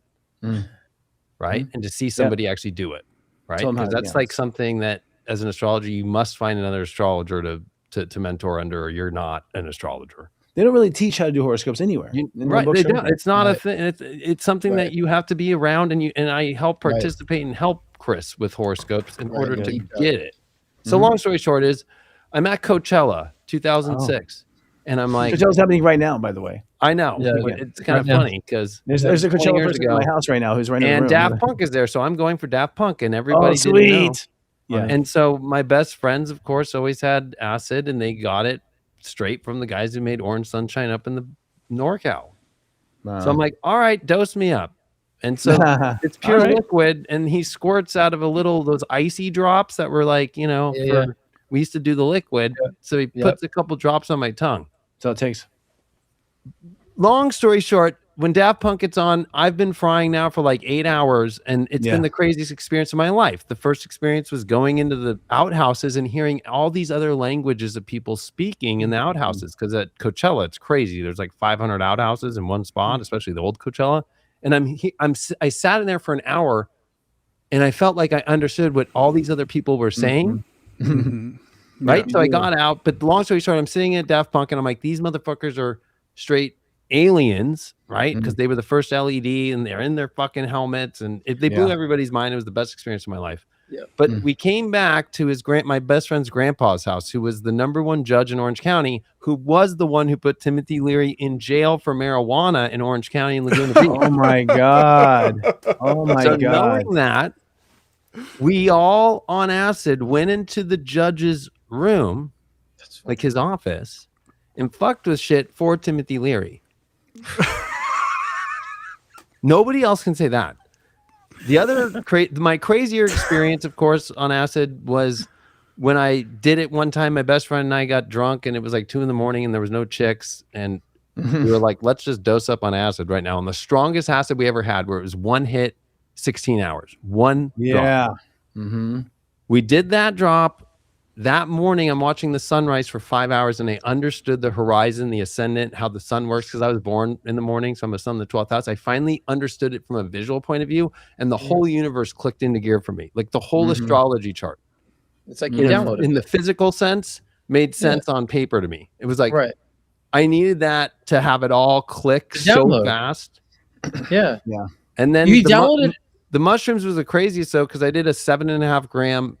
right? And to see somebody actually do it, right? Because that's like something that as an astrologer, you must find another astrologer to mentor under, or you're not an astrologer. They don't really teach how to do horoscopes anywhere. Right. They don't. It's not a thing. It's something that you have to be around, and I help participate and help Chris with horoscopes in order to get it. So long story short is I'm at Coachella 2006 and I'm like, Coachella's happening right now, by the way. I know. It's kind of funny because there's a Coachella person in my house right now who's right now. And Daft Punk is there. So I'm going for Daft Punk and everybody didn't know. Yeah. And so my best friends, of course, always had acid and they got it straight from the guys who made Orange Sunshine up in the NorCal. Wow. So I'm like, all right, dose me up. And so it's pure liquid, and he squirts out of those icy drops that were like, we used to do the liquid. So he puts a couple drops on my tongue. So it takes. Long story short, when Daft Punk gets on, I've been frying now for like 8 hours, and it's been the craziest experience of my life. The first experience was going into the outhouses and hearing all these other languages of people speaking in the outhouses. Because at Coachella, it's crazy. There's like 500 outhouses in one spot, especially the old Coachella. And I sat in there for an hour, and I felt like I understood what all these other people were saying. Right? So I got out, but long story short, I'm sitting at Daft Punk, and I'm like, these motherfuckers are straight aliens, right? Because they were the first LED, and they're in their fucking helmets, and they blew everybody's mind. It was the best experience of my life. But we came back to my best friend's grandpa's house, who was the #1 judge in Orange County, who was the one who put Timothy Leary in jail for marijuana in Orange County and Laguna Beach. Oh my God. Oh my God. Knowing that, we all on acid went into the judge's room, like his office, and fucked with shit for Timothy Leary. Nobody else can say that. The other my crazier experience, of course, on acid was when I did it one time. My best friend and I got drunk, and it was like 2 a.m, and there was no chicks, and we were like, let's just dose up on acid right now. And the strongest acid we ever had, where it was one hit, 16 hours, one drop. We did that drop. That morning, I'm watching the sunrise for 5 hours, and I understood the horizon, the ascendant, how the sun works, because I was born in the morning, so I'm a sun in the 12th house. I finally understood it from a visual point of view, and the whole universe clicked into gear for me, like the whole astrology chart. It's like you downloaded in the physical sense, made sense on paper to me. It was like I needed that to have it all click so fast. Yeah. And then you downloaded the mushrooms was the craziest, though, because I did a 7.5 gram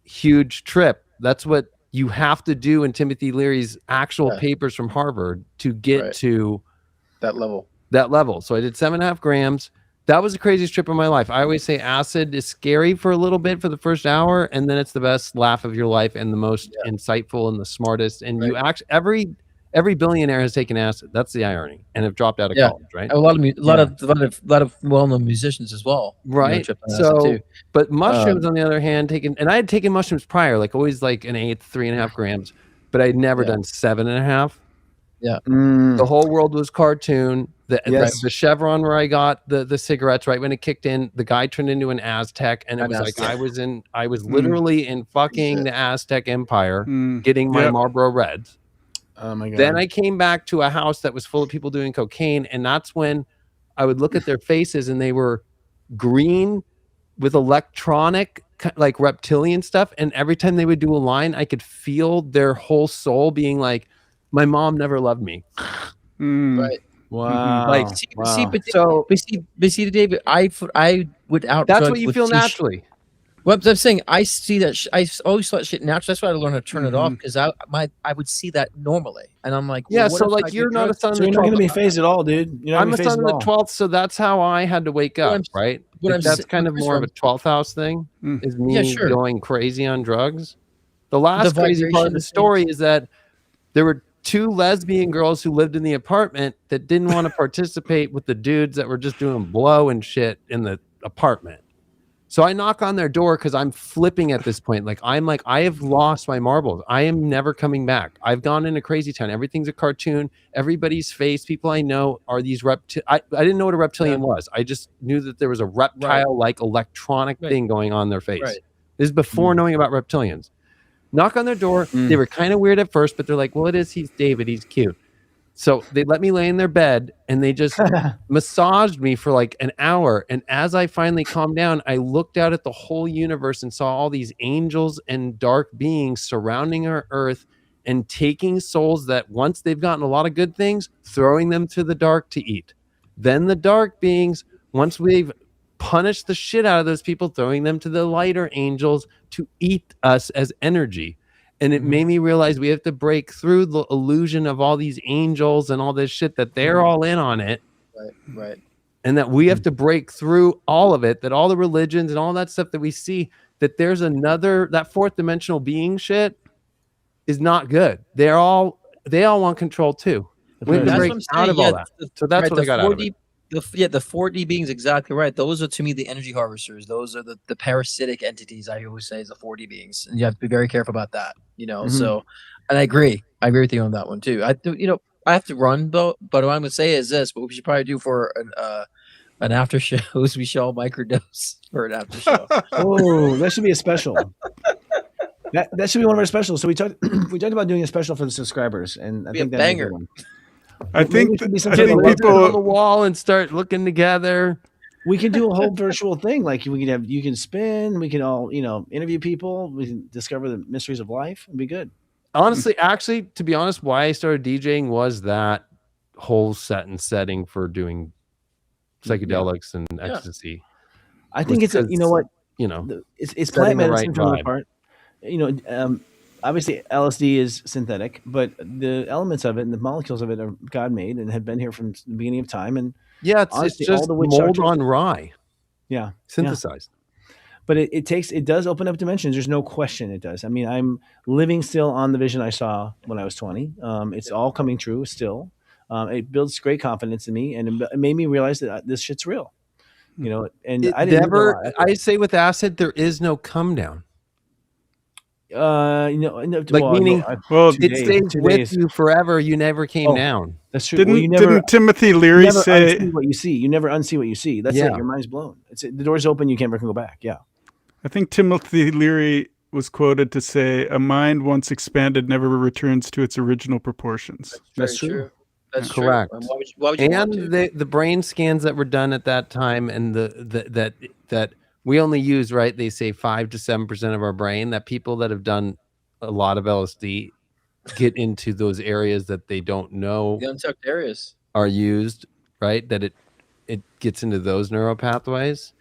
huge trip. That's what you have to do in Timothy Leary's actual papers from Harvard to get to that level. So I did 7.5 grams. That was the craziest trip of my life. I always say acid is scary for a little bit for the first hour, and then it's the best laugh of your life and the most insightful and the smartest. And you actually every billionaire has taken acid. That's the irony, and have dropped out of college, right? A lot of well-known musicians as well, right? So, but mushrooms, on the other hand, and I had taken mushrooms prior, like always, like an 8, 3.5 grams, but I'd never done 7.5. Yeah, the whole world was cartoon. The Chevron where I got the cigarettes, right when it kicked in, the guy turned into an Aztec, and it was like I was literally in fucking the Aztec Empire, getting my Marlboro Reds. Oh my God. Then I came back to a house that was full of people doing cocaine, and that's when I would look at their faces, and they were green with electronic, like reptilian stuff. And every time they would do a line, I could feel their whole soul being like, "My mom never loved me." Right. Wow. Like, see, David, I would out. That's what you feel naturally. Well, I'm saying I see that. I always saw that shit naturally. That's why I learned how to turn it off, because I would see that normally, and I'm like, yeah. So like, you're not a son of the 12th. You're not going to be phased at all, dude. I'm a son of the 12th, so that's how I had to wake up, right? That's kind of more of a 12th house thing. Is me going crazy on drugs. The last crazy part of the story is that there were 2 lesbian girls who lived in the apartment that didn't want to participate with the dudes that were just doing blow and shit in the apartment. So I knock on their door because I'm flipping at this point. I'm like, I have lost my marbles. I am never coming back. I've gone into crazy town. Everything's a cartoon. Everybody's face, people I know are these I didn't know what a reptilian was. I just knew that there was a reptile-like electronic thing going on their face. This is before knowing about reptilians. Knock on their door. They were kind of weird at first, but they're like, well, he's David. He's cute. So they let me lay in their bed and they just massaged me for like an hour. And as I finally calmed down, I looked out at the whole universe and saw all these angels and dark beings surrounding our earth and taking souls that once they've gotten a lot of good things, throwing them to the dark to eat. Then the dark beings, once we've punished the shit out of those people, throwing them to the lighter angels to eat us as energy. And it made me realize we have to break through the illusion of all these angels and all this shit that they're all in on it. Right. And that we have to break through all of it, that all the religions and all that stuff that we see, that there's another, that fourth dimensional being shit is not good. They all want control too. We have to break out of all that. So that's what I got out of it. The 4D beings, exactly right. Those are, to me, the energy harvesters. Those are the parasitic entities, I always say, is the 4D beings. And you have to be very careful about that, So, and I agree with you on that one too. I have to run, but what I'm going to say is this: what we should probably do for an after show is we should all microdose for an after show. Oh, that should be a special. That should be one of our specials. So we talked about doing a special for the subscribers, and I think that's a good one. I think people on the wall and start looking together. We can do a whole virtual thing. Like you can spin. We can all interview people. We can discover the mysteries of life. It'd be good. Honestly, actually, to be honest, why I started DJing was that whole setting for doing psychedelics and ecstasy. I think it's it's plant medicine for the most part. Obviously LSD is synthetic, but the elements of it and the molecules of it are God made and have been here from the beginning of time. And it's just mold on rye. Yeah. Synthesized. Yeah. But it does open up dimensions. There's no question it does. I mean, I'm living still on the vision I saw when I was 20. It's all coming true still. It builds great confidence in me, and it made me realize that this shit's real. And I say with acid, there is no come down. Meaning it stays with you forever. You never came down. That's true. Didn't Timothy Leary say what you see? You never unsee what you see. That's it. Your mind's blown. The door's open. You can't ever go back. Yeah. I think Timothy Leary was quoted to say, "A mind once expanded never returns to its original proportions." That's true. That's correct. Why would you and the brain scans that were done at that time, and that we only use, right, they say 5 to 7% of our brain, that people that have done a lot of LSD get into those areas that they don't know the untucked areas are used, right? That it gets into those neural pathways.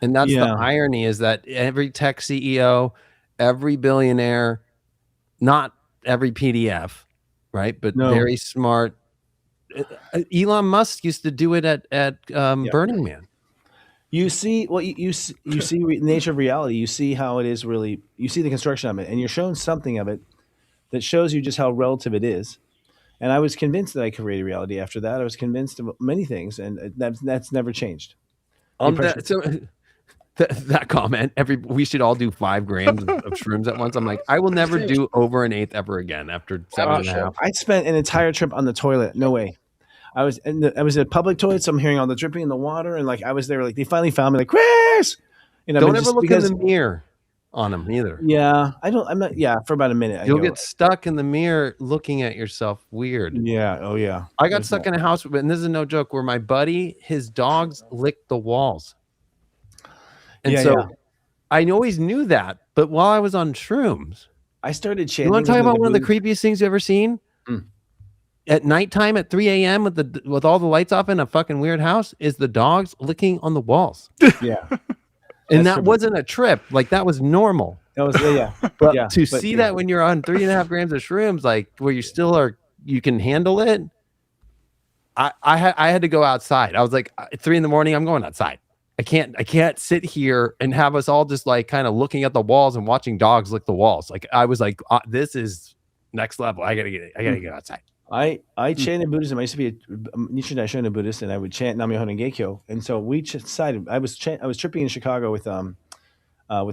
And that's the irony, is that every tech CEO, every billionaire, not every PDF, right? But very smart. Elon Musk used to do it at Burning Man. You see, you see the nature of reality. You see how it is really. You see the construction of it, and you're shown something of it that shows you just how relative it is. And I was convinced that I could create a reality after that. I was convinced of many things, and that's never changed. That comment, we should all do 5 grams of shrooms at once. I'm like, I will never do over an eighth ever again after 7.5. I spent an entire trip on the toilet. No way. I was at public toilets. So I'm hearing all the dripping in the water, and I was there. They finally found me. Like, Chris, don't ever look in the mirror on them either. Yeah, I don't. I'm not. Yeah, for about a minute. You'll get stuck in the mirror looking at yourself weird. Yeah. Oh yeah. I got stuck in a house, and this is no joke, where my buddy, his dogs licked the walls. And I always knew that, but while I was on shrooms, I started chanting. You want to talk about one of the creepiest things you've ever seen? At nighttime at 3 a.m. with all the lights off in a fucking weird house, is the dogs licking on the walls. Yeah. And that wasn't a trip. That was normal. That was But to see that when you're on 3.5 grams of shrooms, where you still are, you can handle it. I had to go outside. I was like, at 3 a.m, I'm going outside. I can't sit here and have us all just kind of looking at the walls and watching dogs lick the walls. I was like, this is next level. I gotta get outside. I chanted Buddhism. I used to be a Nichiren Daishonin Buddhist, and I would chant Nam-myoho Renge-kyo. And so we decided, I was tripping in Chicago with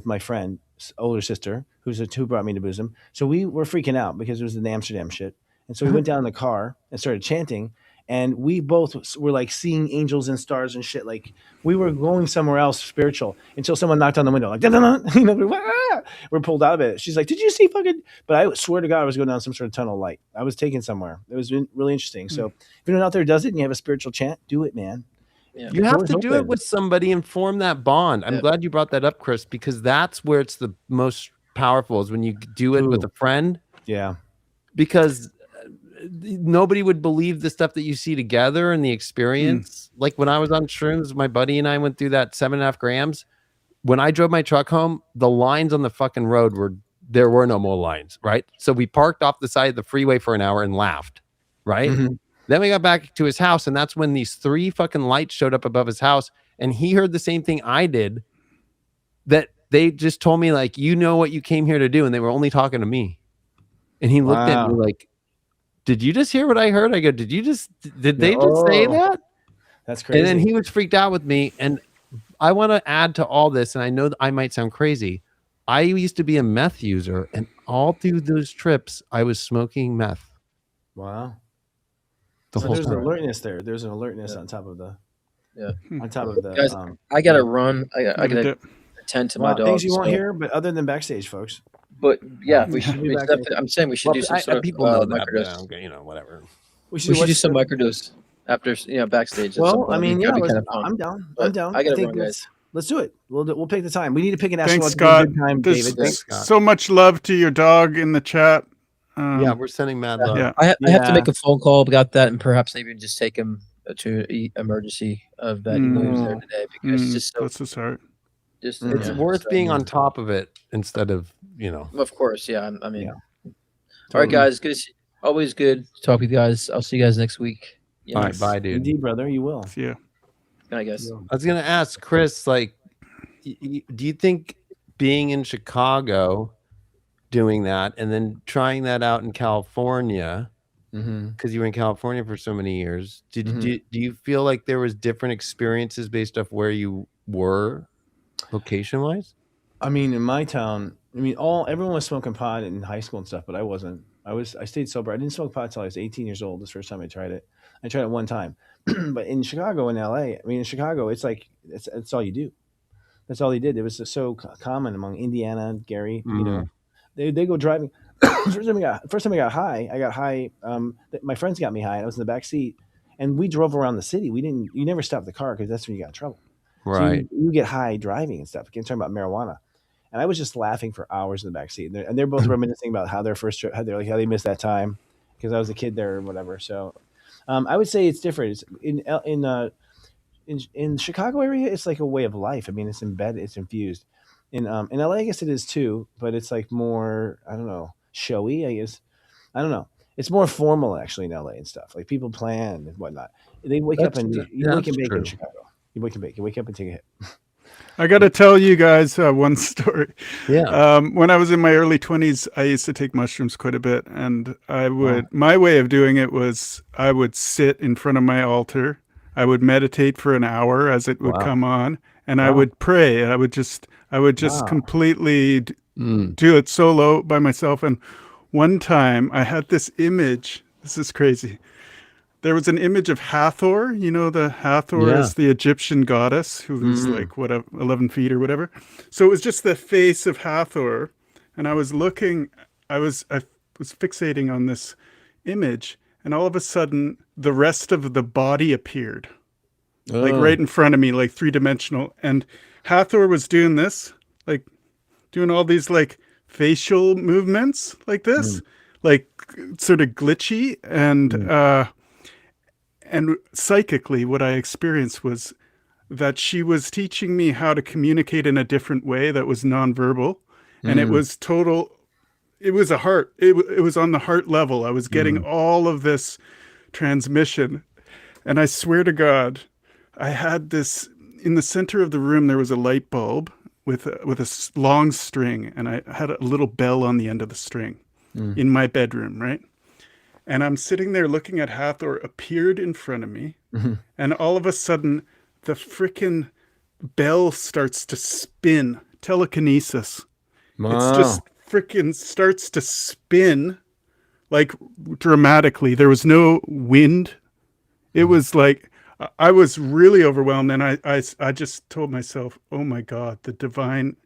my friend, older sister, who brought me to Buddhism. So we were freaking out because it was the Amsterdam shit. And so we went down in the car and started chanting. And we both were seeing angels and stars and shit. We were going somewhere else spiritual until someone knocked on the window, We're pulled out of it. She's like, did you see fucking? But I swear to God, I was going down some sort of tunnel light. I was taken somewhere. It was really interesting. So if anyone out there does it and you have a spiritual chant, do it, man. Yeah. You have to do it with somebody and form that bond. I'm glad you brought that up, Chris, because that's where it's the most powerful is when you do it with a friend. Yeah. Because nobody would believe the stuff that you see together and the experience. Like when I was on shrooms, my buddy and I went through that 7.5 grams. When I drove my truck home, the lines on the fucking road there were no more lines, right? So we parked off the side of the freeway for an hour and laughed, right? Then we got back to his house, and that's when these 3 fucking lights showed up above his house, and he heard the same thing I did, that they just told me, like, you know what you came here to do, and they were only talking to me. And he looked at me like, did you just hear what I heard? I go, did they just say that? That's crazy. And then he was freaked out with me, and I want to add to all this, and I know that I might sound crazy. I used to be a meth user, and all through those trips, I was smoking meth. Wow. The So whole there's time. an alertness there. There's an alertness on top of the. Yeah. On top of the. Guys, I gotta run. I gotta attend to my dog. Things you won't hear, but other than backstage, folks. But yeah, we should. I'm saying we should do some sort of people know that, microdose. you know, whatever. We should do some microdose after backstage. Well, I mean, yeah, I'm down. But I'm down. I gotta think run, guys. Let's do it. We'll pick the time. We need to pick an Thanks, astrological Scott. time, There's David. Thanks, Scott. so much love to your dog in the chat. Yeah, we're sending mad love. Yeah. I have to make a phone call about that, and perhaps even just take him to emergency of that news there today because it's just so. Bless his heart. Just It's worth being on top of it instead of, you know. Of course, yeah. I mean, all right, guys. Good. Always good to talk with you guys. I'll see you guys next week. All right, bye, dude. Indeed, brother, you will. Yeah. I guess. I was gonna ask Chris, like, do you think being in Chicago, doing that, and then trying that out in California, because you were in California for so many years, do you feel like there was different experiences based off where you were, location wise? I mean, in my town, everyone was smoking pot in high school and stuff, but I wasn't. I stayed sober. I didn't smoke pot until I was 18 years old. This first time I tried it. I tried it one time, but in Chicago and LA, in Chicago, it's like it's all you do. That's all they did. It was just so common among Indiana, Gary. You know, they go driving. First time I got high. My friends got me high. And I was in the back seat, and we drove around the city. You never stopped the car because that's when you got in trouble. Right. So you get high driving and stuff. Again, talking about marijuana. And I was just laughing for hours in the back seat. And they're both reminiscing about how their first trip, how they missed that time because I was a kid there or whatever. So I would say it's different. It's in Chicago area, it's like a way of life. I mean, it's embedded, it's infused. In LA, I guess it is too, but it's like more, I don't know, showy, I guess. I don't know. It's more formal actually in LA and stuff. Like people plan and whatnot. They wake up and you wake and bake in Chicago. You wake and bake. You wake up and take a hit. I got to tell you guys one story. Yeah. When I was in my early 20s, I used to take mushrooms quite a bit. And my way of doing it was I would sit in front of my altar. I would meditate for an hour as it would come on. And I would pray. I would just completely do it solo by myself. And one time I had this image. This is crazy. There was an image of Hathor. You know, the Hathor is the Egyptian goddess who was like, 11 feet or whatever. So it was just the face of Hathor. And I was fixating on this image. And all of a sudden, the rest of the body appeared. Like right in front of me, like 3-dimensional. And Hathor was doing this, like doing all these like facial movements like this, like sort of glitchy. And psychically, what I experienced was that she was teaching me how to communicate in a different way that was nonverbal. And it was total, it was it was on the heart level. I was getting all of this transmission. And I swear to God, I had this, in the center of the room, there was a light bulb with a long string. And I had a little bell on the end of the string in my bedroom, right? And I'm sitting there looking at Hathor appeared in front of me. And all of a sudden, the frickin' bell starts to spin. Telekinesis. Wow. It's just frickin' starts to spin like dramatically. There was no wind. It was like, I was really overwhelmed. And I just told myself, oh my God, the divine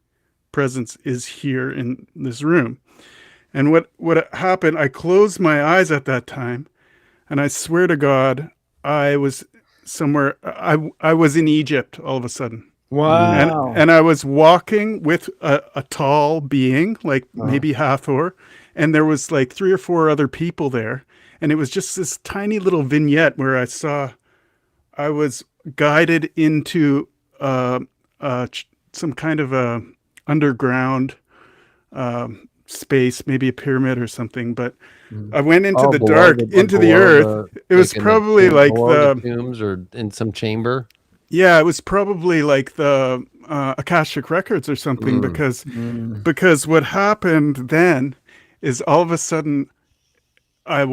presence is here in this room. And what happened, I closed my eyes at that time, and I swear to God, I was somewhere, I was in Egypt all of a sudden. Wow. And I was walking with a tall being, like maybe Hathor, and there was like 3 or 4 other people there. And it was just this tiny little vignette where I was guided into some kind of a underground space, maybe a pyramid or something. But I went into the dark, into the earth. It was probably like the tombs or in some chamber. Yeah, it was probably like the Akashic Records or something, because what happened then is all of a sudden I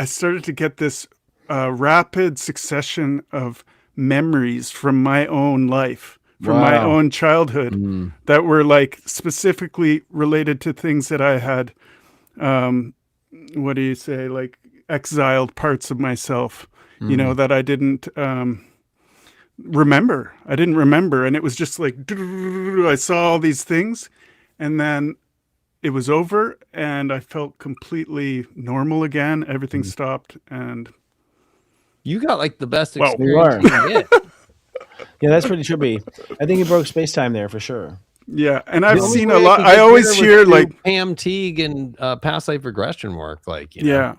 started to get this rapid succession of memories from my own life, from my own childhood, that were like specifically related to things that I had, what do you say, like exiled parts of myself, that I didn't remember. I didn't remember. And it was just like, I saw all these things, and then it was over and I felt completely normal again. Everything stopped, and you got like the best experience you can get. Yeah, that's pretty trippy. I think you broke space-time there for sure. Yeah, and I've seen a lot. I always hear like Pam Teague and past life regression work, like yeah.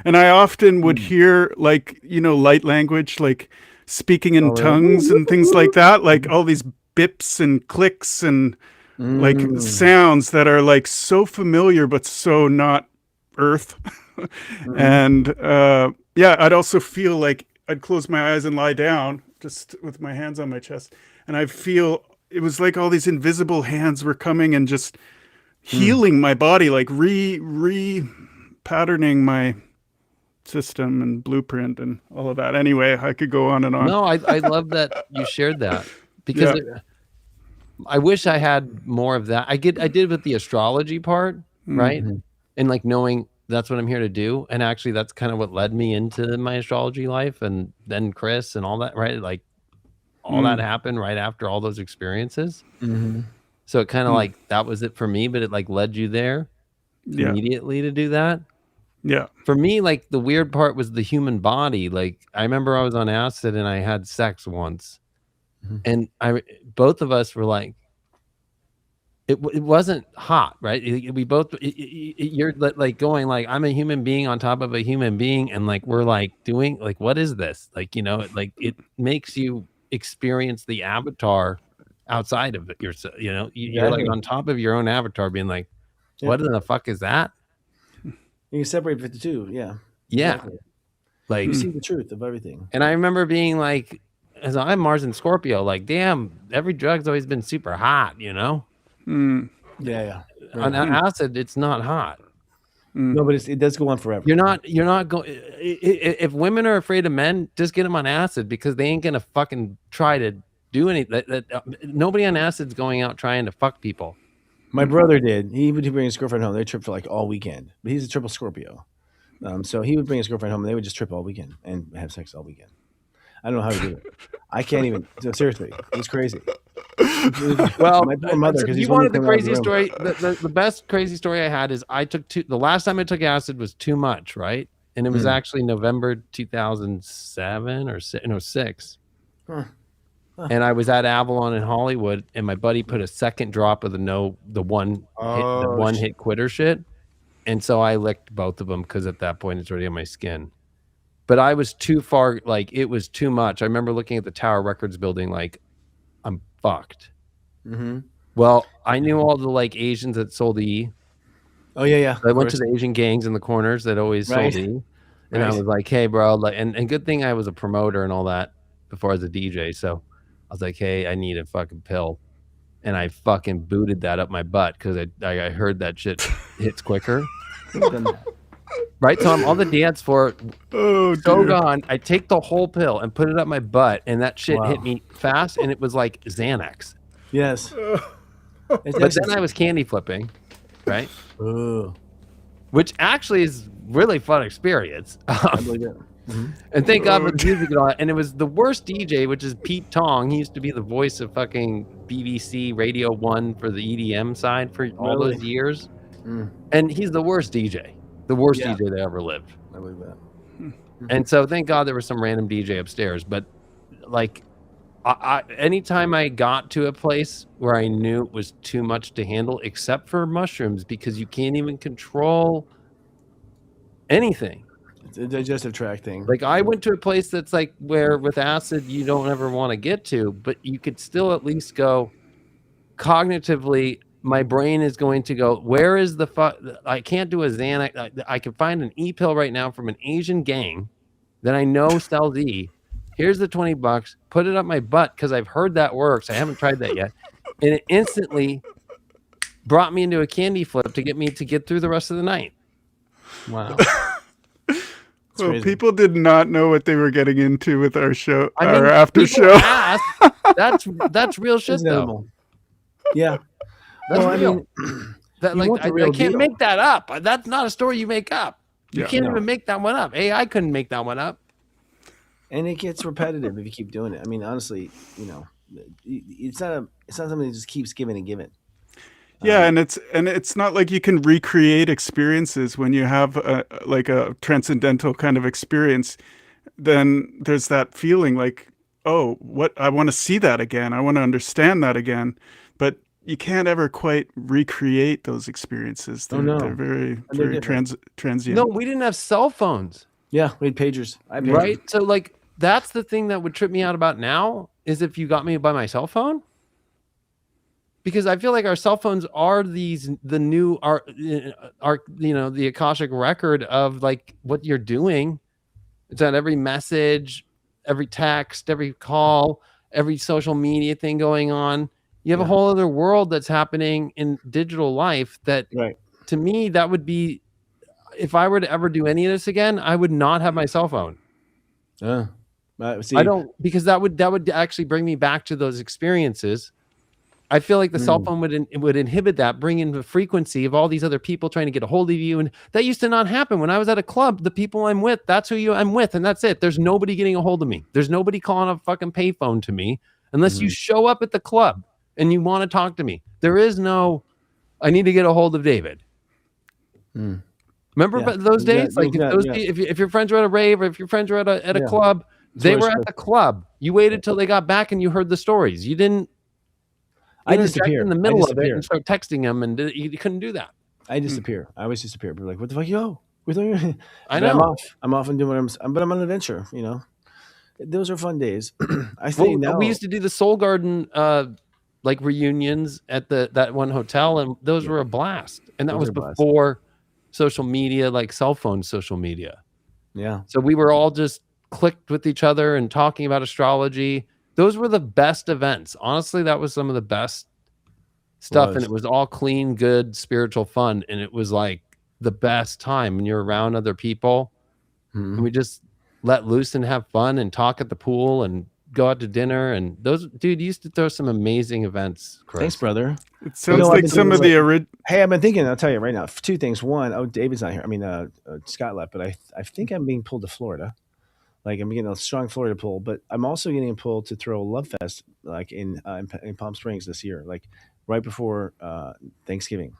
And I often would hear like light language, like speaking in tongues and things like that, like all these bips and clicks and like sounds that are like so familiar but so not Earth. And I'd also feel like I'd close my eyes and lie down just with my hands on my chest, and I'd feel it was like all these invisible hands were coming and just healing my body, like re-patterning my system and blueprint and all of that. Anyway, I could go on and on. No, I love that you shared that, because I wish I had more of that. I did with the astrology part, right? And like knowing that's what I'm here to do. And actually that's kind of what led me into my astrology life, and then Chris and all that, right? Like all that happened right after all those experiences. So it kind of like, that was it for me, but it like led you there immediately to do that. Yeah. For me, like the weird part was the human body. Like I remember I was on acid and I had sex once, and both of us were like, it wasn't hot, right? We both, you're like going like, I'm a human being on top of a human being, and like we're like doing like, what is this? Like, like it makes you experience the avatar outside of it yourself. You're like on top of your own avatar, being like, what in the fuck is that? You can separate the two. Yeah. Exactly. Like you see the truth of everything. And I remember being like, as I'm Mars and Scorpio, like, damn, every drug's always been super hot, Yeah. On acid, it's not hot. No, but it does go on forever. You're not going. If women are afraid of men, just get them on acid, because they ain't gonna fucking try to do anything. Nobody on acid's going out trying to fuck people. My brother did. He would bring his girlfriend home. They tripped for like all weekend, but he's a triple Scorpio. So he would bring his girlfriend home, and they would just trip all weekend and have sex all weekend. I don't know how to do it. I can't even. So seriously, it's crazy. Well, my poor mother. You wanted the crazy story. The best crazy story I had is the last time I took acid was too much, right? And it was actually November 2007 or 6. And I was at Avalon in Hollywood, and my buddy put a second drop of the one hit quitter shit, and so I licked both of them, because at that point it's already on my skin. But I was too far, like it was too much. I remember looking at the Tower Records building, like I'm fucked. Well, I knew all the like Asians that sold E. Oh yeah. I went to the Asian gangs in the corners that always sold E, and I was like, hey, bro, like, and good thing I was a promoter and all that before I was a DJ, so I was like, hey, I need a fucking pill. And I fucking booted that up my butt, because I heard that shit hits quicker. Right? So I'm on the dance floor. Gone. I take the whole pill and put it up my butt, and that shit hit me fast, and it was like Xanax. Yes. But then I was candy flipping, right? Ooh. Which actually is really fun experience. I believe it. And thank God for the music and all that. And it was the worst DJ, which is Pete Tong. He used to be the voice of fucking BBC Radio 1 for the EDM side for all those years. And he's the worst DJ. The worst DJ that ever lived. I believe that. And so thank God there was some random DJ upstairs. But like anytime I got to a place where I knew it was too much to handle, except for mushrooms, because you can't even control anything. It's a digestive tract thing. Like I went to a place that's like where with acid you don't ever want to get to, but you could still at least go cognitively. My brain is going to go, where is the fuck? I can't do a Xanax. I can find an e-pill right now from an Asian gang that I know sells E. Here's the $20. Put it up my butt because I've heard that works. I haven't tried that yet. And it instantly brought me into a candy flip to get me to get through the rest of the night. Wow. Well, people did not know what they were getting into with our show, I mean, our after people show. ask. That's real shit, though. Yeah. That's well, real. I mean, that like I can't deal. make that up. That's not a story you make up. You Yeah. can't even make that one up. AI couldn't make that one up. And it gets repetitive if you keep doing it. I mean, honestly, it's not something that just keeps giving and giving. Yeah, and it's not like you can recreate experiences when you have a transcendental kind of experience. Then there's that feeling like, oh, what I want to see that again. I want to understand that again. But you can't ever quite recreate those experiences. They're very, very transient. No, we didn't have cell phones. Yeah, we had pagers. Right? So like that's the thing that would trip me out about now is if you got me by my cell phone. Because I feel like our cell phones are the Akashic record of like what you're doing. It's on every message, every text, every call, every social media thing going on. You have a whole other world that's happening in digital life that to me, that would be, if I were to ever do any of this again, I would not have my cell phone. See, I don't, because that would actually bring me back to those experiences. I feel like the cell phone would inhibit that, bring in the frequency of all these other people trying to get a hold of you. And that used to not happen. When I was at a club, the people I'm with, that's who I'm with. And that's it. There's nobody getting a hold of me. There's nobody calling a fucking payphone to me unless you show up at the club and you want to talk to me. There is no, I need to get a hold of David. Remember those days? Like if your friends were at a rave or if your friends were at a club, they were at the club. You waited till they got back and you heard the stories. You didn't. I disappear in the middle of it and start texting them, and you couldn't do that. I disappear. I always disappear. People are like, "What the fuck, yo?" I know. I'm off and doing what but I'm on an adventure. Those are fun days. I think now we used to do the Soul Garden like reunions at that one hotel, and those were a blast. And that was before social media, like cell phone social media. Yeah. So we were all just clicked with each other and talking about astrology. Those were the best events. Honestly, that was some of the best stuff. And it was all clean, good, spiritual fun. And it was like the best time when you're around other people. And we just let loose and have fun and talk at the pool and go out to dinner. And those, dude, you used to throw some amazing events, Chris. Thanks, brother. It sounds like some of the original. Hey, I've been thinking, I'll tell you right now, two things. One, David's not here. I mean, Scott left, but I think I'm being pulled to Florida. Like I'm getting a strong Florida pull, but I'm also getting a pull to throw a Love Fest like in Palm Springs this year, like right before Thanksgiving.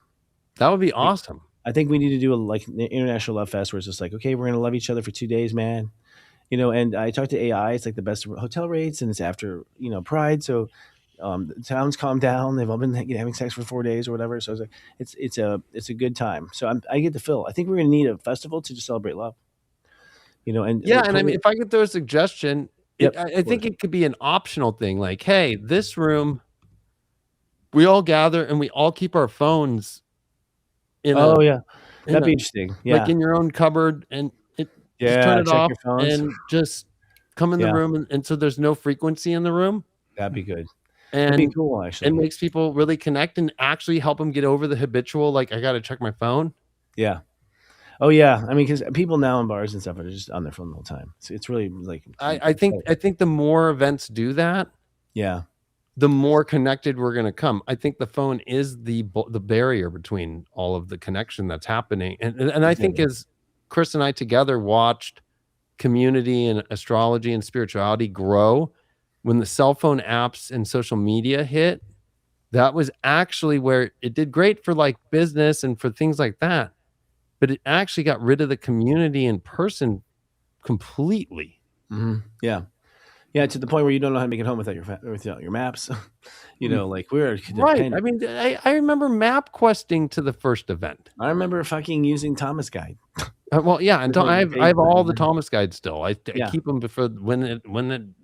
That would be awesome. I think we need to do a international Love Fest where it's just like, okay, we're gonna love each other for 2 days, man. And I talked to AI. It's like the best hotel rates, and it's after Pride, so the town's calmed down. They've all been having sex for 4 days or whatever. So I was like, it's a good time. So I get the feel. I think we're gonna need a festival to just celebrate love. And I mean, if I could throw a suggestion, I think it could be an optional thing. Like, hey, this room, we all gather and we all keep our phones in. That'd be interesting. Yeah, like in your own cupboard, and just turn it off and just come in the room, and so there's no frequency in the room. That'd be good. And that'd be cool, actually. It makes people really connect and actually help them get over the habitual. Like, I got to check my phone. Yeah. Oh yeah, I mean, because people now in bars and stuff are just on their phone the whole time. It's really like I think the more events do that, the more connected we're going to come. I think the phone is the barrier between all of the connection that's happening, and I think as Chris and I together watched community and astrology and spirituality grow, when the cell phone apps and social media hit, that was actually where it did great for like business and for things like that. But it actually got rid of the community in person completely. Yeah. Yeah, to the point where you don't know how to make it home without your maps. Like we're Right. I mean, I remember map questing to the first event. I remember fucking using Thomas Guide. Well, yeah, and I have all the Thomas Guides still. I Yeah. keep them before when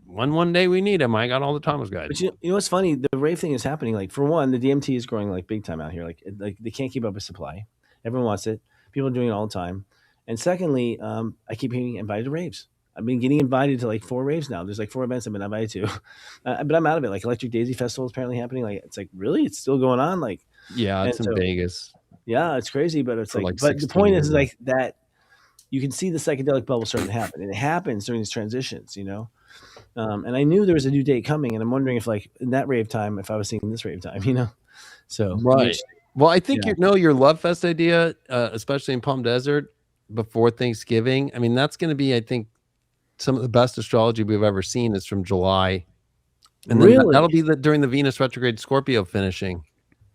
one day we need them. I got all the Thomas Guides. But you know what's funny? The rave thing is happening. Like for one, the DMT is growing like big time out here. Like they can't keep up with supply. Everyone wants it. People are doing it all the time. And secondly, I keep getting invited to raves. I've been getting invited to like 4 raves now. There's like 4 events I've been invited to, but I'm out of it. Like Electric Daisy Festival is apparently happening. Like it's like really, it's still going on. Like yeah, it's in Vegas. Yeah, it's crazy, but it's like but the 16 point is years. like that. You can see the psychedelic bubble starting to happen, and it happens during these transitions. And I knew there was a new date coming, and I'm wondering if like in that rave time, if I was seeing this rave time. So Right. Well, I think your Love Fest idea, especially in Palm Desert before Thanksgiving. I mean, that's going to be, I think, some of the best astrology we've ever seen is from July, and then Really? that'll be during the Venus retrograde Scorpio finishing.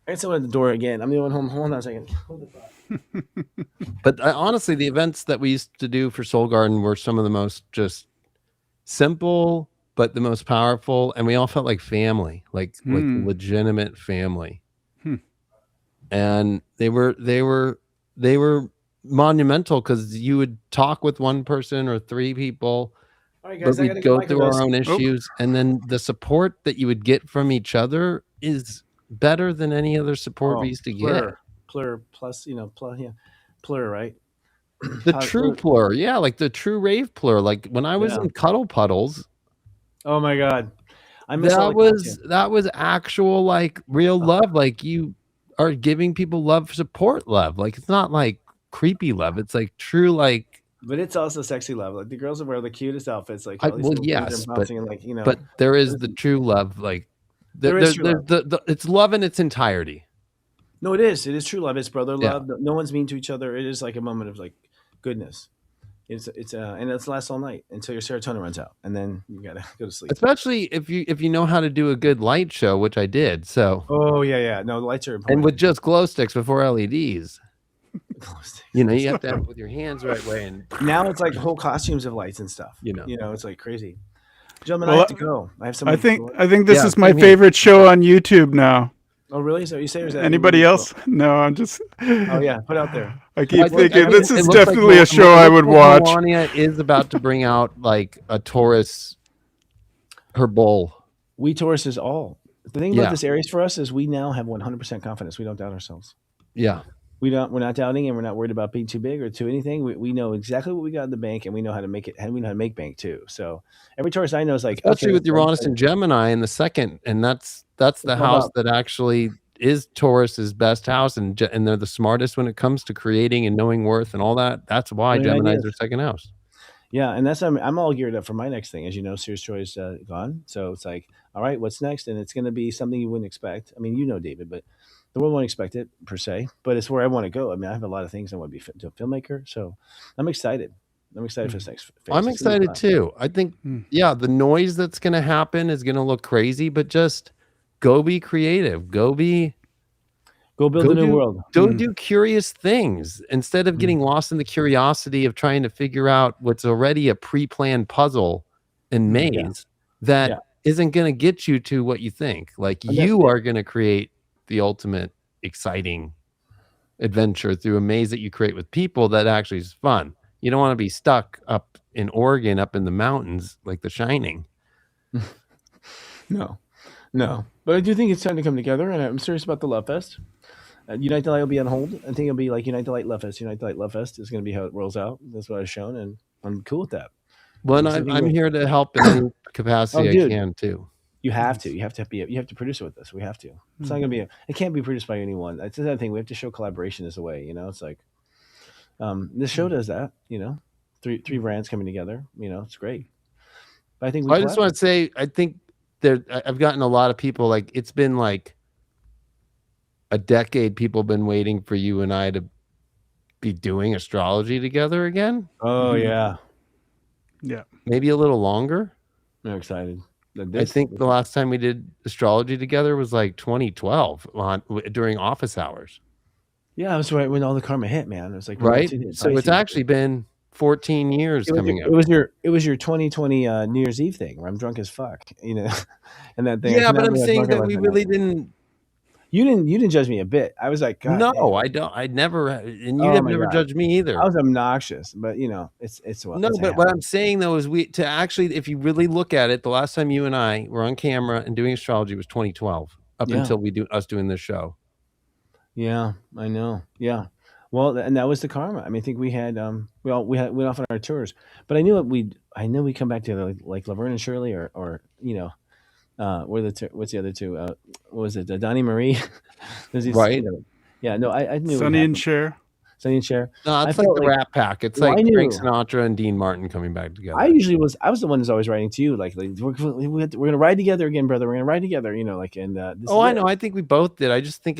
I got someone at the door again. I'm the one home. Hold on a second. Hold the thought. But honestly, the events that we used to do for Soul Garden were some of the most just simple, but the most powerful, and we all felt like family, like legitimate family. And they were monumental because you would talk with one person or 3 people, All right, guys, but we'd go through our own issues, and then the support that you would get from each other is better than any other support we used to get. Plur plus, plur, right? The true plur, yeah, like the true rave plur. Like when I was in Cuddle Puddles, Oh my god, I miss all that was actual like real love. Like you are giving people love, support love. Like it's not like creepy love. It's like true like. But it's also sexy love. Like the girls that wear the cutest outfits, like yes, but and but there is the true love. Like There is true love. it's love in its entirety. No, it is. It is true love. It's brother Yeah. love. No one's mean to each other. It is like a moment of like goodness. And it's lasts all night until your serotonin runs out, and then you gotta go to sleep. Especially if you know how to do a good light show, which I did. So Oh yeah. No, the lights are important. and with just glow sticks before LEDs. You have to have it with your hands the right way, and Now it's like whole costumes of lights and stuff. It's like crazy. Gentlemen, I Well, have to go. I have some. I think this Yeah, is my same here. favorite show on YouTube now. Oh really? So you say or is that Anybody else? No, I'm just. Oh yeah, put out there. I keep thinking this it is looks like definitely a show I would watch. Melania is about to bring out like a Taurus, her bull. We Taurus is all. The thing about Yeah. this Aries for us is we now have 100% confidence. We don't doubt ourselves. Yeah. We're not doubting, and we're not worried about being too big or too anything. We know exactly what we got in the bank, and we know how to make it, and we know how to make bank too. So every Taurus I know is like, Especially okay, with Uranus and Gemini in the second, and that's the house that actually is Taurus's best house, and they're the smartest when it comes to creating and knowing worth and all that. That's why Brilliant Gemini is ideas. their second house. Yeah, and that's I'm all geared up for my next thing. As you know, Serious Joy is gone, so it's like, all right, what's next? And it's going to be something you wouldn't expect. I mean, David, but the world won't expect it per se. But it's where I want to go. I mean, I have a lot of things I want to be a filmmaker, so I'm excited. I'm excited for this next phase. I'm It's gonna be excited fun. too. I think, the noise that's going to happen is going to look crazy, but just go be creative. Go build a new world. Go do curious things instead of getting lost in the curiosity of trying to figure out what's already a pre-planned puzzle and maze that isn't going to get you to what you think. Like you are going to create the ultimate exciting adventure through a maze that you create with people that actually is fun. You don't want to be stuck up in Oregon, up in the mountains, like The Shining. No, but I do think it's time to come together, and I'm serious about the Love Fest. Unite the Light will be on hold. I think it'll be like Unite the Light Love Fest. Unite the Light Love Fest is going to be how it rolls out. That's what I've shown, and I'm cool with that. Well, and I'm here to help in any capacity I can too. You have to produce it with us. We have to. It's not going to be. It can't be produced by anyone. That's another thing. We have to show collaboration as a way. It's like this show does that. Three brands coming together. It's great. But I think I just want to say, I think I've gotten a lot of people, like it's been like a decade. People have been waiting for you and I to be doing astrology together again. Oh yeah. Yeah. Maybe a little longer. I'm excited. I think the last time we did astrology together was like 2012 during office hours. Yeah, I was right when all the karma hit, man. It was like Right. So it's actually been 14 years coming up. It was your 2020 New Year's Eve thing where I'm drunk as fuck, and that thing. Yeah, but I'm saying that we really didn't. You didn't judge me a bit. I was like, God, no, damn. I don't. I never, and you have never judged me either. I was obnoxious, but it's well. No, but what I'm saying though is to actually, if you really look at it, the last time you and I were on camera and doing astrology was 2012, up until us doing this show. Yeah, I know. Yeah. Well, and that was the karma. I mean, I think we had we went off on our tours, but I knew we'd come back together like Laverne and Shirley or what's the other two? What was it? Donnie Marie. Right. Yeah. No, I knew. Sonny and Cher. Sonny and Cher. No, it's like the Rat Pack. It's like Frank Sinatra and Dean Martin coming back together. I was the one who's always writing to you, like we're gonna ride together again, brother. We're gonna ride together, I know. I think we both did. I just think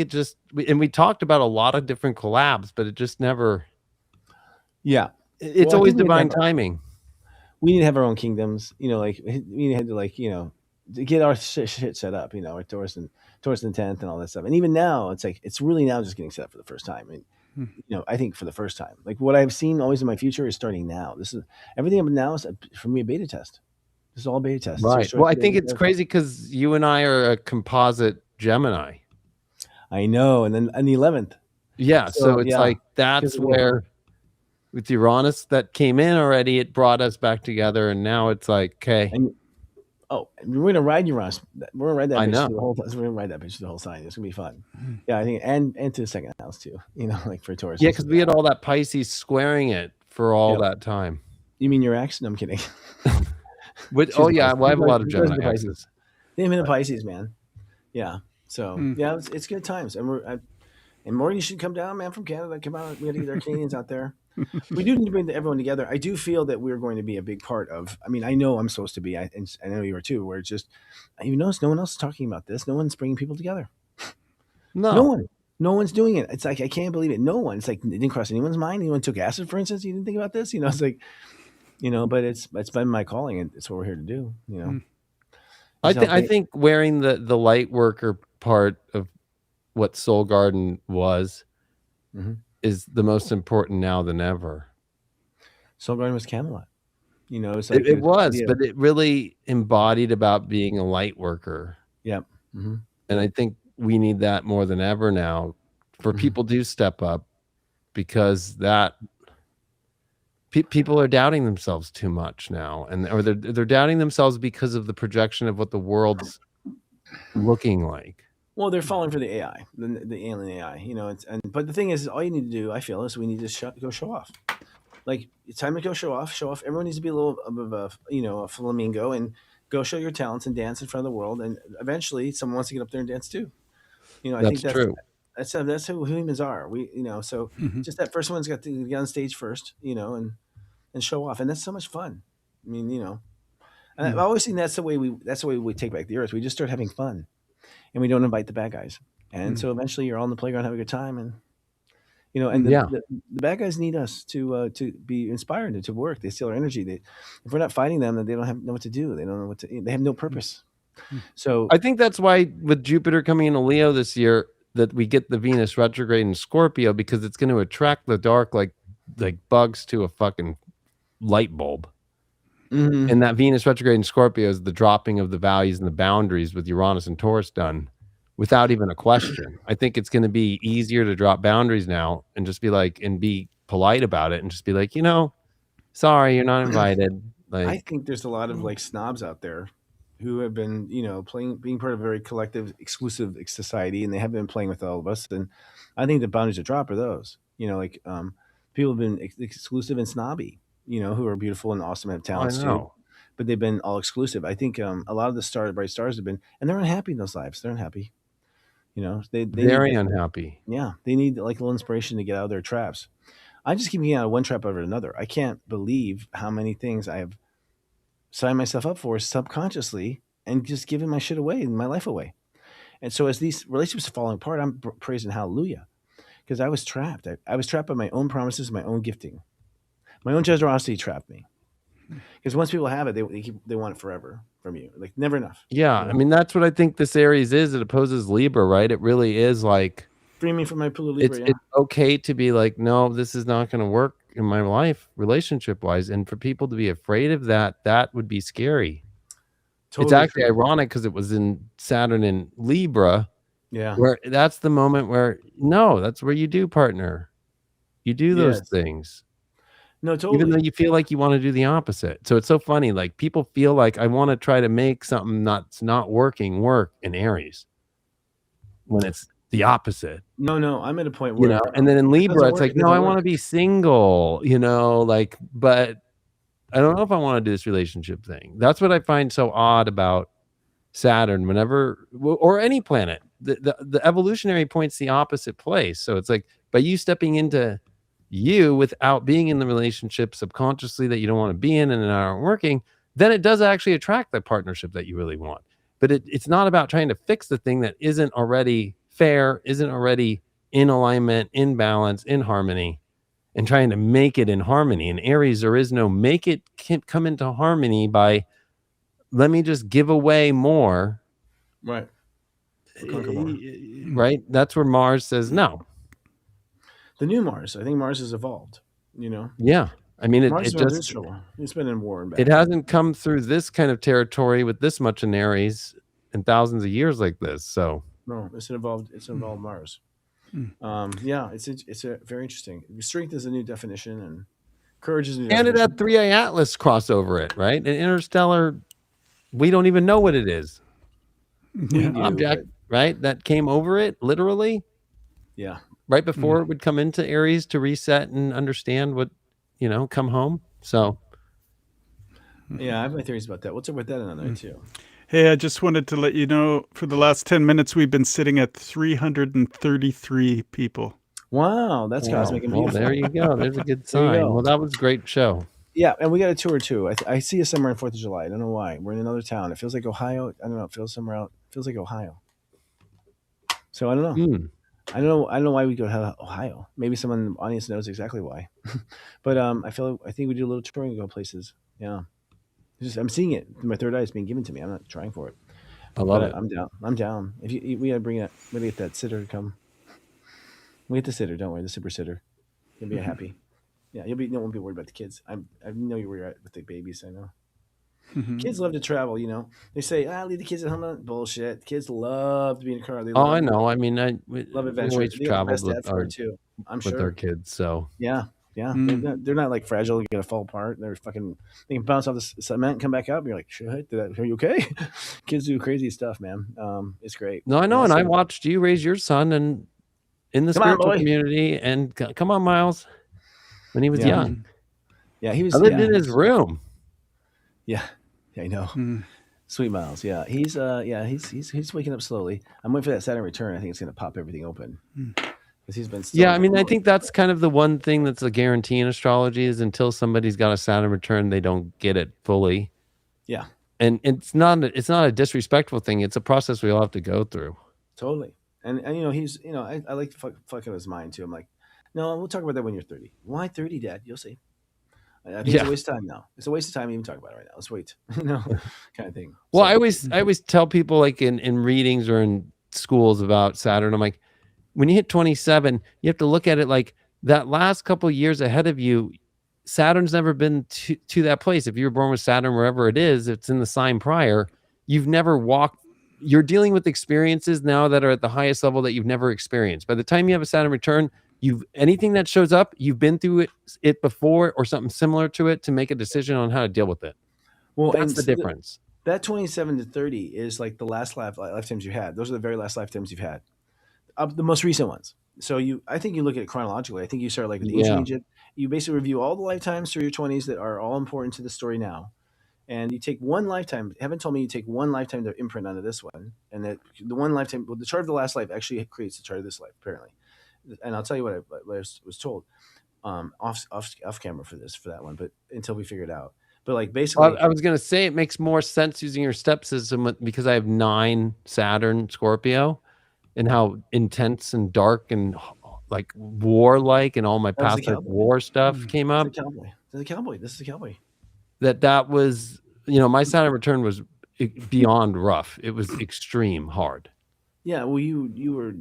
we talked about a lot of different collabs, but it just never. Yeah, it's always divine timing. We need to have our own kingdoms, we had to to get our shit set up, like Taurus and 10th and all that stuff. And even now, it's really now just getting set up for the first time. I think for the first time, like what I've seen always in my future is starting now. This is everything up now is for me a beta test. This is all beta tests. Right. Well, I think it's crazy because you and I are a composite Gemini. I know, and then the 11th. Yeah. So it's like that's where with Uranus that came in already, it brought us back together, and now it's like okay. We're gonna ride Uranus. We're gonna ride that. I know. We're gonna ride that bitch the whole sign. It's gonna be fun. Yeah, I think, and to the second house too. Like for Taurus. Yeah, because we had all that Pisces squaring it for all that time. You mean your ex? No, I'm kidding. I have a lot of Gemini exes. They've been in Pisces, man. Yeah. So yeah, it's good times, and Morgan, you should come down, man, from Canada. Come out. We got to get our Canadians out there. We do need to bring everyone together. I do feel that we're going to be a big part of. I mean, I know I'm supposed to be. I know you are too. Where it's just, you notice no one else is talking about this. No one's bringing people together. No one's doing it. It's like I can't believe it. No one. It's like it didn't cross anyone's mind. Anyone took acid, for instance. You didn't think about this. It's like, but it's been my calling, and it's what we're here to do. I think wearing the light worker part of what Soul Garden was. Mm-hmm. Is the most important now than ever. Soul Garden was Camelot. It's like it was, but it really embodied about being a light worker. Yep. Mm-hmm. And I think we need that more than ever now for people to step up because people are doubting themselves too much now. Or they're doubting themselves because of the projection of what the world's looking like. Well, they're falling for the AI, the alien AI, but the thing is, all you need to do, I feel, is we need to go show off. Like, it's time to go show off. Everyone needs to be a little of a flamingo and go show your talents and dance in front of the world. And eventually someone wants to get up there and dance too. I think that's true. That's who humans are. So just that first one's got to get on stage first, and show off. And that's so much fun. I mean, and I've always seen that's the way we take back the earth. We just start having fun. And we don't invite the bad guys, and so eventually you're all on the playground having a good time, and the bad guys need us to be inspired and to work. They steal our energy. If we're not fighting them, then they don't know what to do. They don't know they have no purpose. So I think that's why with Jupiter coming into Leo this year, that we get the Venus retrograde in Scorpio because it's going to attract the dark like bugs to a fucking light bulb. Mm-hmm. And that Venus retrograde in Scorpio is the dropping of the values and the boundaries with Uranus and Taurus done without even a question. I think it's going to be easier to drop boundaries now and just be like, and be polite about it and just be like, sorry, you're not invited. Like, I think there's a lot of snobs out there who have been, being part of a very collective, exclusive society, and they have been playing with all of us. And I think the boundaries to drop are those, people have been exclusive and snobby. Who are beautiful and awesome and have talents too, but they've been all exclusive. I think a lot of the bright stars have been, and they're unhappy in those lives. They're unhappy. They very unhappy. Yeah, they need a little inspiration to get out of their traps. I just keep getting out of one trap over another. I can't believe how many things I have signed myself up for subconsciously and just giving my shit away and my life away. And so as these relationships are falling apart, I'm praising hallelujah because I was trapped. I was trapped by my own promises, my own gifting. My own generosity trapped me. Because once people have it, they want it forever from you. Like never enough. Yeah, I mean that's what I think this Aries is. It opposes Libra, right? It really is like free me from my pool of Libra. It's okay to be like, no, this is not going to work in my life, relationship wise, and for people to be afraid of that, that would be scary. Totally it's actually ironic because it was in Saturn in Libra. Yeah, where that's the moment where no, that's where you do partner. You do those things. No, totally. Even though you feel like you want to do the opposite. So it's so funny. Like people feel like I want to try to make something that's not working work in Aries when it's the opposite. No, I'm at a point where and then in Libra, it's like, no, I want to be single, like, but I don't know if I want to do this relationship thing. That's what I find so odd about Saturn whenever, or any planet, the evolutionary point's the opposite place. So it's like, by you stepping into you without being in the relationship subconsciously that you don't want to be in and aren't working, then it does actually attract the partnership that you really want. But it's not about trying to fix the thing that isn't already fair, isn't already in alignment, in balance, in harmony, and trying to make it in harmony. In Aries, there is no make it come into harmony by, let me just give away more. Right. Right? That's where Mars says no. The new Mars. I think Mars has evolved, Yeah. I mean, Mars it just, it's been in war and it hasn't come through this kind of territory with this much in Aries in thousands of years like this. So no, it's an evolved Mars. Yeah, it's a very interesting. Strength is a new definition, and courage is a new definition. And it had 3A Atlas cross over it, right? And interstellar, we don't even know what it is. Object, right? That came over it, literally. Yeah. Right before it would come into Aries to reset and understand what, come home. So. Yeah, I have my theories about that. We'll talk about that another night too. Hey, I just wanted to let you know, for the last 10 minutes, we've been sitting at 333 people. Wow, that's cosmic and beautiful. Well, there you go. There's a good sign. Well, that was a great show. Yeah, and we got a tour too. I see us somewhere on 4th of July. I don't know why. We're in another town. It feels like Ohio. I don't know. It feels somewhere out. It feels like Ohio. So I don't know. I don't know why we go to Ohio. Maybe someone in the audience knows exactly why. But I think we do a little touring and go places. Yeah. I'm seeing it. My third eye is being given to me. I'm not trying for it. I love it. I'm down. I'm down. We gotta bring it. We gotta get that sitter to come. We get the sitter. Don't worry, the super sitter. You'll be happy. Yeah, you won't be worried about the kids. I know you're worried with the babies. I know. Kids love to travel. They say, leave the kids at home. Bullshit. Kids love to be in a car. They love I know. I mean, I love adventure. Always traveled with our too. I'm sure with our kids. So yeah. They're not like fragile. You're gonna fall apart. They can bounce off the cement and come back up. And you're like, shit, are you okay? Kids do crazy stuff, man. It's great. No, I know. And I watched you raise your son and in the spiritual community. And come on, Miles, when he was young. Yeah, he was. I lived in his room. Yeah, I know. Sweet Miles. Yeah, he's waking up slowly. I'm waiting for that Saturn return. I think it's gonna pop everything open. He's been I mean, I think that's kind of the one thing that's a guarantee in astrology is until somebody's got a Saturn return, they don't get it fully. Yeah. And it's not a disrespectful thing. It's a process we all have to go through. Totally. And he's, I like to fuck in his mind too. I'm like, no, we'll talk about that when you're 30. Why 30, Dad? You'll see. I think it's a waste of time now. It's a waste of time to even talk about it right now. Let's wait. Kind of thing. Well, I always tell people like in readings or in schools about Saturn, I'm like, when you hit 27, you have to look at it like that last couple of years ahead of you, Saturn's never been to that place. If you were born with Saturn, wherever it is, it's in the sign prior, you've never walked. You're dealing with experiences now that are at the highest level that you've never experienced. By the time you have a Saturn return, anything that shows up, you've been through it before or something similar to it to make a decision on how to deal with it. Well, that's the difference. That 27 to 30 is like the last lifetimes you had. Those are the very last lifetimes you've had. The most recent ones. So I think you look at it chronologically. I think you start like with ancient Egypt. You basically review all the lifetimes through your 20s that are all important to the story now. And you take one lifetime. Heaven told me you take one lifetime to imprint onto this one. And that the one lifetime, the chart of the last life actually creates the chart of this life, apparently. And I'll tell you what I was told off camera for that one, but until we figure it out. But like basically, I was going to say it makes more sense using your step system because I have 9 Saturn Scorpio. And how intense and dark and like warlike and all my past war stuff came up. This is a cowboy. that was, my Saturn return was beyond rough. It was extreme hard. Yeah, well, you were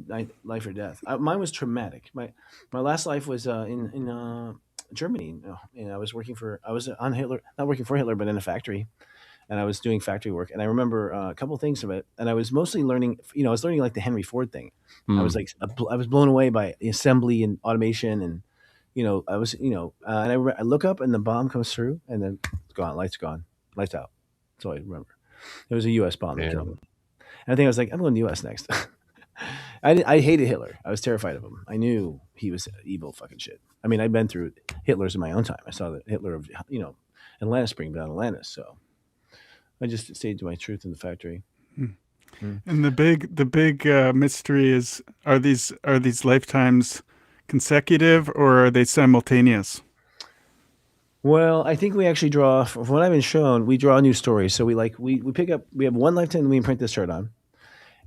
life or death. Mine was traumatic. My last life was in Germany, and I was on Hitler, not working for Hitler, but in a factory, and I was doing factory work. And I remember a couple of things of it, and I was mostly learning. I was learning like the Henry Ford thing. I was like, I was blown away by assembly and automation, and I was, and I look up and the bomb comes through, and then it's gone, lights out. That's all I remember. It was a U.S. bomb that killed me. And I think I was like, I'm going to the U.S. next. I hated Hitler. I was terrified of him. I knew he was evil fucking shit. I mean, I'd been through Hitler's in my own time. I saw the Hitler of, Atlantis bring down Atlantis. So I just stayed to my truth in the factory. And the big mystery is, are these lifetimes consecutive or are they simultaneous? Well, I think we actually draw, from what I've been shown, we draw new stories. So we pick up, we have one lifetime that we imprint this chart on.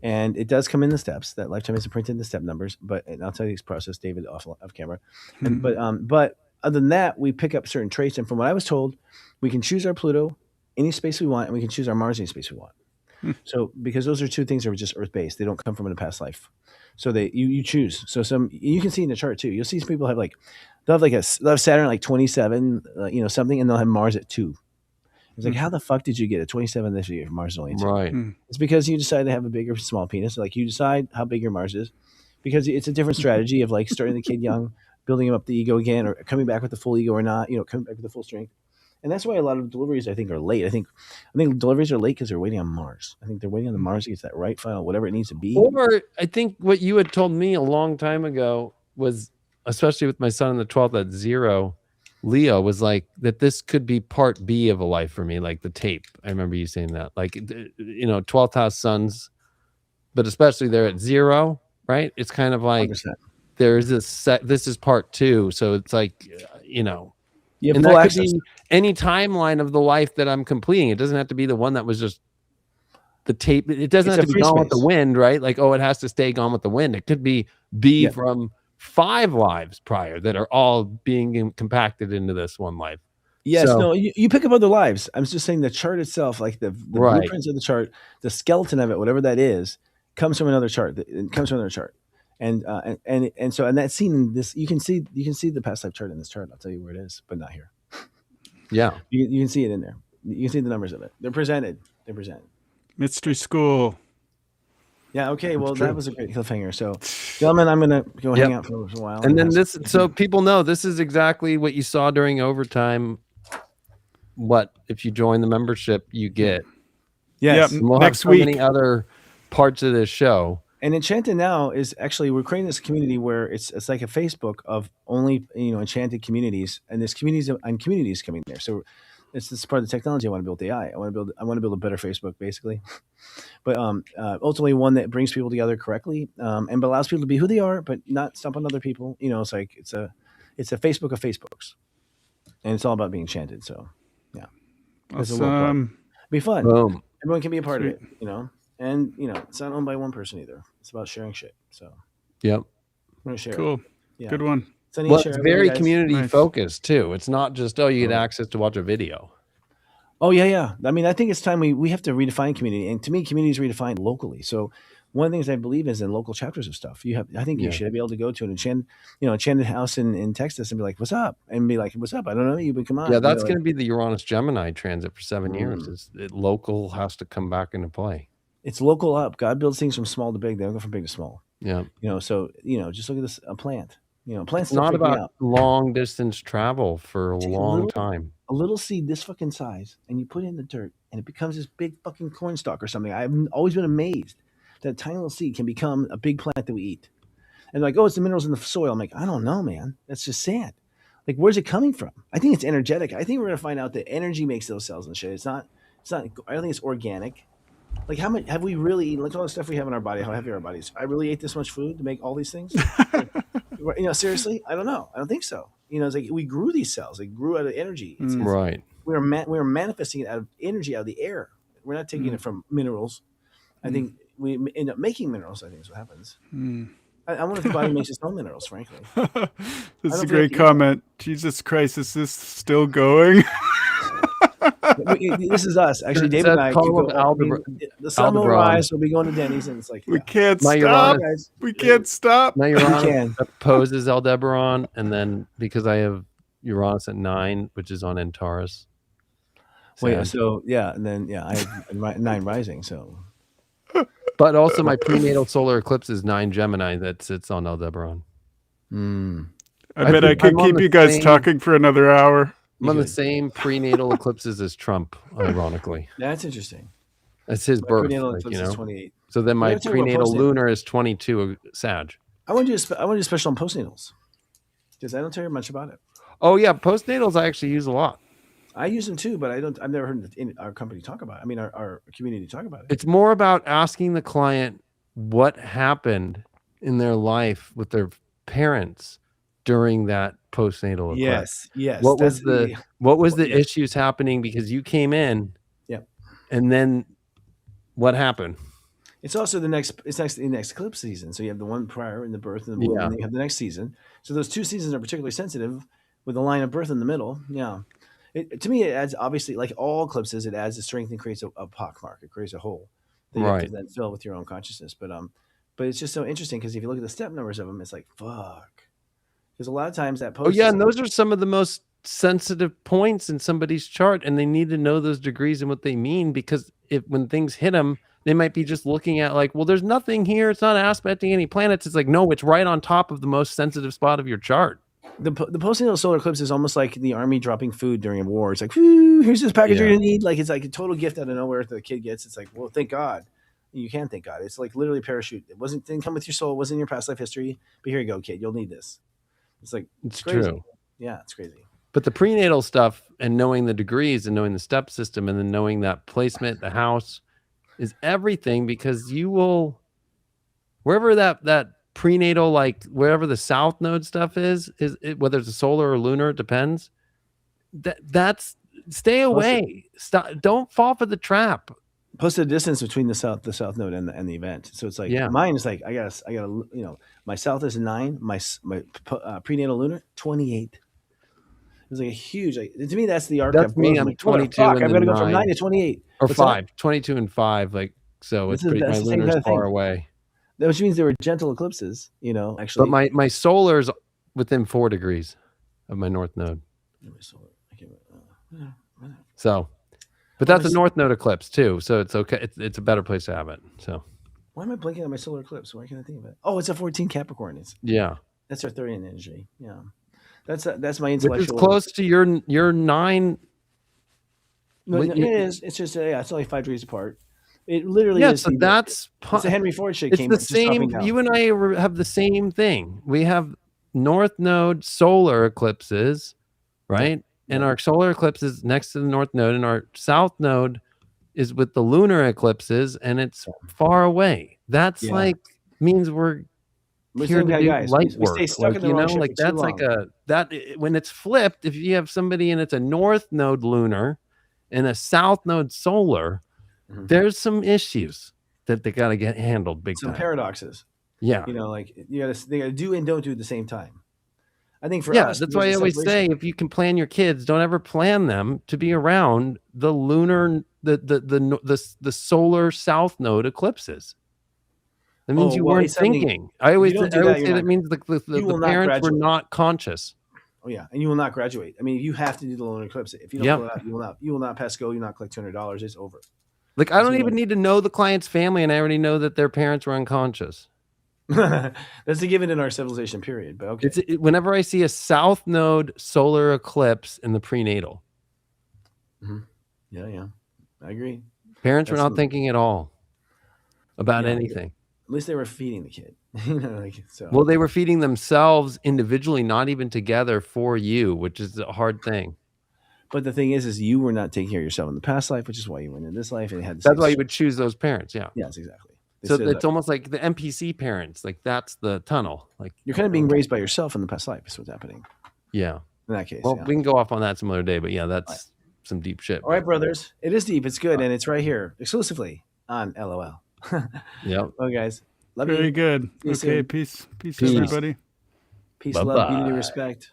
And it does come in the steps. That lifetime is printed in the step numbers, and I'll tell you this process, David, off camera. But other than that, we pick up certain traits. And from what I was told, we can choose our Pluto any space we want, and we can choose our Mars any space we want. So because those are two things that are just Earth based, they don't come from in a past life. So you choose. So you can see in the chart too. You'll see some people have they'll have Saturn at 27, something, and they'll have Mars at 2. It's like, how the fuck did you get a 27 this year if Mars is only 2? Right. It's because you decided to have a big or small penis. Like, you decide how big your Mars is because it's a different strategy of starting the kid young, building him up the ego again, or coming back with the full ego or not, coming back with the full strength. And that's why a lot of deliveries, I think, are late. I think deliveries are late because they're waiting on Mars. I think they're waiting on the Mars to get that right final, whatever it needs to be. Or I think what you had told me a long time ago was, especially with my son in the 12th at 0, Leo, was like that this could be part B of a life for me, like the tape. I remember you saying that, 12th house sons, but especially they're at 0, right? It's kind of like 100%. There's this is part 2. So it's like, and that could be any timeline of the life that I'm completing. It doesn't have to be the one that was just the tape. It doesn't have to be Gone with the Wind, right? Like, it has to stay Gone with the Wind. It could be from 5 lives prior that are all being compacted into this one life. Yes, no, you pick up other lives. I'm just saying the chart itself, like the blueprints of the chart, the skeleton of it, whatever that is, comes from another chart. It comes from another chart, and that's seen in this. You can see the past life chart in this chart. I'll tell you where it is, but not here. Yeah, you can see it in there. You can see the numbers of it. They're presented. Mystery School. Yeah, okay. Well, that was a great cliffhanger. So, gentlemen, I'm going to go hang out for a while. And then so people know this is exactly what you saw during overtime. What if you join the membership, you get. Yes. We'll next have so many other parts of this show. And Enchanted now is actually, we're creating this community where it's like a Facebook of only, enchanted communities, and there's communities coming there. So this is part of the technology I want to build with AI. I want to build a better Facebook, basically. But ultimately one that brings people together correctly, and allows people to be who they are, but not stomp on other people. It's like it's a Facebook of Facebooks, and it's all about being enchanted. So yeah, awesome. Be fun. Boom. Everyone can be a part of it, and it's not owned by one person either. It's about sharing shit. So yep, I'm gonna share. Cool. It. Yeah. Good one. It's very community focused too. It's not just you get access to watch a video. Oh yeah. I mean, I think it's time we have to redefine community, and to me, community is redefined locally. So one of the things I believe is in local chapters of stuff. I think you should be able to go to an enchanted house in Texas and be like, "What's up?" and be like, "What's up? I don't know you, but come on." Yeah, that's going to be the Uranus Gemini transit for 7 years. Local has to come back into play. It's local up. God builds things from small to big. They don't go from big to small. Yeah. So just look at this a plant. Plants. It's not about long distance travel for a long time. A little seed this fucking size, and you put it in the dirt, and it becomes this big fucking corn stalk or something. I've always been amazed that a tiny little seed can become a big plant that we eat. And like, it's the minerals in the soil. I'm like, I don't know, man. That's just sand. Like, where's it coming from? I think it's energetic. I think we're gonna find out that energy makes those cells and shit. It's not. I don't think it's organic. Like, how much have we really eaten? Look at all the stuff we have in our body. How heavy are our bodies? I really ate this much food to make all these things. Seriously, I don't know. I don't think so. It's like we grew these cells. They grew out of energy. Right. We were manifesting it out of energy, out of the air. We're not taking it from minerals. I think we end up making minerals. I think is what happens. I wonder if the body makes its own minerals. Frankly, this is a great comment. Jesus Christ, is this still going? This is us. Actually, David and I keep going. The sun will rise. We'll be going to Denny's, and it's like We can't My stop. Uranus- We can't stop. My can. Uranus opposes Aldebaran, and then because I have Uranus at 9, which is on Antares. Wait, so yeah, and then I have 9 rising. So, but also my prenatal solar eclipse is 9 Gemini that sits on Aldebaran. I bet I could keep you guys talking for another hour. I'm on the same prenatal eclipses as Trump, ironically. That's interesting. That's his My birth, prenatal like, eclipse is 28. So then my We're gonna talk about prenatal postnatal. lunar is 22 Sag. I want to do a special on postnatals because I don't tell you much about it. Oh yeah, postnatals I actually use a lot. I use them too, but I've never heard our company talk about it. I mean, our community talk about it. It's more about asking the client what happened in their life with their parents during that postnatal eclipse. Yes. What was the issues happening because you came in? Yep. And then what happened? It's also the next eclipse season. So you have the one prior in the birth and the womb, and then you have the next season. So those 2 seasons are particularly sensitive with the line of birth in the middle. Yeah. To me, it adds, obviously, like all eclipses, it adds a strength and creates a pockmark. It creates a hole that you have to then fill with your own consciousness. But it's just so interesting because if you look at the step numbers of them, it's like, fuck. Because a lot of times that post. Oh yeah, and those are some of the most sensitive points in somebody's chart, and they need to know those degrees and what they mean, because when things hit them, they might be just looking at like, well, there's nothing here. It's not aspecting any planets. It's like, no, it's right on top of the most sensitive spot of your chart. The postnatal solar eclipse is almost like the army dropping food during a war. It's like, here's this package you're gonna need. Like, it's like a total gift out of nowhere that the kid gets. It's like, well, thank God. You can thank God. It's like literally parachute. It didn't come with your soul. It wasn't in your past life history. But here you go, kid. You'll need this. It's like, it's crazy. True. Yeah, it's crazy. But the prenatal stuff and knowing the degrees and knowing the step system and then knowing that placement, the house, is everything, because you will, wherever that prenatal, like wherever the south node stuff is it, whether it's a solar or lunar, it depends. That's stay away. Stop. Don't fall for the trap. Plus the distance between the south node and the event. So it's like mine is like I gotta my south is 9, my prenatal lunar 28. It was like a huge, to me that's the arc. That's me. I'm 22. I've got to go from 9 to 28 or 5. 22 and 5. Like, so it's pretty. My lunar's far away. Which means there were gentle eclipses, actually. But my solar's within 4 degrees of my north node. So, but that's a north node eclipse too. So it's okay. It's a better place to have it. So. Why am I blinking on my solar eclipse? Why can't I think of it? Oh, it's a 14 Capricorn. That's our Arthurian energy. Yeah. That's my intellectual. Which is close to your 9. No, it is. It's just it's only 5 degrees apart. It literally is. So it's the Henry Ford shit. It's the same. You and I have the same thing. We have north node solar eclipses, right? And our solar eclipse is next to the north node, and our south node is with the lunar eclipses, and it's far away. That's like means we're here to do light work. We stay stuck in the wrong shit for that's too like long. when it's flipped. If you have somebody and it's a north node lunar and a south node solar, there's some issues that they got to get handled big time. Some paradoxes. Yeah. Like they got to do and don't do at the same time. I think for us, that's why I always say, if you can plan your kids, don't ever plan them to be around the lunar, the solar south node eclipses. That means you weren't thinking. I always say that means the parents were not conscious. Oh yeah, and you will not graduate. I mean, you have to do the lunar eclipse. If you don't pull it out, you will not pass go. You will not collect $200. It's over. Like, I don't even need to know the client's family, and I already know that their parents were unconscious. That's a given in our civilization period. But okay, whenever I see a south node solar eclipse in the prenatal. Yeah, I agree. Parents were not thinking at all about anything. At least they were feeding the kid. Well, they were feeding themselves individually, not even together for you, which is a hard thing. But the thing is you were not taking care of yourself in the past life, which is why you went in this life, and had. That's why you would choose those parents. Yeah. Yes, exactly. So it's almost like the NPC parents. Like, that's the tunnel. Like, you're kind of being raised by yourself in the past life. Is what's happening. Yeah. In that case. Well, we can go off on that some other day, but yeah, that's some deep shit. All right, brothers. It is deep. It's good, and it's right here exclusively on LOL. Yep. Well, guys, love you. Very good. Okay, peace, everybody. Peace, love, unity, respect.